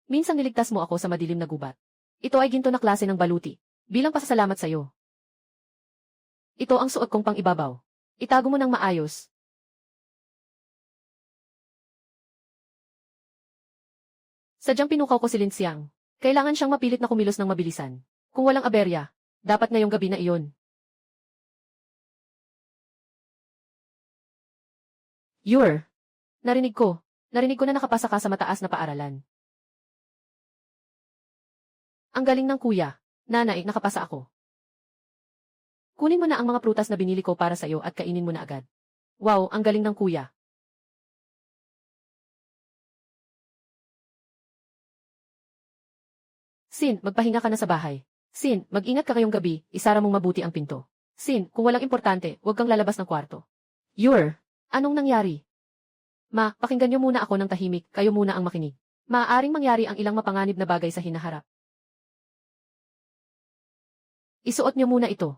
Minsang niligtas mo ako sa madilim na gubat. Ito ay ginto na klase ng baluti. Bilang pasasalamat sa iyo. Ito ang suot kong pang-ibabaw. Itago mo ng maayos. Sadyang pinukaw ko si Lin Xiang. Kailangan siyang mapilit na kumilos ng mabilisan. Kung walang aberya, dapat ngayong gabi na iyon. Narinig ko. Narinig ko na nakapasa ka sa mataas na paaralan. Ang galing ng kuya. Nanay, nakapasa ako. Kunin mo na ang mga prutas na binili ko para sa iyo at kainin mo na agad. Wow, ang galing ng kuya. Sin, magpahinga ka na sa bahay. Sin, mag-ingat ka ngayong gabi, isara mong mabuti ang pinto. Sin, kung walang importante, huwag kang lalabas ng kwarto. Anong nangyari? Ma, pakinggan niyo muna ako ng tahimik, kayo muna ang makinig. Maaaring mangyari ang ilang mapanganib na bagay sa hinaharap. Isuot niyo muna ito.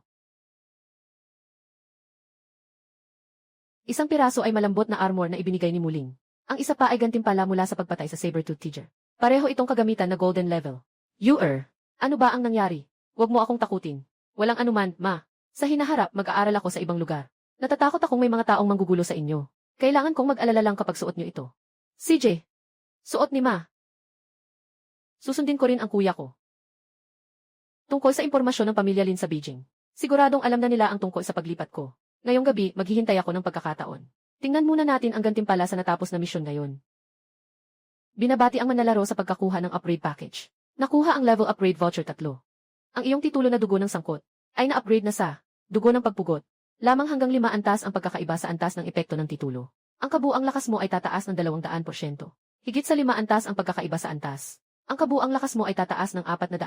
Isang piraso ay malambot na armor na ibinigay ni Muling. Ang isa pa ay gantimpala mula sa pagpatay sa Saber-Tooth Tiger. Pareho itong kagamitan na golden level. Ano ba ang nangyari? Huwag mo akong takutin. Walang anuman, ma. Sa hinaharap, mag-aaral ako sa ibang lugar. Natatakot akong may mga taong manggugulo sa inyo. Kailangan kong mag-alala lang kapag suot niyo ito. CJ. Suot ni ma. Susundin ko rin ang kuya ko. Tungkol sa impormasyon ng pamilya Lin sa Beijing. Siguradong alam na nila ang tungkol sa paglipat ko. Ngayong gabi, maghihintay ako ng pagkakataon. Tingnan muna natin ang gantimpala sa natapos na misyon ngayon. Binabati ang manlalaro sa pagkakuha ng upgrade package. Nakuha ang level upgrade voucher 3. Ang iyong titulo na dugo ng sangkot ay na-upgrade na sa dugo ng pagpugot. Lamang hanggang 5 antas ang pagkakaiba sa antas ng epekto ng titulo. Ang kabuang lakas mo ay tataas ng 200%. Higit sa 5 antas ang pagkakaiba sa antas. Ang kabuang lakas mo ay tataas ng 400%.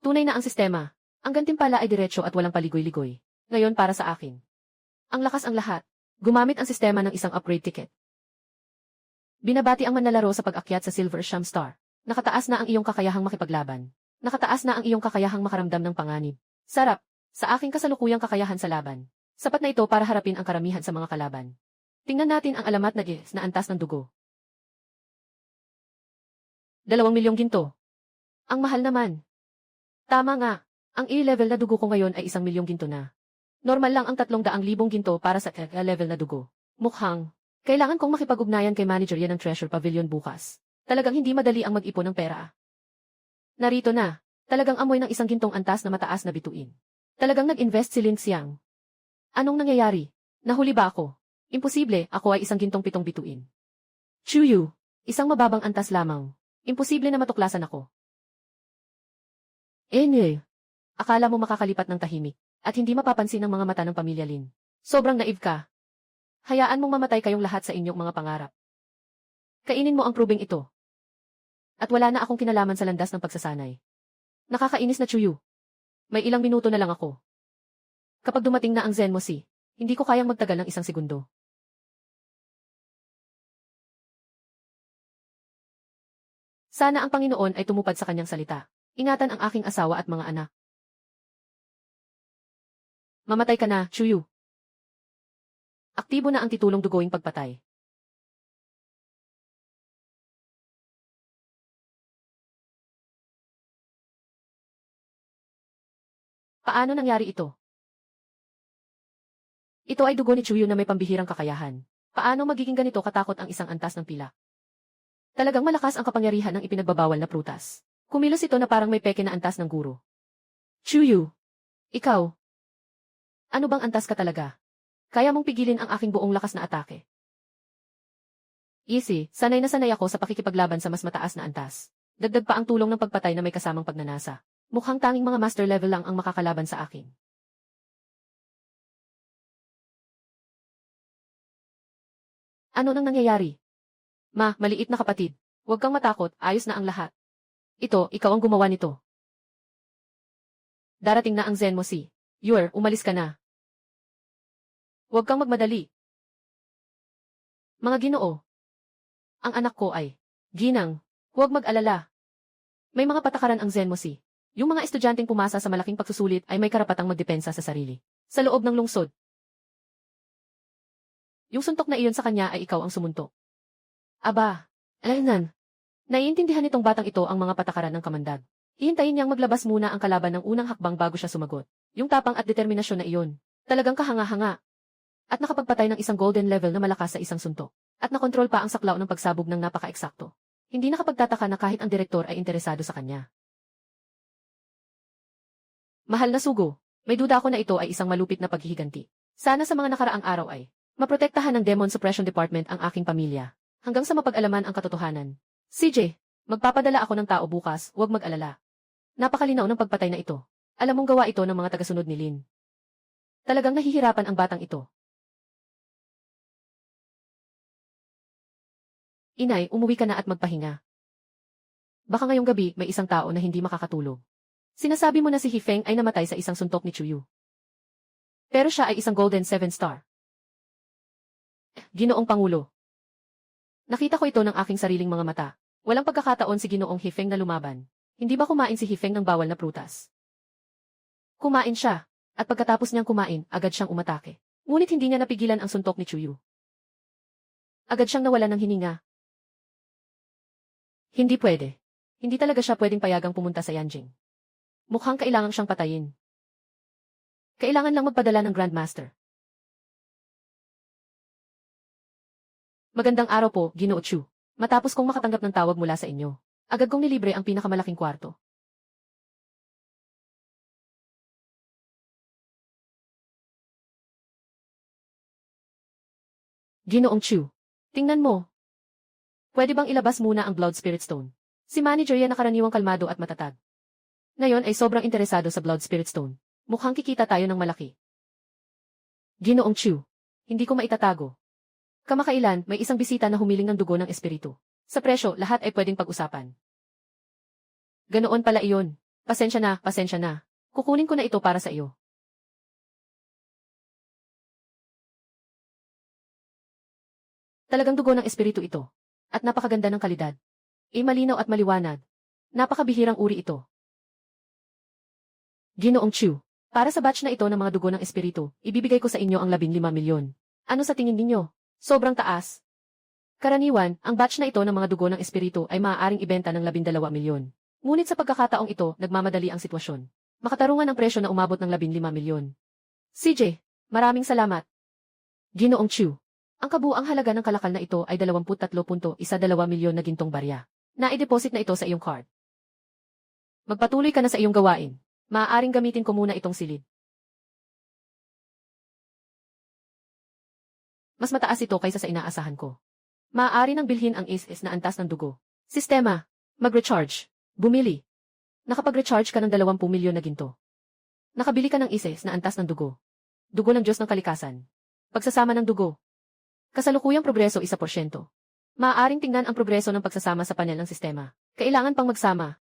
Tunay na ang sistema. Ang gantimpala ay diretso at walang paligoy-ligoy. Ngayon para sa akin. Ang lakas ang lahat. Gumamit ang sistema ng isang upgrade ticket. Binabati ang manlalaro sa pag-akyat sa Silver Sham Star. Nakataas na ang iyong kakayahang makipaglaban. Nakataas na ang iyong kakayahang makaramdam ng panganib. Sarap. Sa aking kasalukuyang kakayahan sa laban. Sapat na ito para harapin ang karamihan sa mga kalaban. Tingnan natin ang alamat na antas ng dugo. 2 milyong ginto. Ang mahal naman. Tama nga. Ang E-level na dugo ko ngayon ay 1 milyong ginto na. Normal lang ang 300,000 ginto para sa level na dugo. Mukhang. Kailangan kong makipag-ugnayan kay manager yan ng Treasure Pavilion bukas. Talagang hindi madali ang mag-ipon ng pera. Narito na. Talagang amoy ng 1 gintong antas na mataas na bituin. Talagang nag-invest si Lin Xiang. Anong nangyayari? Nahuli ba ako? Imposible, ako ay 1 gintong 7 bituin. Chuyu, 1 mababang antas lamang. Imposible na matuklasan ako. Akala mo makakalipat ng tahimik, at hindi mapapansin ng mga mata ng pamilya Lin. Sobrang naive ka. Hayaan mong mamatay kayong lahat sa inyong mga pangarap. Kainin mo ang probing ito. At wala na akong kinalaman sa landas ng pagsasanay. Nakakainis na Chuyu. May ilang minuto na lang ako. Kapag dumating na ang Zenmo Si, hindi ko kayang magtagal ng 1 segundo. Sana ang Panginoon ay tumupad sa kanyang salita. Ingatan ang aking asawa at mga anak. Mamatay ka na, Chuyu. Aktibo na ang titulong dugoing pagpatay. Paano nangyari ito? Ito ay dugo ni Chuyu na may pambihirang kakayahan. Paano magiging ganito katakot ang 1 antas ng pila? Talagang malakas ang kapangyarihan ng ipinagbabawal na prutas. Kumilos ito na parang may peke na antas ng guro. Chuyu, ikaw. Ano bang antas ka talaga? Kaya mong pigilin ang aking buong lakas na atake. Easy, sanay na sanay ako sa pakikipaglaban sa mas mataas na antas. Dagdag pa ang tulong ng pagpatay na may kasamang pagnanasa. Mukhang tanging mga master level lang ang makakalaban sa akin. Ano nang nangyayari? Ma, maliit na kapatid. Huwag kang matakot, ayos na ang lahat. Ikaw ang gumawa nito. Darating na ang Zenmo Si. Umalis ka na. Huwag kang magmadali. Mga Ginoo. Ang anak ko ay, Ginang, huwag mag-alala. May mga patakaran ang Zenmosi. Yung mga estudyanteng pumasa sa malaking pagsusulit ay may karapatang magdepensa sa sarili. Sa loob ng lungsod. Yung suntok na iyon sa kanya ay ikaw ang sumuntok. Aba, alaynan. Naiintindihan nitong batang ito ang mga patakaran ng kamandag. Hihintayin niyang maglabas muna ang kalaban ng unang hakbang bago siya sumagot. Yung tapang at determinasyon na iyon. Talagang kahanga-hanga. At nakapagpatay ng isang golden level na malakas sa isang suntok. At nakontrol pa ang saklaw ng pagsabog ng napaka-eksakto. Hindi nakapagtataka na kahit ang direktor ay interesado sa kanya. Mahal na sugo, may duda ako na ito ay isang malupit na paghihiganti. Sana sa mga nakaraang araw ay maprotektahan ng Demon Suppression Department ang aking pamilya. Hanggang sa mapag-alaman ang katotohanan. CJ, magpapadala ako ng tao bukas, huwag mag-alala. Napakalinaw ng pagpatay na ito. Alam mong gawa ito ng mga tagasunod ni Lin. Talagang nahihirapan ang batang ito. Inay, umuwi ka na at magpahinga. Baka ngayong gabi may isang tao na hindi makakatulog. Sinasabi mo na si Hifeng ay namatay sa isang suntok ni Chuyu. Pero siya ay isang Golden 7-star. Ginoong Pangulo. Nakita ko ito ng aking sariling mga mata. Walang pagkakataon si Ginoong Hifeng na lumaban. Hindi ba kumain si Hifeng ng bawal na prutas? Kumain siya, at pagkatapos niyang kumain, agad siyang umatake. Ngunit hindi niya napigilan ang suntok ni Chuyu. Agad siyang nawalan ng hininga. Hindi pwede. Hindi talaga siya pwedeng payagang pumunta sa Yanjing. Mukhang kailangan siyang patayin. Kailangan lang magpadala ng Grandmaster. Magandang araw po, Ginoo Chu. Matapos kong makatanggap ng tawag mula sa inyo, agad kong nilibre ang pinakamalaking kwarto. Ginoong Chu. Tingnan mo. Pwede bang ilabas muna ang Blood Spirit Stone? Si Manager yan na karaniwang kalmado at matatag. Ngayon ay sobrang interesado sa Blood Spirit Stone. Mukhang kikita tayo ng malaki. Ginoong Chu. Hindi ko maitatago. Kamakailan, may isang bisita na humiling ng dugo ng espiritu. Sa presyo, lahat ay pwedeng pag-usapan. Ganoon pala iyon. Pasensya na, pasensya na. Kukunin ko na ito para sa iyo. Talagang dugo ng espiritu ito. At napakaganda ng kalidad. Malinaw at maliwanag. Napakabihirang uri ito. Ginoong Chu, para sa batch na ito ng mga dugo ng espiritu, ibibigay ko sa inyo ang 15 milyon. Ano sa tingin ninyo? Sobrang taas. Karaniwan, ang batch na ito ng mga dugo ng espiritu ay maaaring ibenta ng 12 milyon. Ngunit sa pagkakataong ito, nagmamadali ang sitwasyon. Makatarungan ang presyo na umabot ng 15 milyon. CJ, maraming salamat. Ginoong Chu. Ang kabuang halaga ng kalakal na ito ay 23.12 milyon na gintong barya. Naideposit na ito sa iyong card. Magpatuloy ka na sa iyong gawain. Maaaring gamitin ko muna itong silid. Mas mataas ito kaysa sa inaasahan ko. Maaari nang bilhin ang is na antas ng dugo. Sistema. Mag-recharge. Bumili. Nakapag-recharge ka ng 20 milyon na ginto. Nakabili ka ng is na antas ng dugo. Dugo ng Diyos ng Kalikasan. Pagsasama ng dugo. Kasalukuyang progreso 1%. Maaaring tingnan ang progreso ng pagsasama sa panel ng sistema. Kailangan pang magsama.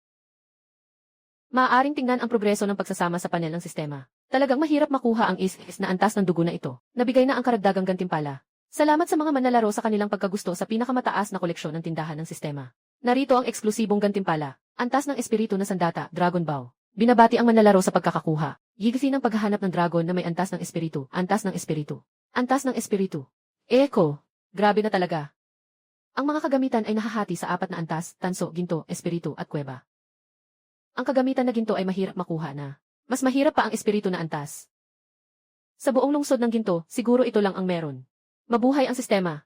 Maaaring tingnan ang progreso ng pagsasama sa panel ng sistema. Talagang mahirap makuha ang is na antas ng dugo na ito. Nabigay na ang karagdagang gantimpala. Salamat sa mga manlalaro sa kanilang pagkagusto sa pinakamataas na koleksyon ng tindahan ng sistema. Narito ang eksklusibong gantimpala. Antas ng espiritu na sandata, Dragon Bow. Binabati ang manlalaro sa pagkakakuha. Yigisi ng paghahanap ng dragon na may antas ng espiritu. Antas ng espiritu. Antas ng espiritu. Eko. Grabe na talaga. Ang mga kagamitan ay nahahati sa 4 na antas, tanso, ginto, espiritu at kuweba. Ang kagamitan na ginto ay mahirap makuha na. Mas mahirap pa ang espiritu na antas. Sa buong lungsod ng ginto, siguro ito lang ang meron. Mabuhay ang sistema.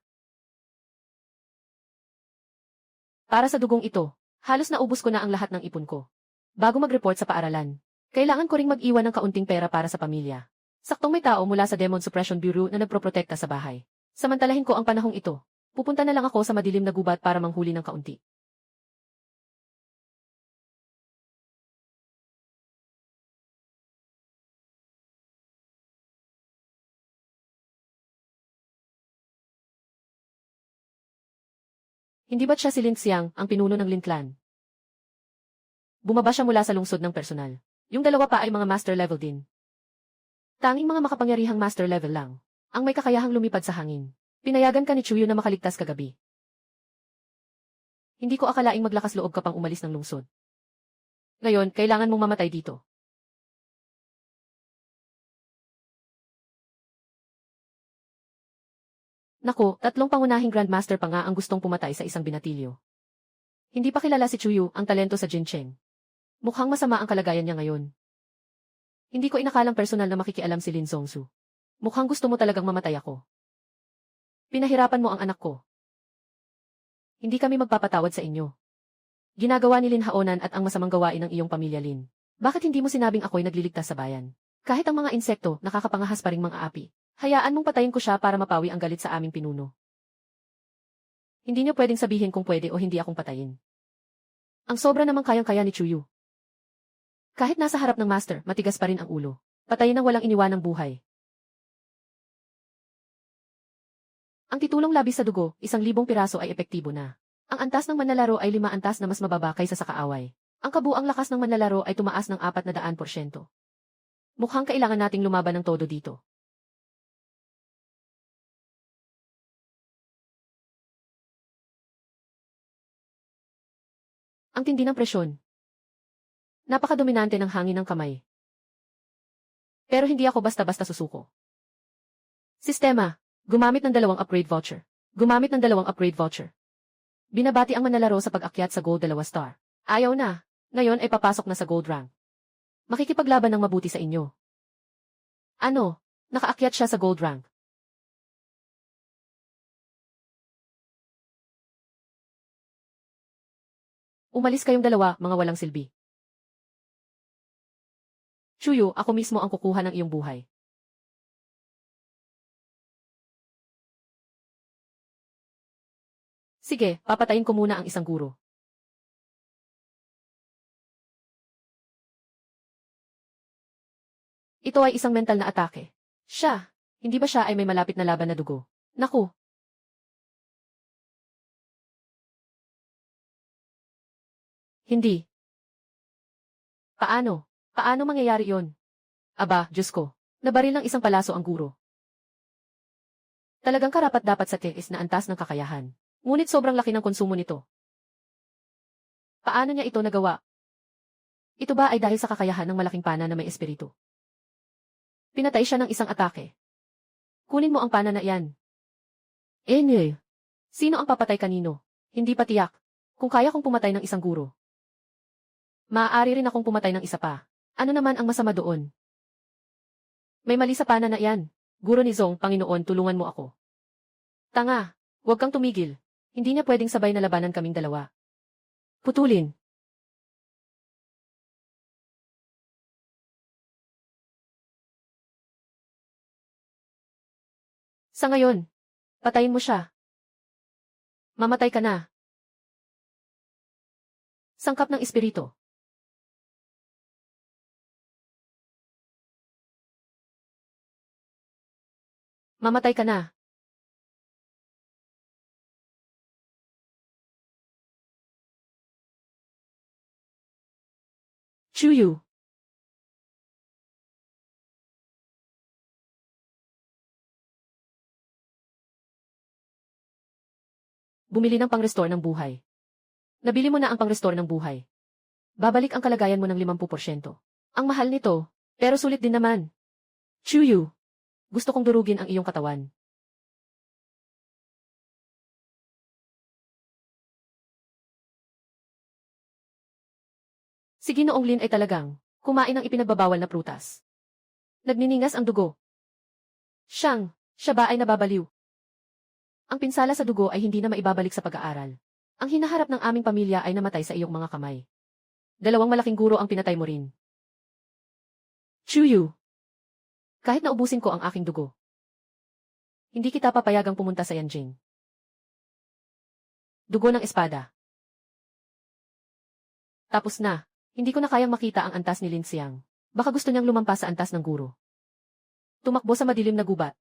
Para sa dugong ito, halos naubos ko na ang lahat ng ipon ko. Bago mag-report sa paaralan, kailangan ko ring mag-iwan ng kaunting pera para sa pamilya. Saktong may tao mula sa Demon Suppression Bureau na nagproprotekta sa bahay. Samantalahin ko ang panahong ito. Pupunta na lang ako sa madilim na gubat para manghuli ng kaunti. Hindi ba't siya si Lin Xiang, ang pinuno ng Lin Clan? Bumaba siya mula sa lungsod ng personal. Yung dalawa pa ay mga master level din. Tanging mga makapangyarihang master level lang. Ang may kakayahang lumipad sa hangin. Pinayagan ka ni Chuyo na makaligtas kagabi. Hindi ko akalaing maglakas loob ka pang umalis ng lungsod. Ngayon, kailangan mong mamatay dito. Naku, 3 pangunahing Grandmaster pa nga ang gustong pumatay sa isang binatilyo. Hindi pa kilala si Chuyo, ang talento sa Jincheng. Mukhang masama ang kalagayan niya ngayon. Hindi ko inakalang personal na makikialam si Lin Zongsu. Mukhang gusto mo talagang mamatay ako. Pinahirapan mo ang anak ko. Hindi kami magpapatawad sa inyo. Ginagawa ni Lin Haonan at ang masamang gawain ng iyong pamilya Lin. Bakit hindi mo sinabing ako'y nagliligtas sa bayan? Kahit ang mga insekto, nakakapangahas pa ring mga api. Hayaan mong patayin ko siya para mapawi ang galit sa aming pinuno. Hindi niyo pwedeng sabihin kung pwede o hindi akong patayin. Ang sobra namang kayang-kaya ni Chuyo. Kahit nasa harap ng master, matigas pa rin ang ulo. Patayin ng walang iniwanang buhay. Ang titulong labis sa dugo, 1,000 piraso ay epektibo na. Ang antas ng manlalaro ay 5 antas na mas mababa kaysa sa kaaway. Ang kabuang lakas ng manlalaro ay tumaas ng 400%. Mukhang kailangan nating lumaban ng todo dito. Ang tindi ng presyon. Napakadominante ng hangin ng kamay. Pero hindi ako basta-basta susuko. Sistema. Gumamit ng 2 upgrade voucher. Gumamit ng 2 upgrade voucher. Binabati ang manlalaro sa pag-akyat sa Gold 2 star. Ayaw na. Ngayon ay papasok na sa Gold rank. Makikipaglaban ng mabuti sa inyo. Ano? Nakaakyat siya sa Gold rank. Umalis kayong dalawa, mga walang silbi. Chuyo, ako mismo ang kukuha ng iyong buhay. Sige, papatayin ko muna ang isang guro. Ito ay isang mental na atake. Siya, hindi ba siya ay may malapit na laban na dugo? Naku. Hindi. Paano? Paano mangyayari yon? Aba, Diyos ko. Nabaril ng isang palaso ang guro. Talagang karapat-dapat sa tiis na antas ng kakayahan. Ngunit sobrang laki ng konsumo nito. Paano niya ito nagawa? Ito ba ay dahil sa kakayahan ng malaking pana na may espiritu? Pinatay siya ng isang atake. Kunin mo ang pana na iyan. Sino ang papatay kanino? Hindi pa tiyak. Kung kaya kong pumatay ng isang guro. Maaari rin akong pumatay ng isa pa. Ano naman ang masama doon? May mali sa pana na iyan. Guro ni Zong, Panginoon, tulungan mo ako. Tanga, huwag kang tumigil. Hindi niya pwedeng sabay na labanan kaming dalawa. Putulin. Sa ngayon, patayin mo siya. Mamatay ka na. Sangkap ng espiritu. Mamatay ka na. Chuyu. Bumili ng pang-restore ng buhay. Nabili mo na ang pang-restore ng buhay. Babalik ang kalagayan mo ng 50%. Ang mahal nito, pero sulit din naman. Chuyu. Gusto kong durugin ang iyong katawan. Si Ginoong Lin ay talagang kumain ng ipinagbabawal na prutas. Nagniningas ang dugo. Siya ba ay nababaliw? Ang pinsala sa dugo ay hindi na maibabalik sa pag-aaral. Ang hinaharap ng aming pamilya ay namatay sa iyong mga kamay. 2 malaking guro ang pinatay mo rin. Chuyu. Kahit na ubusin ko ang aking dugo. Hindi kita papayagang pumunta sa Yanjing. Dugo ng espada. Tapos na. Hindi ko na kayang makita ang antas ni Lin Xiang. Baka gusto niyang lumampas sa antas ng guro. Tumakbo sa madilim na gubat.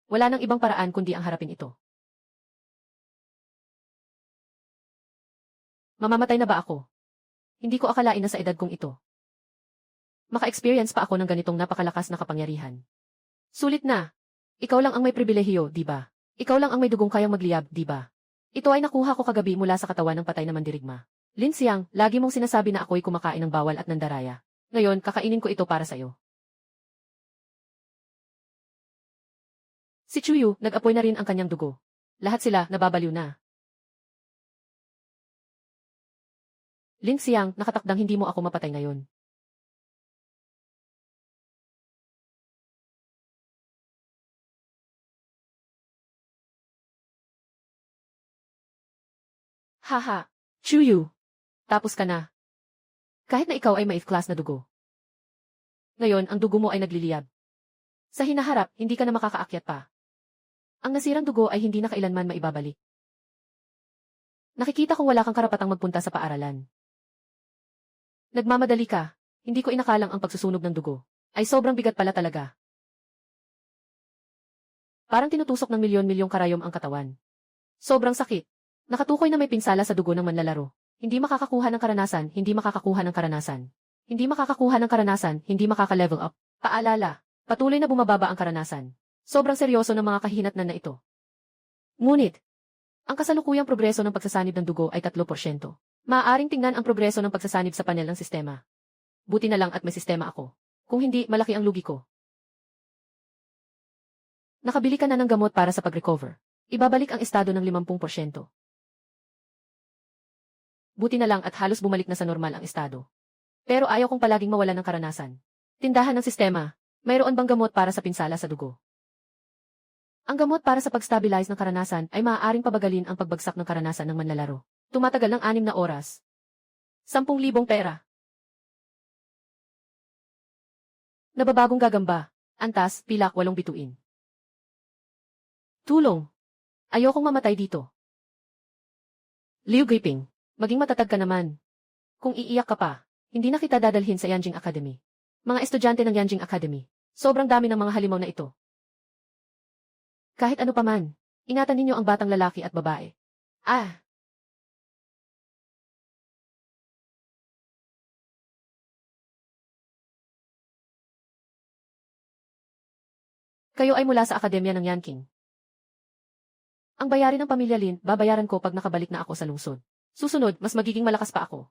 Wala nang ibang paraan kundi ang harapin ito. Mamamatay na ba ako? Hindi ko akalain na sa edad kong ito. Maka-experience pa ako ng ganitong napakalakas na kapangyarihan. Sulit na. Ikaw lang ang may pribilehiyo, di ba? Ikaw lang ang may dugong kayang magliyab, di ba? Ito ay nakuha ko kagabi mula sa katawan ng patay na mandirigma. Lin Xiang, lagi mong sinasabi na ako'y kumakain ng bawal at nandaraya. Ngayon, kakainin ko ito para sa'yo. Si Chuyu, nag-apoy na rin ang kanyang dugo. Lahat sila, nababaliw na. Lin Xiang, nakatakdang hindi mo ako mapatay ngayon. Haha, Chuyu. Tapos ka na. Kahit na ikaw ay maif-class na dugo. Ngayon, ang dugo mo ay nagliliyab. Sa hinaharap, hindi ka na makakaakyat pa. Ang nasirang dugo ay hindi na kailanman maibabalik. Nakikita kong wala kang karapatang magpunta sa paaralan. Nagmamadali ka, hindi ko inakalang ang pagsusunog ng dugo. Ay sobrang bigat pala talaga. Parang tinutusok ng milyon-milyong karayom ang katawan. Sobrang sakit. Nakatukoy na may pinsala sa dugo ng manlalaro. Hindi makakakuha ng karanasan, hindi makakakuha ng karanasan. Hindi makakakuha ng karanasan, hindi makaka-level up. Paalala, patuloy na bumababa ang karanasan. Sobrang seryoso ng mga kahinatnan na ito. Ngunit, ang kasalukuyang progreso ng pagsasanib ng dugo ay 3%. Maaaring tingnan ang progreso ng pagsasanib sa panel ng sistema. Buti na lang at may sistema ako. Kung hindi, malaki ang lugi ko. Nakabili ka na ng gamot para sa pag-recover. Ibabalik ang estado ng 50%. Buti na lang at halos bumalik na sa normal ang estado. Pero ayaw kong palaging mawalan ng karanasan. Tindahan ng sistema, mayroon bang gamot para sa pinsala sa dugo? Ang gamot para sa pag-stabilize ng karanasan ay maaaring pabagalin ang pagbagsak ng karanasan ng manlalaro. Tumatagal ng 6 na oras. 10,000 pera. Nababagong gagamba. Antas, pilak, 8 bituin. Tulong. Ayokong mamatay dito. Liu Guiping. Maging matatag ka naman. Kung iiyak ka pa, hindi na kita dadalhin sa Yanjing Academy. Mga estudyante ng Yanjing Academy, sobrang dami ng mga halimaw na ito. Kahit ano paman, ingatan ninyo ang batang lalaki at babae. Ah! Kayo ay mula sa Akademya ng Yanking. Ang bayarin ng pamilya Lin, babayaran ko pag nakabalik na ako sa lungsod. Susunod, mas magiging malakas pa ako.